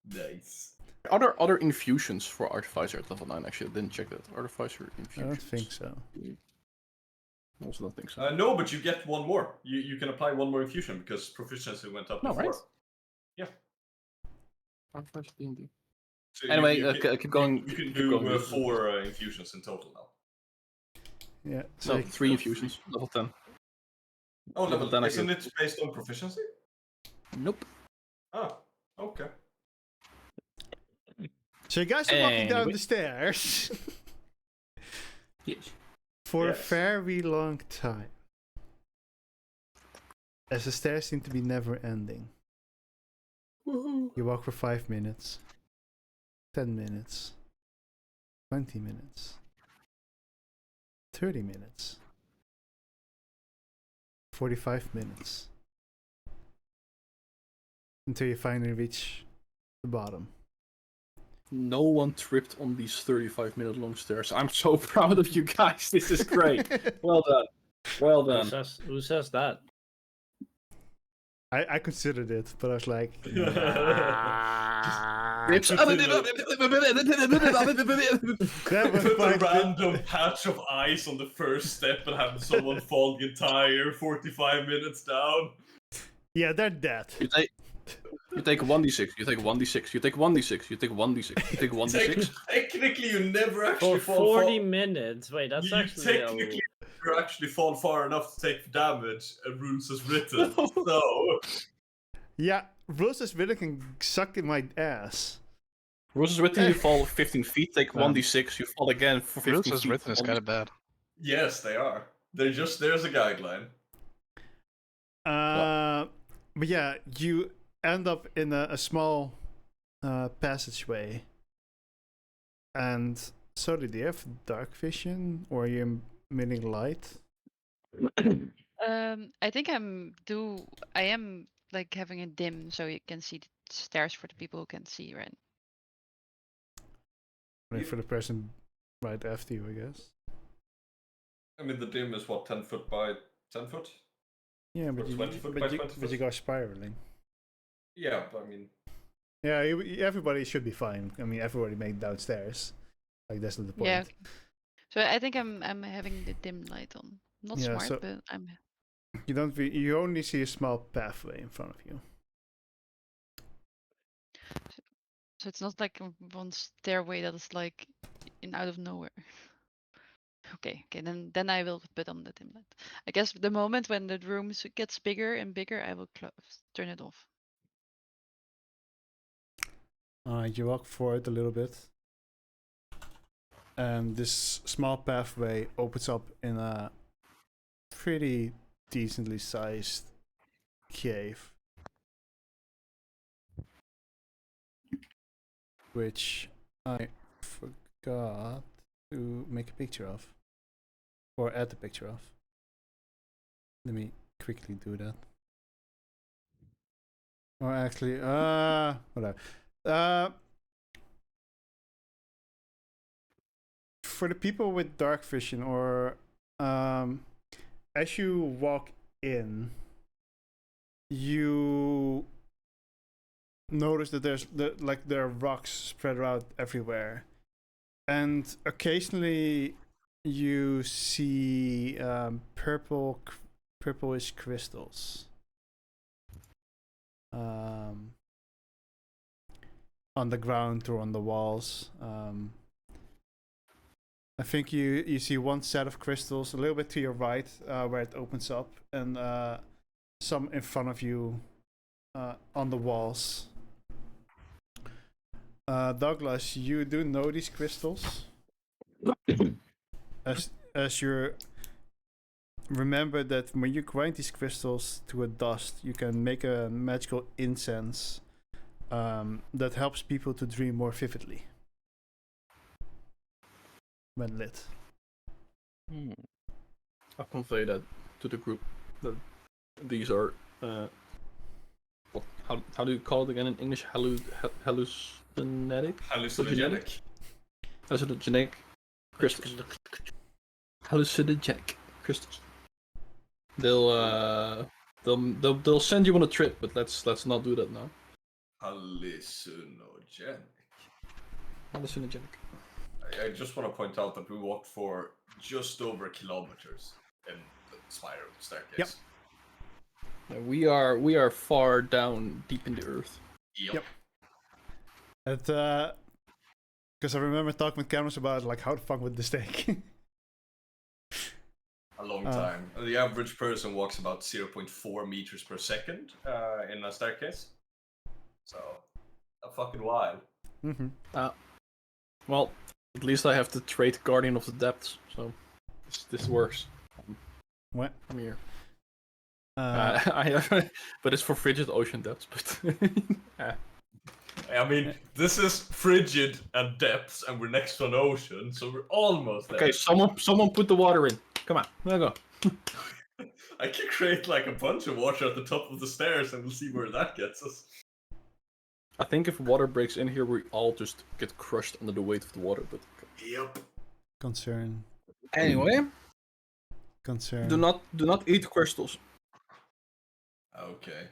Nice. Other infusions for Artificer at level 9, actually. I didn't check that. Artificer I infusions. don't think so. I also don't think so. No, but you get one more. You can apply one more infusion because proficiency went up No, before. right? Yeah. Artificer D&D. So Anyway, you can, keep going. You can keep do going. 4 infusions in total now. Yeah. So like- 3 infusions, level 10. Oh, Level level 10 I isn't get. it based on proficiency? Nope. Oh, okay. So you guys are walking down Anyway. the stairs Yes. for Yes. a very long time. As the stairs seem to be never ending. You walk for 5 minutes, 10 minutes, 20 minutes, 30 minutes, 45 minutes, until you finally reach the bottom. No one tripped on these 35-minute long stairs. I'm so proud of you guys. This is great. Well done. Well done. Who says that? I considered it, but I was like, Rips. that was Put a like random patch of ice on the first step and have someone fall the entire 45 minutes down. yeah, they're dead. You take 1d6, you take 1d6, you take 1d6, you take 1d6, you take 1d6. Technically, you never For actually fall 40 far. minutes. Wait, that's You actually technically never actually fall far enough to take damage, and rules as written. So Yeah, Rose is really can suck in my ass. Rules is written, you fall 15 feet, take Um, 1d6, you fall again for 15 Rules feet. as written is kind of bad. yes, they are. There's a guideline. But yeah, you end up in a small passageway. And sorry, do you have dark vision or are you emitting light? I think I am like having a dim so you can see the stairs for the people who can see, right? Wait for the person right after you, I guess. I mean, the dim is what, 10 foot by 10 foot? Yeah, Or but 20 foot by 20 but you foot? go spiraling. Yeah, but I mean, Yeah, everybody should be fine. I mean, everybody made downstairs. Like that's not the point. Yeah. Okay. So I think I'm having the dim light on. Not Yeah, smart, so- but I'm. You don't. You only see a small pathway in front of you. So it's not like one stairway that is like in out of nowhere. Okay, then I will put on the dim light. I guess the moment when the room gets bigger and bigger, I will turn it off. You walk forward a little bit, and this small pathway opens up in a pretty decently sized cave, which I forgot to make a picture of, or add a picture of. Let me quickly do that. Or actually, whatever. For the people with dark vision, or as you walk in, you notice that there are rocks spread out everywhere, and occasionally you see purplish crystals on the ground or on the walls. I think you see one set of crystals a little bit to your right, where it opens up, and some in front of you on the walls. Douglas, you do know these crystals. As you remember that when you grind these crystals to a dust, you can make a magical incense that helps people to dream more vividly when lit. I'll convey that to the group. That these are how do you call it again in English? Hallucinogenic? hallucinogenic. Hallucinogenic crystals. Hallucinogenic crystals. They'll send you on a trip, but let's not do that now. Hallucinogenic. Hallucinogenic. I just want to point out that we walked for just over kilometers in the spiral staircase. Yep. Yeah, we are far down deep in the earth. Yep. Because I remember talking with Cameron about like how the fuck would this take? A long time. The average person walks about 0.4 meters per second in a staircase. So, a fucking while. Mm-hmm. Well, at least I have the trait Guardian of the Depths, so this works. What? I'm here. I have, but it's for frigid ocean depths. But I mean, this is frigid and depths, and we're next to an ocean, so we're almost there. Okay, someone put the water in. Come on, there you go. I can create like a bunch of water at the top of the stairs, and we'll see where that gets us. I think if water breaks in here, we all just get crushed under the weight of the water. But Yep. Concern. anyway, Concern. do not eat crystals. Okay.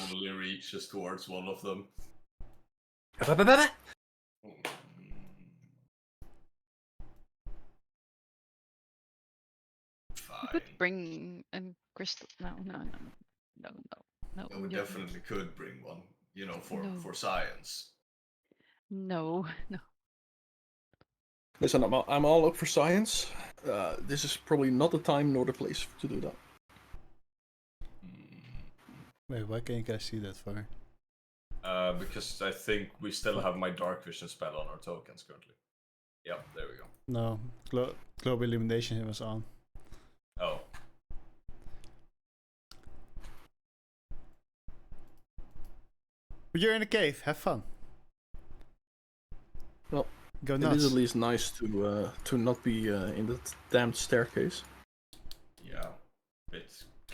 Only reaches towards one of them. You could bring a crystal. No. We definitely could bring one, you know, for No. for science. No. Listen, I'm all up for science. This is probably not the time nor the place to do that. Wait, why can't you guys see that far? Because I think we still have my dark vision spell on our tokens currently. Yep, there we go. No, global illumination was on. Oh. But you're in a cave. Have fun. Well, go it nuts. is at least nice to not be in that damned staircase.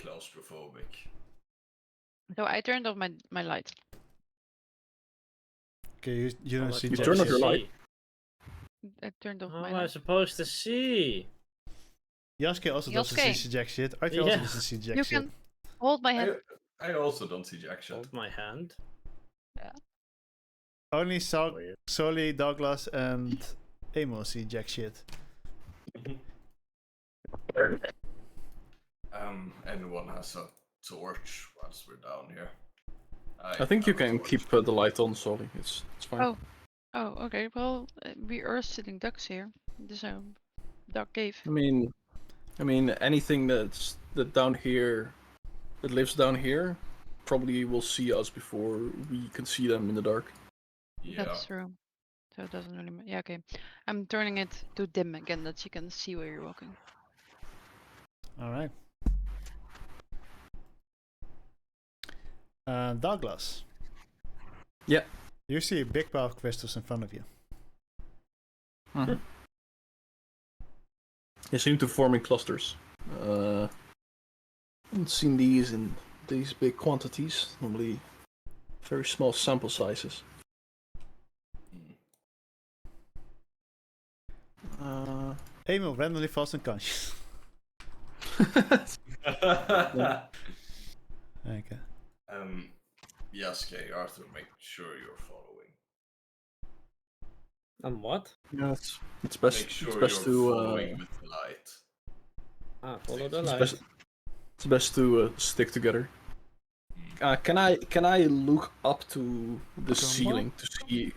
claustrophobic. So I turned off my light. Okay, you don't see You jack turn off shit. your light? I turned off How my am I light. supposed to see? Yasuke also doesn't Yasuke. see jack shit. Arthur also Yeah. doesn't see jack You shit. can hold my hand. I also don't see jack shit. Hold my hand. Only Weird. solely Douglas and Amo see jack shit. Anyone has a torch once we're down here? I think you have a can torch. keep the light on, Solly. It's fine. Oh. Oh, okay. Well, we are sitting ducks here. There's a duck cave. I mean, anything that down here, that lives down here, probably will see us before we can see them in the dark. Yeah. That's true. So it doesn't really matter. Yeah, okay. I'm turning it to dim again that you can see where you're walking. Alright. Douglas. Yeah. You see a big pile of crystals in front of you. Mhm. They seem to form in clusters. Haven't seen these in these big quantities. Normally, very small sample sizes. Emil randomly falls unconscious. Okay. Yasuke, Arthur, make sure you're following. What? Yeah, it's best. Make sure it's best you're to. following with the light. Follow the It's light. best. It's best to stick together. Can I look up to the ceiling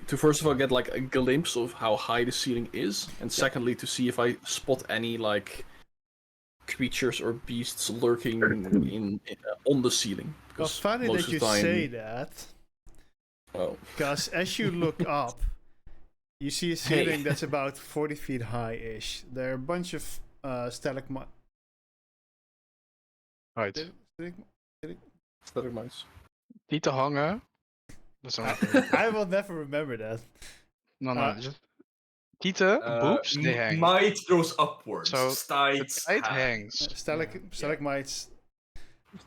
to first of all get like a glimpse of how high the ceiling is, and secondly to see if I spot any like creatures or beasts lurking in on the ceiling? Well, Because funny most that of you the time, say that, oh, because as you look up, you see a ceiling that's about 40 feet high-ish. There are a bunch of stalagmites. Right. stalagmites. Niet te hangen. Dat is only I will never remember that. no, just Tieten, boobs, they hang. Might goes upwards. So, Stites It hang. hangs. Stalagmites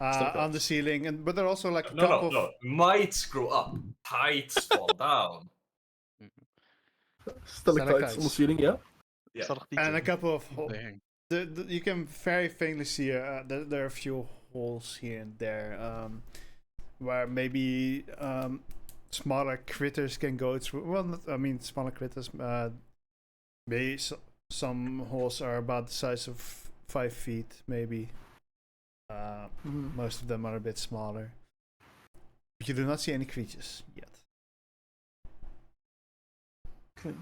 on the ceiling, but there are also like a No, couple no, no. Mites grow up. Tights fall down. Stalactites on the ceiling, yeah. Yeah. and a couple of They hang. you can very faintly see there are a few holes here and there where maybe smaller critters can go through. Well, I mean smaller critters. Maybe some holes are about the size of 5 feet, maybe. Most of them are a bit smaller. But you do not see any creatures yet. Okay.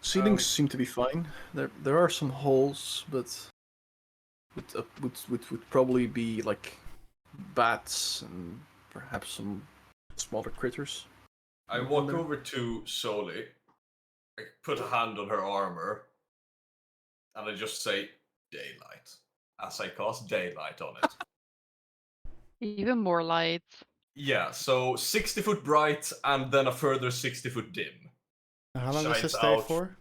Ceilings seem to be fine. There are some holes, but would probably be like bats and perhaps some smaller critters. I walk over to Soli. I put a hand on her armor. And I just say, daylight. As I cast daylight on it. Even more light. Yeah, so 60 foot bright and then a further 60 foot dim. How long does it Shines stay out. for?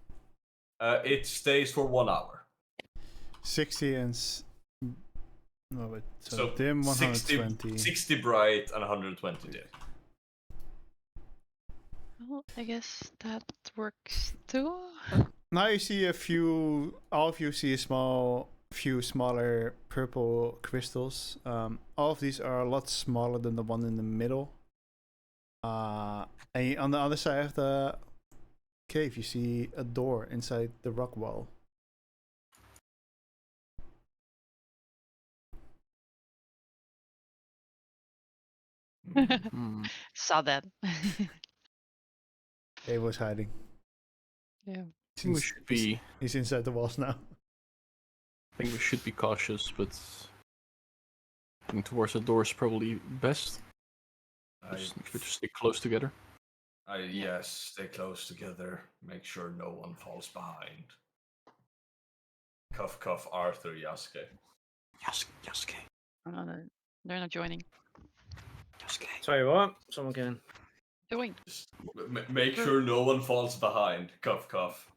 It stays for 1 hour. 60 and no, wait. So, So dim 60, 120. 60 bright and 120 dim. Well, I guess that works too. Now you see all of you see a few smaller purple crystals. All of these are a lot smaller than the one in the middle. And on the other side of the cave, you see a door inside the rock wall. Saw that. He was hiding. Yeah. I think we should be. He's inside the walls now. I think we should be cautious, but going towards the door is probably best. Just stick close together. Yes, stay close together. Make sure no one falls behind. Cuff, cuff, Arthur, Yasuke. Yasuke. Oh, no, they're not joining. Yasuke. Sorry, what? Someone can. Join. Just make sure no one falls behind. Cuff, cuff.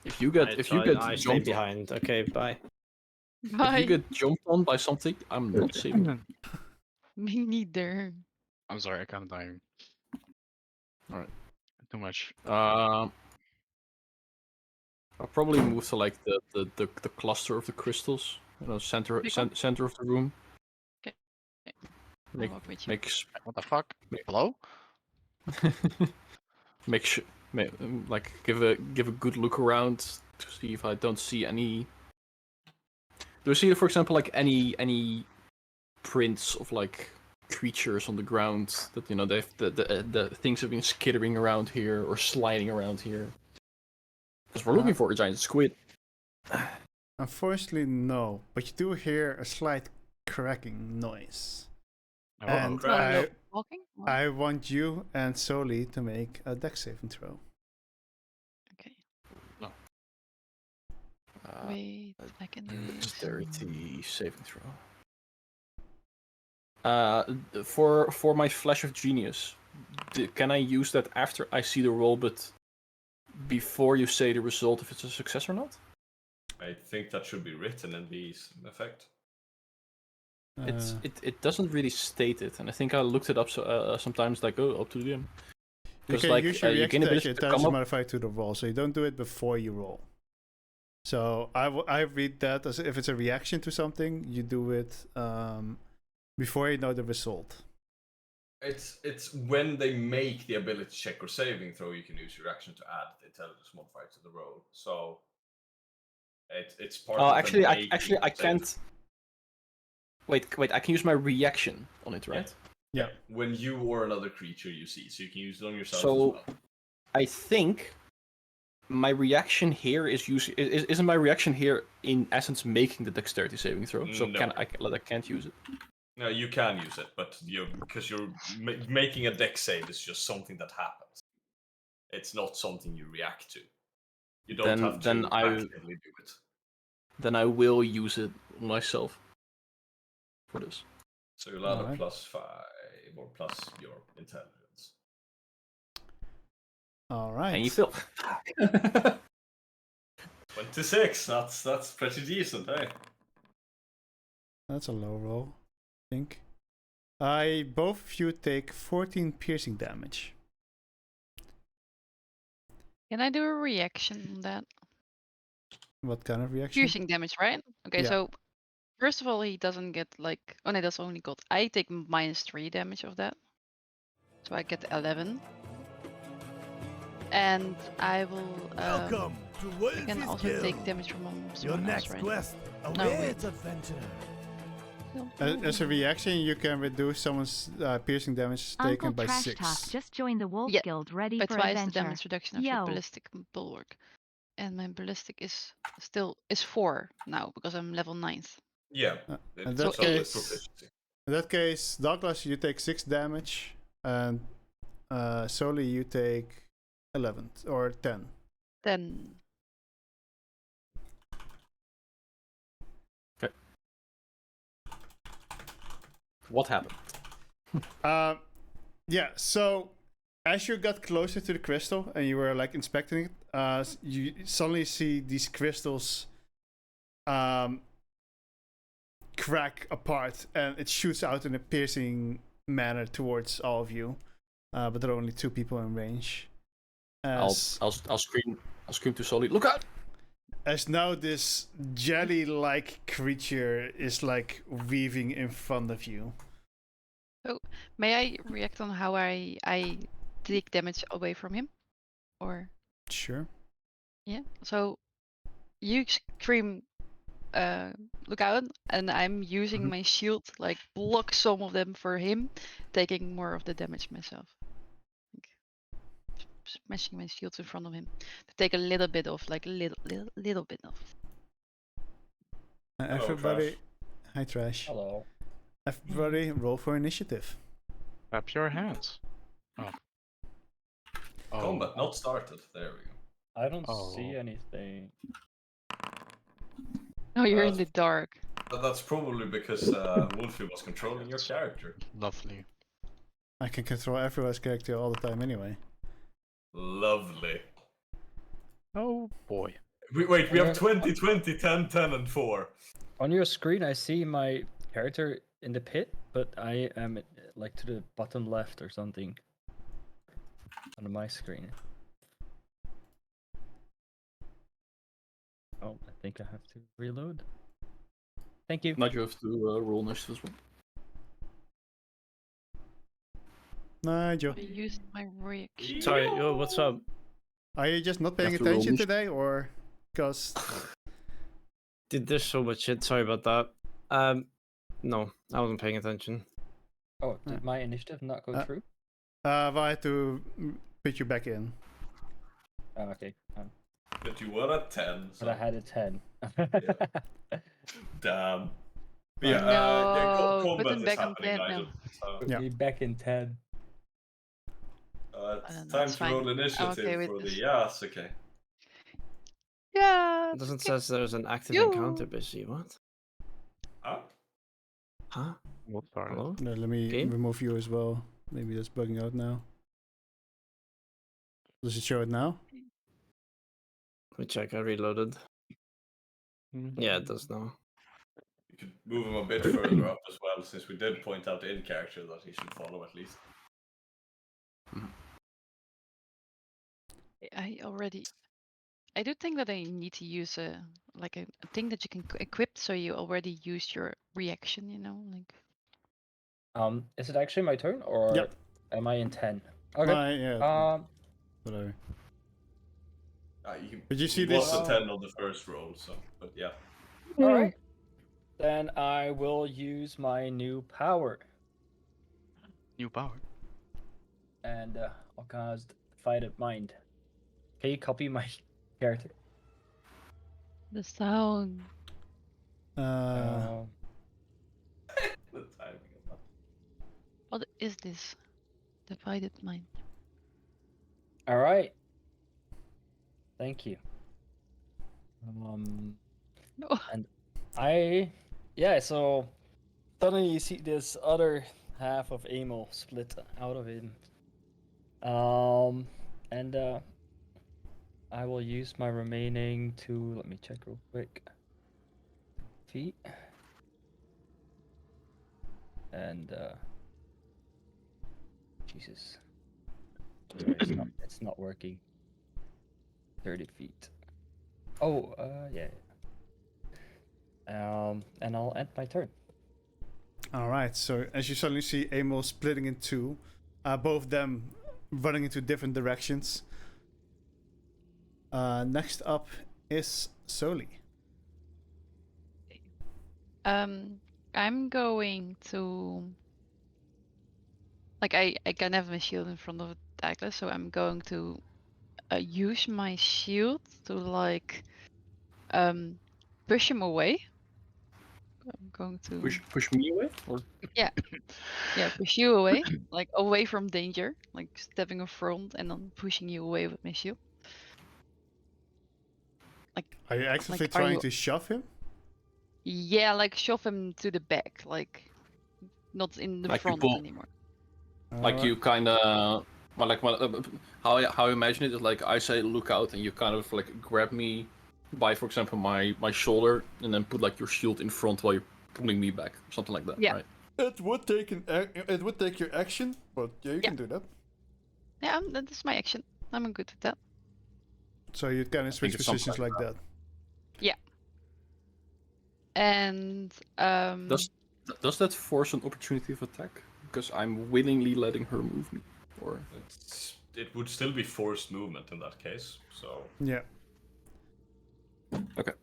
If you get I stay jumped, behind. Okay, bye. If you Bye. get jumped on by something, I'm not saving. Me neither. I'm sorry, I can't die. Alright. Too much. I'll probably move to like the cluster of the crystals. You know, center Big one? center of the room. Okay. Make I'll walk with you. make What the fuck? Wait. Hello? make sure like give a good look around to see if I don't see any. Do you see, for example, like any prints of like creatures on the ground that you know the things have been skittering around here or sliding around here? Because we're looking for a giant squid. Unfortunately, no. But you do hear a slight cracking noise. Oh, And crap. Walking? Or- I want you and Soli to make a dex saving throw. Okay. Uh, Wait, I can do this. Dexterity saving throw. For my flash of genius, can I use that after I see the roll, but before you say the result if it's a success or not? I think that should be written in the effect. It doesn't really state it, and I think I looked it up sometimes, like up to the DM. You Because can like use your you reaction gain to ability actually to attach come a up. modifier to the roll, so you don't do it before you roll. So I read that as if it's a reaction to something, you do it before you know the result. It's when they make the ability check or saving throw, you can use your action to add the intelligence modifier to the roll. So it's part Oh, of actually, them I making actually I the saving can't. Wait, I can use my reaction on it, right? Yeah. when you or another creature you see, so you can use it on yourself So- as well. I think my reaction here isn't my reaction here in essence making the dexterity saving throw. So No. I can't use it. No, you can use it, but because you're making a dex save is just something that happens. It's not something you react to. You don't have to then I- actively do it. Then I will use it myself for this. So you'll add a Alright. +5 or plus your intelligence. All right. And you feel. 26. That's pretty decent, eh? That's a low roll, I think. Both of you take 14 piercing damage. Can I do a reaction on that? What kind of reaction? Piercing damage, right? Okay, Yeah. so first of all, he doesn't get like. Oh no, that's only gold. I take -3 damage of that, so I get 11. And I will. Welcome to I Wolfie's can also Guild. take damage from Your someone else, next right? quest wait. awaits, adventurer. As a reaction, you can reduce someone's piercing damage taken Uncle by Trash 6. Talk just joined the Wolf Yeah, Guild ready By for twice the adventure. damage reduction of your Yo. ballistic bulwark. And my ballistic is 4 now because I'm level 9th. Yeah. in It's that also with case- proficiency. In that case, Douglas, you take 6 damage, and Soli, you take 11 or 10. Then What happened? Yeah, so as you got closer to the crystal and you were like inspecting it, you suddenly see these crystals crack apart and it shoots out in a piercing manner towards all of you. But there are only 2 people in range. I'll scream to Sully. Look out! As now this jelly-like creature is like weaving in front of you. may I react on how I take damage away from him? Or Sure. yeah. So you scream look out, and I'm using my shield like block some of them for him, taking more of the damage myself. Like, smashing my shields in front of him to take a little bit off, like little bit off. Hello, Everybody, Trash. hi Trash. Hello. Everybody, roll for initiative. Clap your hands. Oh. Combat not started. There we go. I don't Oh. see anything. Oh, you're in the dark. But that's probably because Wolfie was controlling your character. Lovely. I can control everyone's character all the time anyway. Lovely. Oh boy. Wait, we have 20, 20, 10, 10, and 4. On your screen, I see my character in the pit, but I am like to the bottom left or something on my screen. Oh, I think I have to reload. Thank you. Now you have to roll initiative as well. Nigel, I used my reaction. Sorry, yo, what's up? are you just not paying have to roll attention initi- today, or because Dude, there's so much shit. Sorry about that. No, I wasn't paying attention. Oh, did my initiative not go through? I had to put you back in? Oh, okay. But you were at 10. But I So. had a 10. Damn. Right. Yeah, No, put combat him is back on happening, 10 now. Nigel. So, Put Yeah. me back in 10. it's time that's to fine. roll I'm initiative okay with for this. the. Yeah, it's okay. Yeah. It doesn't okay. say there's an active Yo. encounter busy. What? Huh? Huh? What are it? Hello? No, let me Game? remove you as well. Maybe that's bugging out now. Does it show it now? Let me check. I reloaded. Yeah, it does now. You could move him a bit further up as well, since we did point out in character that he should follow at least. I do think that I need to use a thing that you can equip, so you already used your reaction. You know, like. Is it actually my turn, or Yep. am I in 10? Okay. Yeah. Whatever. Did you see He was this? a 10 on the first roll, so but yeah. All right. Then I will use my new power, New power. and I'll cast Divided Mind. Can you copy my character? The sound. The timing of that. What is this? Divided mind. All right. Thank you. No. And so suddenly you see this other half of Emil split out of him. And I will use my remaining let me check real quick. Feet. And Jesus. Sorry, it's not working. 30 feet. Oh, yeah. And I'll end my turn. Alright, so as you suddenly see Emil splitting in two, both of them running into different directions. Next up is Soli. I'm going to I can have my shield in front of Douglas, so I'm going to use my shield to push him away. I'm going to Push me away? Or? yeah push you away, away from danger, stepping in front and then pushing you away with my shield. Are you actively are trying you- to shove him? Yeah, shove him to the back, not in the Like you front pull- anymore. Like you kind of, how I imagine it is like I say look out and you kind of grab me by, for example, my shoulder and then put your shield in front while you're pulling me back, something like that. Yeah. Right? It would take your action, but yeah, you can do that. Yeah, that's my action. I'm good with that. So you kind of switch it's something positions like that. Yeah. And Does that force an opportunity of attack? Because I'm willingly letting her move me, or It would still be forced movement in that case. So Yeah. okay.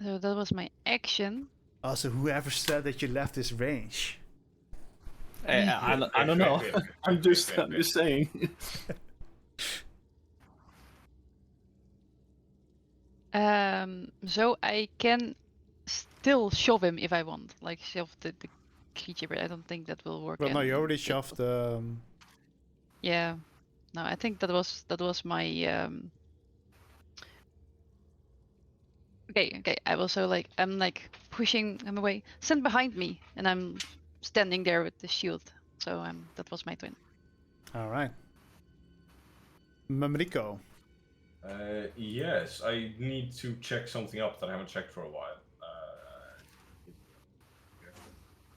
So that was my action. Also, whoever said that you left this range? I don't know. I'm just saying. So I can still shove him if I want, shove the creature, but I don't think that will work. Well, no, you already it- shoved. Yeah. No, I think that was my Okay. I also I'm pushing him away. Stand behind me, and I'm standing there with the shield. So that was my turn. All right. Mamrico. Yes, I need to check something up that I haven't checked for a while.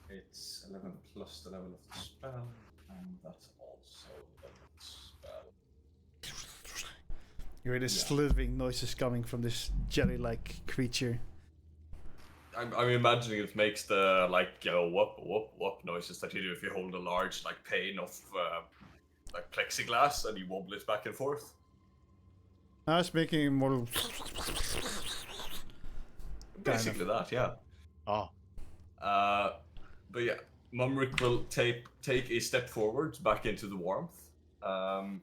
It's 11 plus the level of the spell, and that's also the level of the spell. You hear this slithering noises coming from this jelly-like creature. I'm imagining it makes the whoop whoop whoop noises that you do if you hold a large pane of like plexiglass and you wobble it back and forth. I was making more. Basically that, yeah. Oh. But yeah, Mumrick will take a step forward back into the warmth, and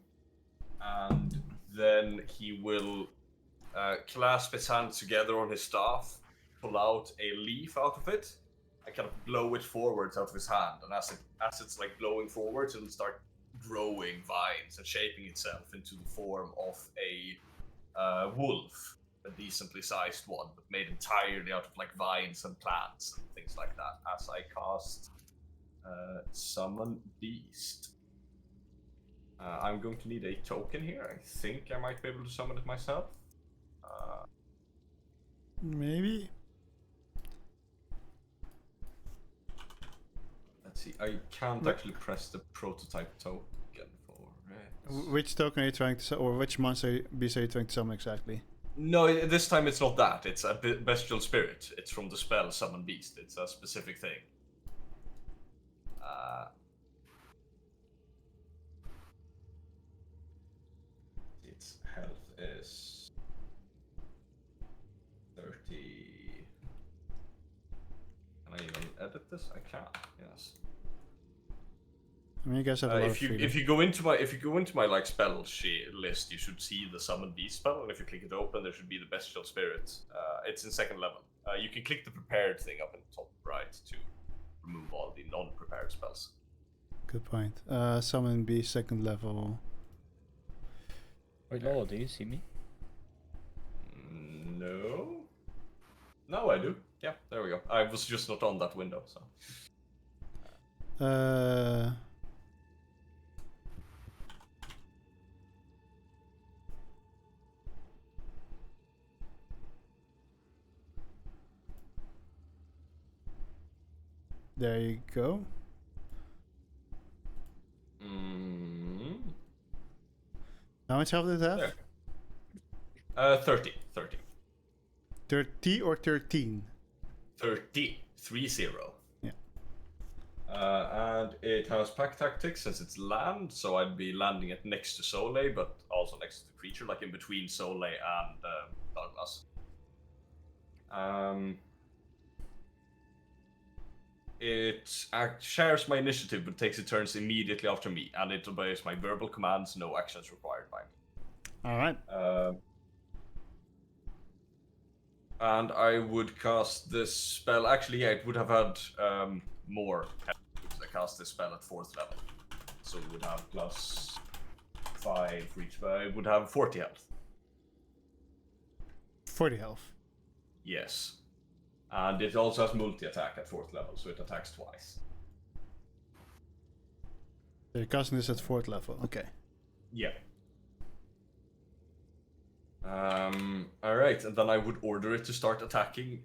then he will clasp his hands together on his staff, pull out a leaf out of it, and kind of blow it forwards out of his hand. And as it's like blowing forwards, it'll start growing vines and shaping itself into the form of a wolf, a decently sized one, but made entirely out of like vines and plants and things like that. As I cast Summon Beast, I'm going to need a token here. I think I might be able to summon it myself. Maybe. Let's see. I can't actually press the prototype token for it. Which token are you trying to or which monster beast are you trying to summon exactly? No, this time it's not that. It's a bestial spirit. It's from the spell Summon Beast. It's a specific thing. Its health is 30. Can I even edit this? I can. Yes. I mean, you guys have a lot of freedom. If you go into my like spell list, you should see the Summon Beast spell, and if you click it open, there should be the Bestial Spirit. It's in second level. You can click the prepared thing up in the top right to remove all the non-prepared spells. Good point. Summon Beast, second level. Wait, Lolo, do you see me? No. No, I do. Yeah, there we go. I was just not on that window, so. There you go. How much health did it have? There. 30. 30. 30 or 13? 30. 30. Yeah. And it has pack tactics since it's land, so I'd be landing it next to Soleil, but also next to the creature, like in between Soleil and Douglas. It shares my initiative, but takes its turns immediately after me, and it obeys my verbal commands, no actions required by me. Alright. And I would cast this spell. Actually, yeah, it would have had more health because I cast this spell at 4th level. So it would have plus 5 for each, but it would have 40 health. 40 health. Yes. And it also has multi-attack at 4th level, so it attacks twice. So you're casting this at 4th level, okay. Yeah. Alright, and then I would order it to start attacking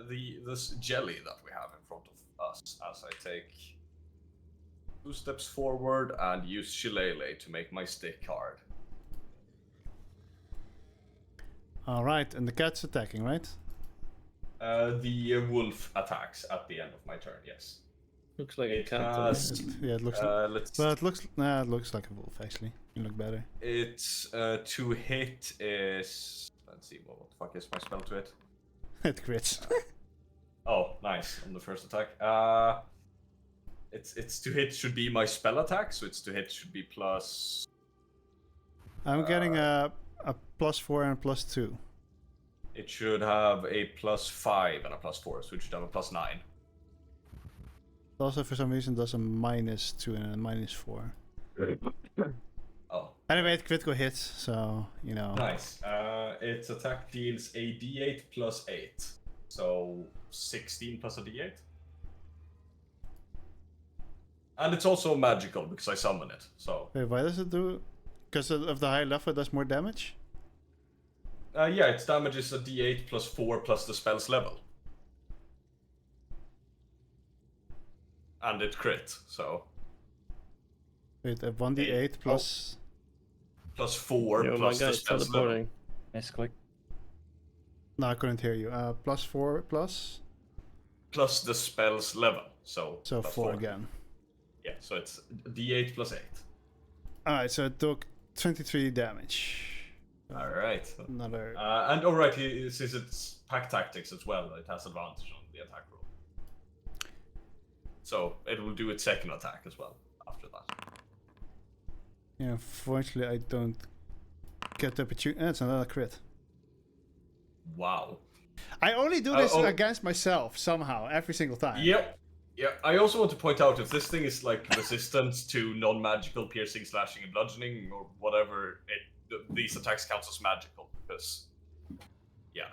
this jelly that we have in front of us as I take 2 steps forward and use Shillelagh to make my stick hard. Alright, and the cat's attacking, right? The wolf attacks at the end of my turn, yes. Looks like a It cat. has, Yeah, it looks well, it looks like a wolf actually. You look better. It's to hit is, let's see, what the fuck is my spell to hit? It crits. Oh, nice, on the first attack. It's to hit should be my spell attack, so it's to hit should be plus... I'm getting a +4 and a +2. It should have a +5 and a +4, so it should have a +9. Also, for some reason, does a -2 and a -4. Oh. Anyway, it critical hits, so, you know. Nice. Its attack deals a d8 plus 8. So 16 plus a d8. And it's also magical because I summon it, so... Wait, why does it do... Because of the high level, it does more damage? Yeah, its damage is a d8 plus 4 plus the spell's level. And it crit, so. Wait, a 1d8 plus. Plus 4 Yo, my plus the guy's spell's level. teleporting. Misclick. No, I couldn't hear you. Plus 4 plus. Plus the spell's level, so. So plus 4 again. Yeah, so it's d8 plus 8. Alright, so it took 23 damage. Alright. Another. And alright, since it's pack tactics as well, it has advantage on the attack roll. So it will do its second attack as well after that. Yeah, unfortunately, I don't get the opportunity. It's another crit. Wow. I only do this against myself somehow every single time. Yep. Yeah, I also want to point out if this thing is like resistant to non-magical piercing, slashing, and bludgeoning or whatever, these attacks count as magical because, yeah.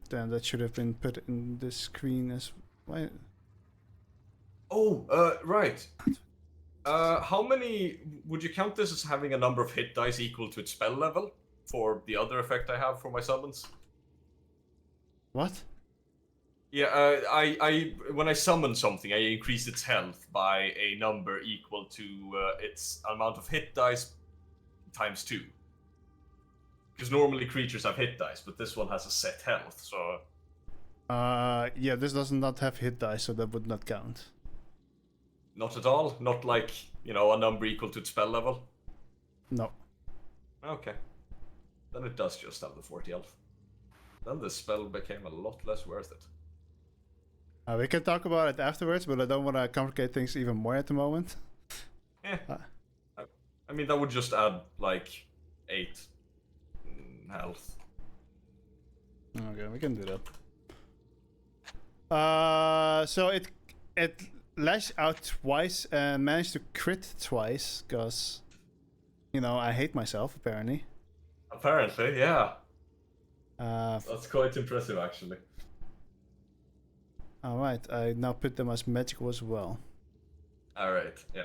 Damn, that should have been put in the screen as. Why? Oh, right. How many would you count this as having a number of hit dice equal to its spell level for the other effect I have for my summons? What? Yeah, I when I summon something, I increase its health by a number equal to its amount of hit dice times 2. Because normally creatures have hit dice, but this one has a set health, so. Yeah, this does not have hit dice, so that would not count. Not at all. Not like a number equal to its spell level. No. Okay. Then it does just have the 40 health. Then the spell became a lot less worth it. We can talk about it afterwards, but I don't want to complicate things even more at the moment. Yeah. I mean, that would just add, like, 8 health. Okay, we can do that. So it lashed out twice and managed to crit twice, because, I hate myself, apparently. Apparently, yeah. That's quite impressive, actually. Alright, I now put them as magical as well. Alright, yeah.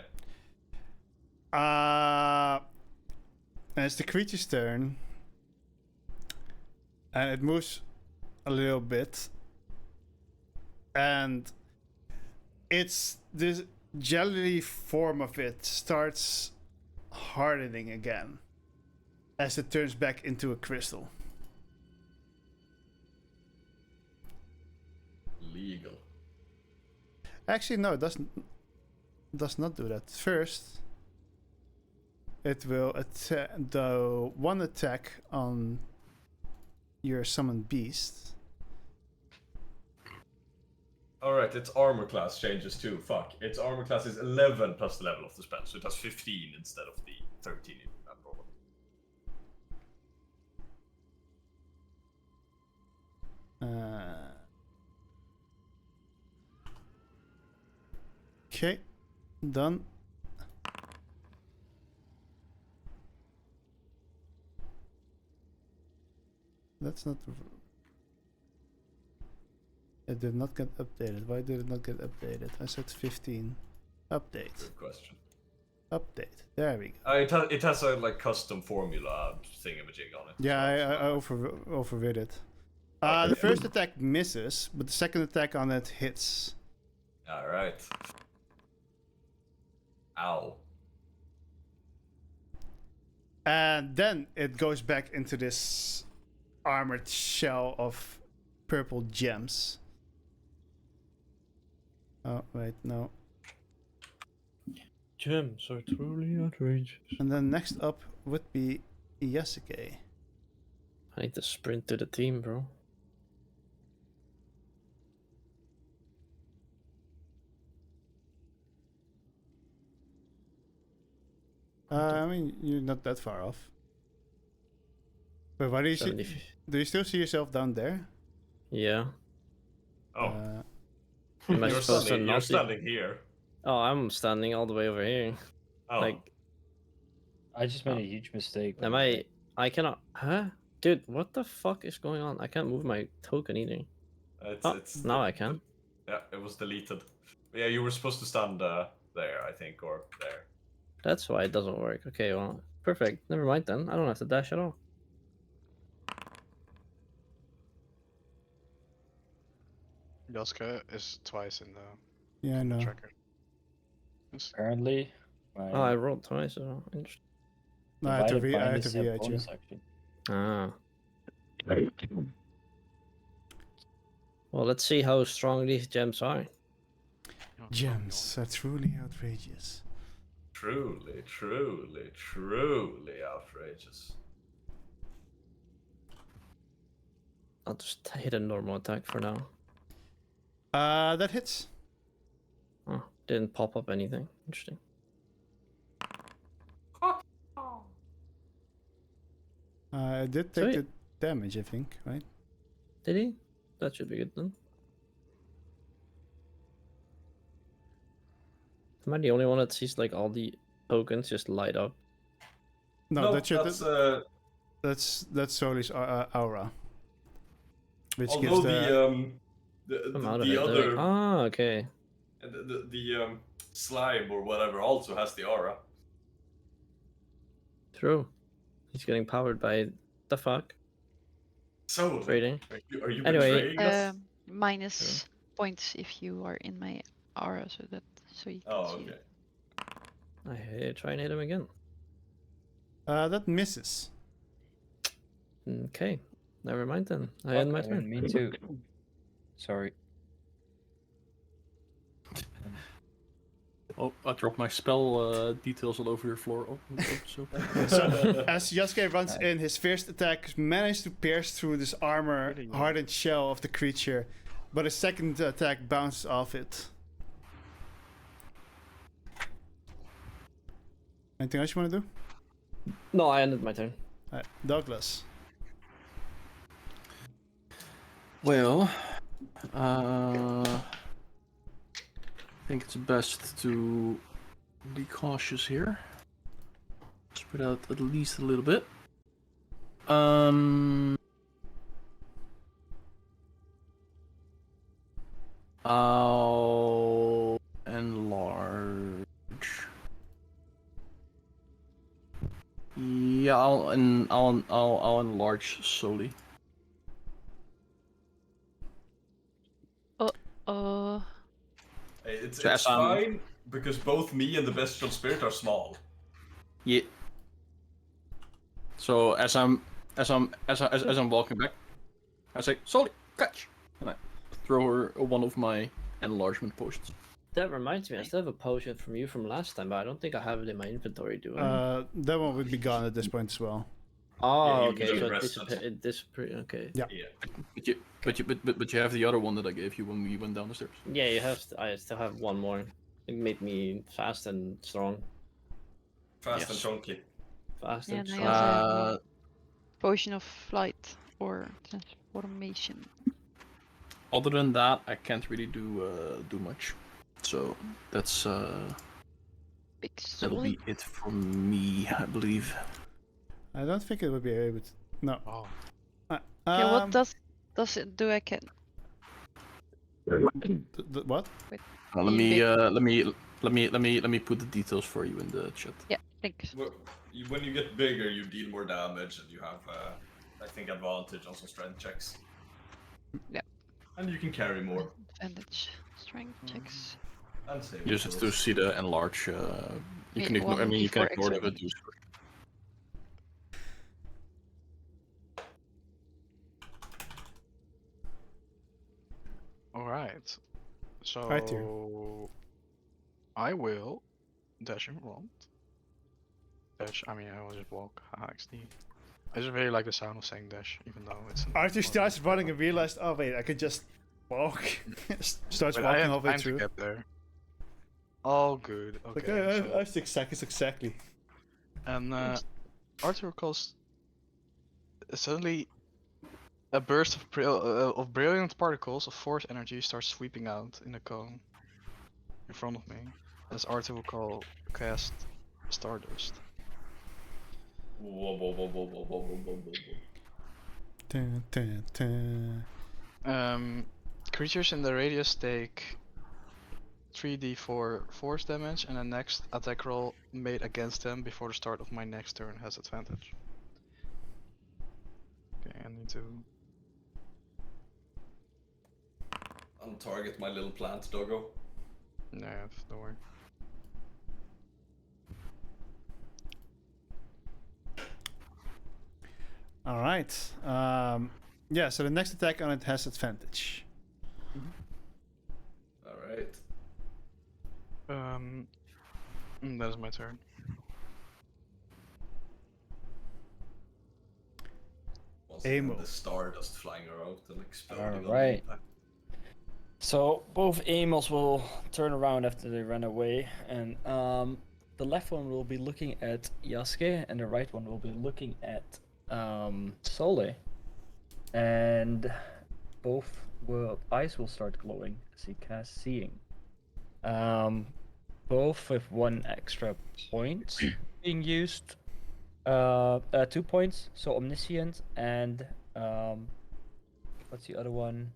And it's the creature's turn. And it moves a little bit. And it's this jelly form of it starts hardening again as it turns back into a crystal. Legal. Actually, no, it does not do that. First, it will do one attack on your summoned beast. Alright, its armor class changes too. Fuck. Its armor class is 11 plus the level of the spell, so it has 15 instead of the 13 in that roll. Okay, done. That's not. It did not get updated. Why did it not get updated? I said 15. Update. Good question. Update. There we go. It has a like custom formula thingamajig on it. Yeah, I overrid it. The first attack misses, but the second attack on it hits. Alright. Ow. And then it goes back into this armored shell of purple gems. Oh, wait, no. Gems are truly outrageous. And then next up would be Yasuke. I need to sprint to the team, bro. I mean, you're not that far off. But why do you see? Do you still see yourself down there? Yeah. Oh. Am I supposed to you're not standing here. Oh, I'm standing all the way over here. Oh. Like, I just made a huge mistake. am I cannot. Huh? Dude, what the fuck is going on? I can't move my token either. Now I can. Yeah, it was deleted. Yeah, you were supposed to stand there, I think, or there. That's why it doesn't work. Okay, well, perfect. Never mind then. I don't have to dash at all. Yoska is twice in the Yeah, I know. tracker. Yes. Apparently, my Oh, I rolled twice. So interesting. No, I have to divided I bind have to is a re-add you. bonus action. Ah. Well, let's see how strong these gems are. Gems are truly outrageous. Truly, truly, truly outrageous. I'll just hit a normal attack for now. That hits. Oh, didn't pop up anything. Interesting. I did take Sweet. the damage, I think, right? Did he? That should be good then. Am I the only one that sees like all the tokens just light up? No, that's that's Soli's aura, which although gives the I'm out of the it. They're other like, ah, okay. the slime or whatever also has the aura. True. He's getting powered by the fuck. So Trading. are you Anyway, betraying us? Minus points if you are in my aura, so you can Oh, see okay. it. I try and hit him again. that misses. Okay. Never mind then. I Fuck, end my I didn't turn. mean to. Sorry. Oh, I dropped my spell details all over your floor. Oh, so. So, as Yasuke runs in, his first attack managed to pierce through this armor hardened shell of the creature, but his second attack bounces off it. Anything else you want to do? No, I ended my turn. Douglas. Well, I think it's best to be cautious here. Spread out at least a little bit. I'll enlarge. Yeah, I'll enlarge slowly. It's So as I'm- fine because both me and the bestial spirit are small. Yeah. So as I'm walking back, I say, "Slowly, catch!" And I throw her one of my enlargement potions. That reminds me, I still have a potion from you from last time, but I don't think I have it in my inventory, do I? That one would be gone at this point as well. Oh, Yeah, you okay, can so press it. it disappeared. Okay. Yeah. But you have the other one that I gave you when we went down the stairs. Yeah, you have. I still have one more. It made me fast and strong. Fast and Yes. chunky. Fast Yeah, and and I strong. also have a potion of flight or transformation. Other than that, I can't really do much. So that's Big that'll soul. be it from me, I believe. I don't think it would be able to. No. Oh. Yeah, what does it do? I can. What? Let Being me let me put the details for you in the chat. Yeah, thanks. When you get bigger, you deal more damage and you have, I think, advantage on some strength checks. Yeah. And you can carry more. Advantage strength checks. And save You just have to see the enlarge. You Yeah, can ignore. I mean, you can 1d4 ignore the extra. reduce. All right. So Right here. I will dash in front. Dash. I mean, I will just walk. XD. I just really like the sound of saying dash, even though it's. Arthur starts running and realized, oh wait, I could just walk. Starts But I walking have halfway time to through. get there. All good. Like, Okay. I have 6 seconds exactly. And Arthur recalls suddenly a burst of brilliant particles of force energy starts sweeping out in a cone in front of me, as Arthur will cast Stardust. Whoa, whoa, whoa, whoa, whoa, whoa, whoa, whoa, whoa. Dun, dun, dun. Creatures in the radius take 3d4 force damage, and the next attack roll made against them before the start of my next turn has advantage. Okay, I need to. On target, my little plant, doggo. No, don't worry. All right. Yeah. So the next attack on it has advantage. Alright. That is my turn. Once again, Amo. the stardust flying around and exploding on the Alright. impact. So both Amos will turn around after they run away, and the left one will be looking at Yasuke, and the right one will be looking at Sole, and both eyes will start glowing as he casts Seeing. Both with 1 extra point being used. 2 points, so Omniscient and what's the other one?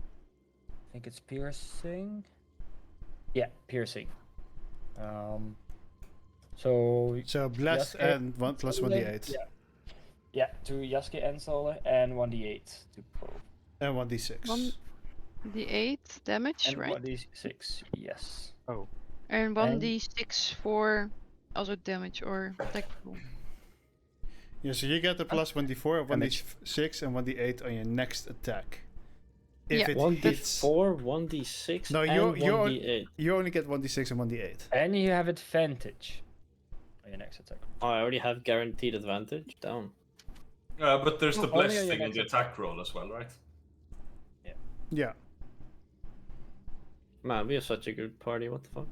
I think it's Piercing. Yeah, Piercing. So So bless Yasuke- and 1 plus 1d8 yeah, to Yasuke and Sole, and 1d8 to both. and 1d6. 1d8 damage, And right? 1d6, yes. And 1d6 for also damage or attack roll. Yeah. So you get the plus 1d4, Damage. 1d6, and 1d8 on your next attack. If Yeah. it One hits, d4, 1d6, No, and you're 1d8. you only get 1d6 and 1d8. And you have advantage on your next attack. Oh, I already have guaranteed advantage. Down. But there's the Only on bless your thing on next the attack roll as well, right? Yeah. Man, we have such a good party. What the fuck?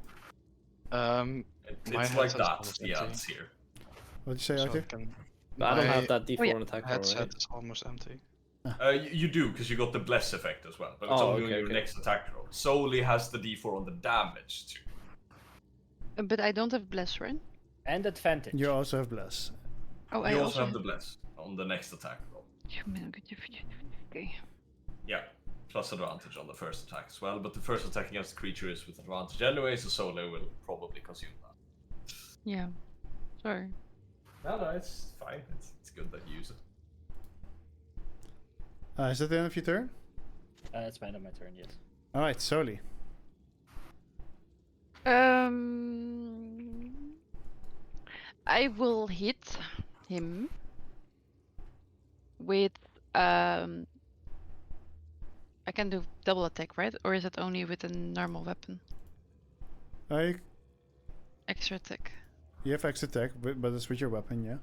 My It's like headset's that, almost the empty, odds here. What'd you say, so I Arthur? can- But I don't my have that d4 yeah. on attack roll, headset right? is almost empty. You do, because you got the bless effect as well, but it's Oh, only okay, on your okay. next attack roll. Solely has the d4 on the damage too. But I don't have bless, right? And advantage. You also have bless. Oh, I You also have the bless on the next attack roll. Okay. Yeah, plus advantage on the first attack as well, but the first attack against the creature is with advantage anyway, so Solo will probably consume that. Yeah. Sorry. No, it's fine. It's good that you use it. Is that the end of your turn? It's my turn, yes. All right, Soli. I will hit him with I can do double attack, right? Or is it only with a normal weapon? Extra attack. You have extra attack, but it's with your weapon, yeah.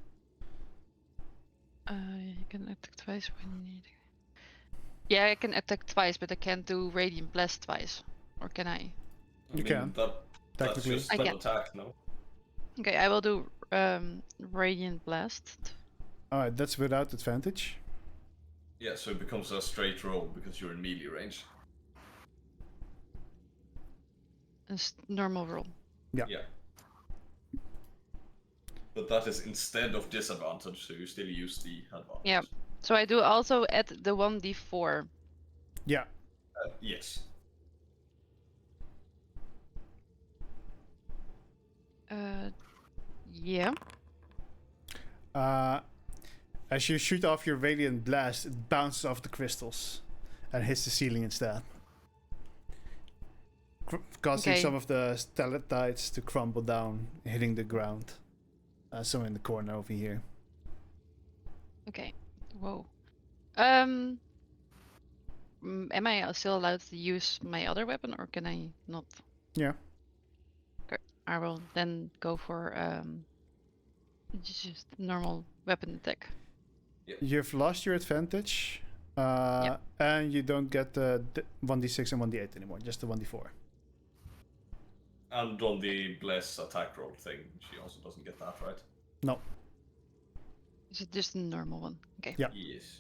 You can attack twice when you need. Yeah, I can attack twice, but I can't do Radiant Blast twice. Or can I? You can. That's Technically. just I an can. attack, no? Okay, I will do Radiant Blast. All right, that's without advantage. Yeah, so it becomes a straight roll because you're in melee range. Normal roll. Yeah. Yeah. But that is instead of disadvantage, so you still use the advantage. Yeah. So I do also add the 1d4. Yeah. Yes. Yeah. As you shoot off your radiant blast, it bounces off the crystals and hits the ceiling instead, causing Okay. some of the stalactites to crumble down, hitting the ground. Somewhere in the corner over here. Okay. Whoa. Am I still allowed to use my other weapon, or can I not? Yeah. Okay. I will then go for just normal weapon attack. You've lost your advantage, and you don't get the 1d6 and 1d8 anymore, just the 1d4. And on the bless attack roll thing, she also doesn't get that, right? No. Is it just a normal one? Okay. Yeah. Yes.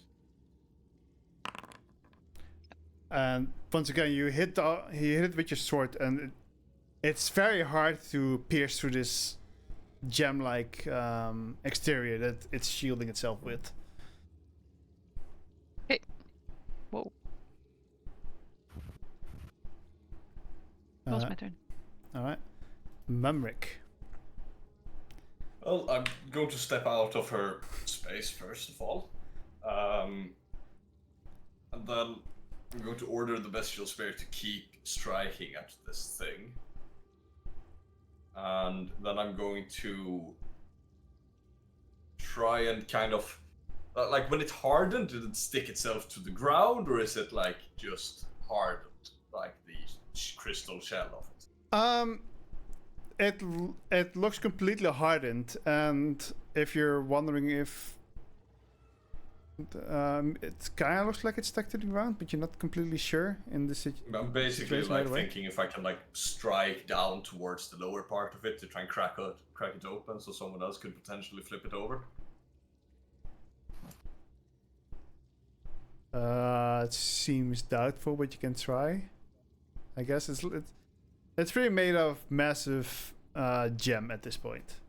And once again, you hit it with your sword, and it's very hard to pierce through this gem-like exterior that it's shielding itself with. Okay. Whoa. That was my turn. All right, Mumrick. Well, I'm going to step out of her space first of all. And then I'm going to order the bestial spirit to keep striking at this thing. And then I'm going to try and kind of... like, when it's hardened, did it stick itself to the ground, or is it, like, just hardened? Like the crystal shell of it? It looks completely hardened, and if you're wondering if it kind of looks like it's stuck to the ground, but you're not completely sure in the situation. I'm basically like thinking if I can like strike down towards the lower part of it to try and crack it open, so someone else could potentially flip it over. It seems doubtful, but you can try. I guess it's pretty made of massive gem at this point.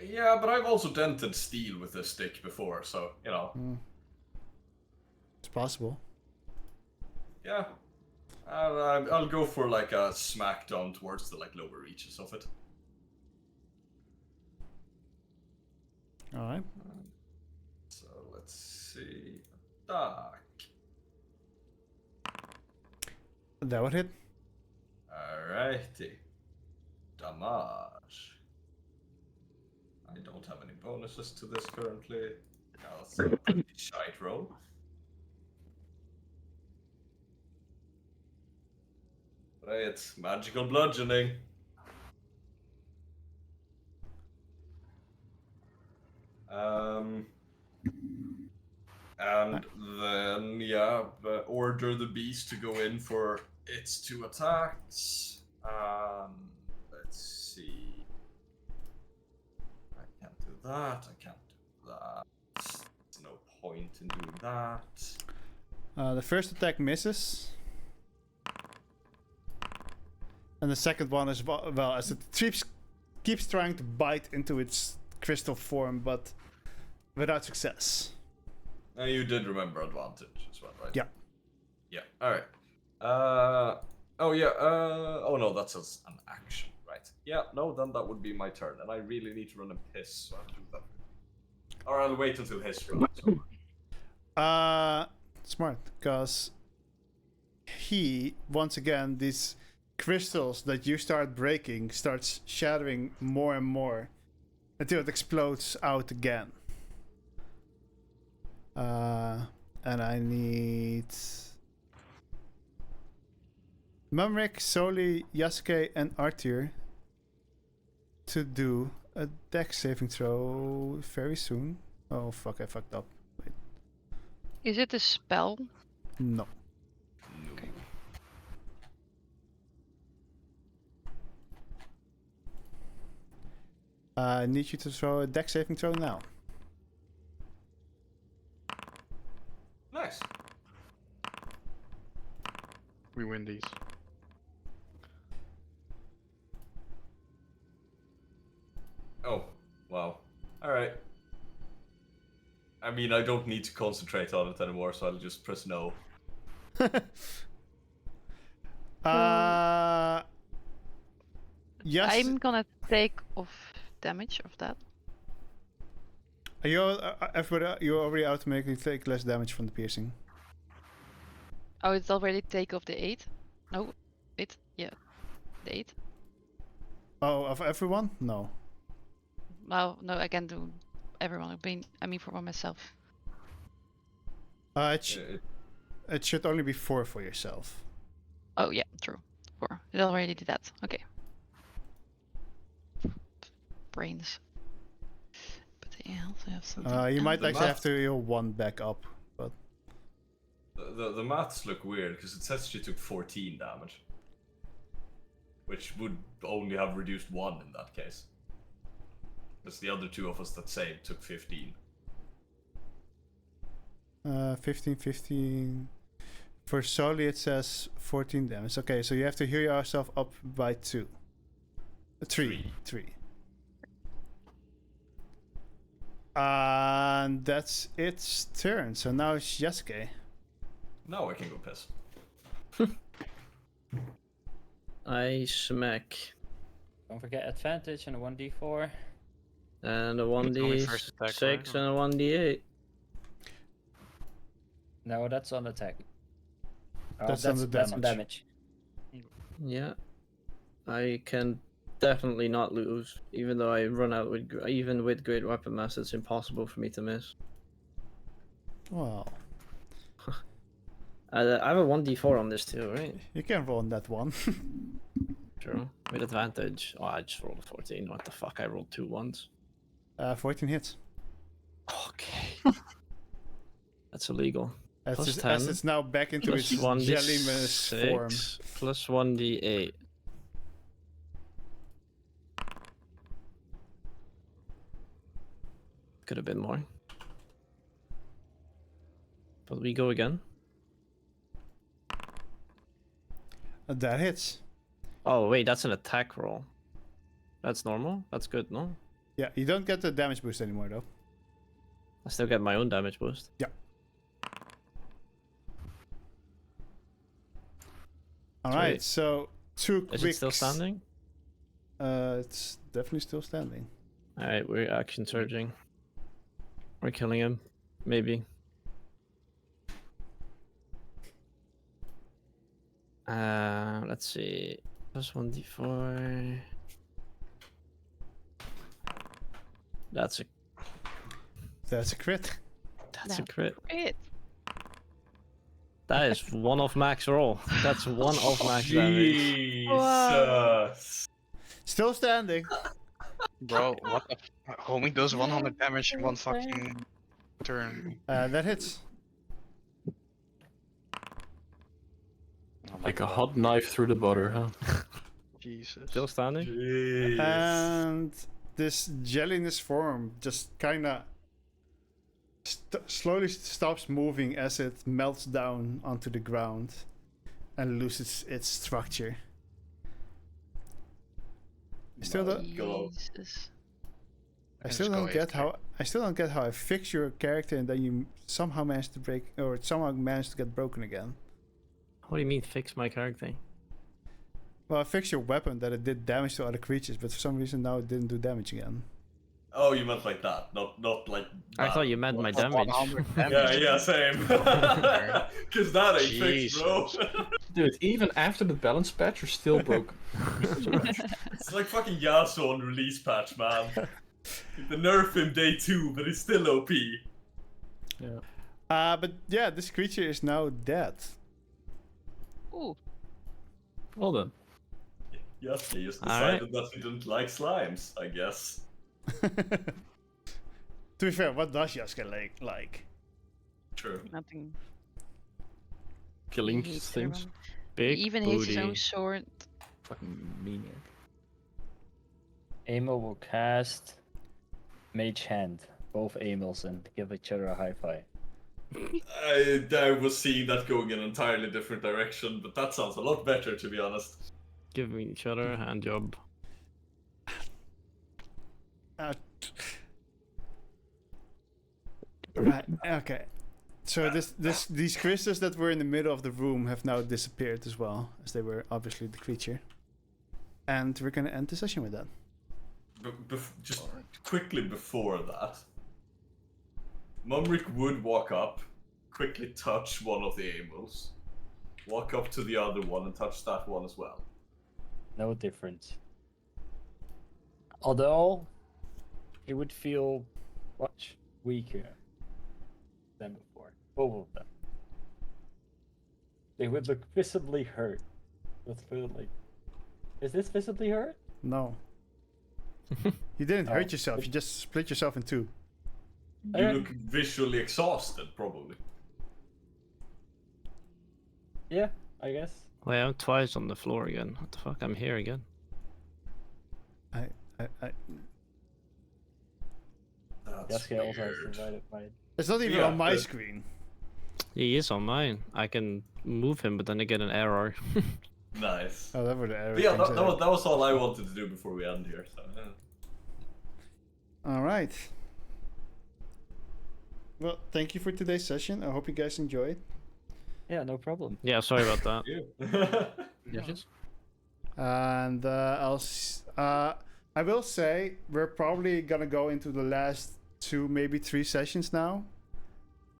Yeah, but I've also dented steel with this stick before, so, you know. It's possible. Yeah. I'll go for like a smack down towards the like lower reaches of it. Alright. So let's see. Attack. That would hit. Alrighty. Damage. I don't have any bonuses to this currently. That's a pretty shite roll. Right, magical bludgeoning. And then, yeah, order the beast to go in for its 2 attacks. Let's see. I can't do that. I can't do that. There's no point in doing that. The first attack misses. And the second one is, well, as it keeps trying to bite into its crystal form, but without success. You did remember advantage as well, right? Yeah. Yeah, alright. Oh yeah, oh no, that's an action, right? Yeah, no, then that would be my turn, and I really need to run a piss, so I'll do that. Or I'll wait until his turn. Smart, because he, once again, these crystals that you start breaking starts shattering more and more until it explodes out again. And I need Mumrick, Soli, Yasuke, and Arthur to do a dex saving throw very soon. Oh fuck, I fucked up. Wait. Is it a spell? No. Okay. I need you to throw a dex saving throw now. Nice. We win these. Oh, wow. Alright. I mean, I don't need to concentrate on it anymore, so I'll just press no. Yes. I'm gonna take off damage of that. Are you you already automatically take less damage from the piercing? Oh, it's already take off the 8? No, 8? Yeah, the 8. Oh, of everyone? No. No, I can do everyone. I mean for myself. It should only be 4 for yourself. Oh yeah, true. 4. It already did that. Okay. Brains. But they also have something. You might The actually math- have to heal 1 back up, but The maths look weird, because it says she took 14 damage. Which would only have reduced 1 in that case. Because the other 2 of us that saved took 15. 15. For Soli it says 14 damage. Okay, so you have to heal yourself up by 2. 3. And that's its turn. So now it's Yasuke. Now I can go piss. I smack. Don't forget advantage and a 1d4. And a only first attack, 1d6 right? and a 1d8. No, that's on attack. That's on the damage. Yeah. I can definitely not lose, even though I run out with even with great weapon mass. It's impossible for me to miss. Well, I have a 1d4 on this too, right? you can roll on that one. True. With advantage. Oh, I just rolled a 14. What the fuck? I rolled 2 ones. 14 hits. Okay. That's illegal. As Plus it's, 10, as it's now back into plus its 1d6 jelly form. plus 1d8. Could have been more. But we go again. That hits. Oh wait, that's an attack roll. That's normal? That's good, no? Yeah, you don't get the damage boost anymore though. I still get my own damage boost. Yeah. Alright, so 2 Is quick... it still standing? It's definitely still standing. Alright, we're action surging. We're killing him. Maybe. Let's see. Plus 1d4. That's a crit. That's a crit. Crit. That is 1 off max roll. That's 1 off max damage. Jesus. Still standing. Bro, what the homie does 100 damage in one fucking turn. That hits. Oh my Like a God. hot knife through the butter, huh? Jesus. Still standing? Jeez. And this jelliness form just kinda slowly stops moving as it melts down onto the ground and loses its structure. I still don't. Go. Jesus. I And still just go don't get AFK. how. I still don't get how I fix your character and then you somehow manage to break, or somehow manage to get broken again. What do you mean fix my character? Well, I fixed your weapon that it did damage to other creatures, but for some reason now it didn't do damage again. Oh, you meant like that, not like. I that. thought you meant my What? damage. 100 Yeah, damage. yeah, same. Cause that ain't fixed, bro. Jesus. Dude, even after the balance patch, you're still broken. It's like fucking Yasuo on release patch, man. The nerf him day 2, but it's still OP. But yeah, this creature is now dead. Ooh. Well done. Yasuo just Alright. decided that he didn't like slimes, I guess. To be fair, what does Yasuke like? True. Nothing. Killing He hates things. everyone. Big He even hates his booty. own sword. Fucking maniac. Emil will cast Mage Hand, both Emils, and give each other a high five. I was seeing that going in an entirely different direction, but that sounds a lot better, to be honest. Giving each other a hand job. Right. Okay. So these crystals that were in the middle of the room have now disappeared as well, as they were obviously the creature. And we're gonna end the session with that. Just quickly before that, Mumrick would walk up, quickly touch one of the Amels, walk up to the other one and touch that one as well. No difference. Although, he would feel much weaker than before. Both of them. They would look visibly hurt. Let's put it like... Is this visibly hurt? No. You didn't hurt Oh. yourself, you just split yourself in two. You Okay. look visually exhausted, probably. Yeah, I guess. Wait, I'm twice on the floor again. What the fuck? I'm here again. I That's Yasuke also has weird. divided by... It's not even Yeah, on my but- screen. He is on mine. I can move him, but then I get an error. Nice. Oh, that were the error But yeah, things that was all I wanted to do before we end here. So, Alright. Well, thank you for today's session. I hope you guys enjoyed. Yeah, no problem. Yeah, sorry about that. yeah. Yes. And I will say we're probably gonna go into the last 2, maybe 3 sessions now.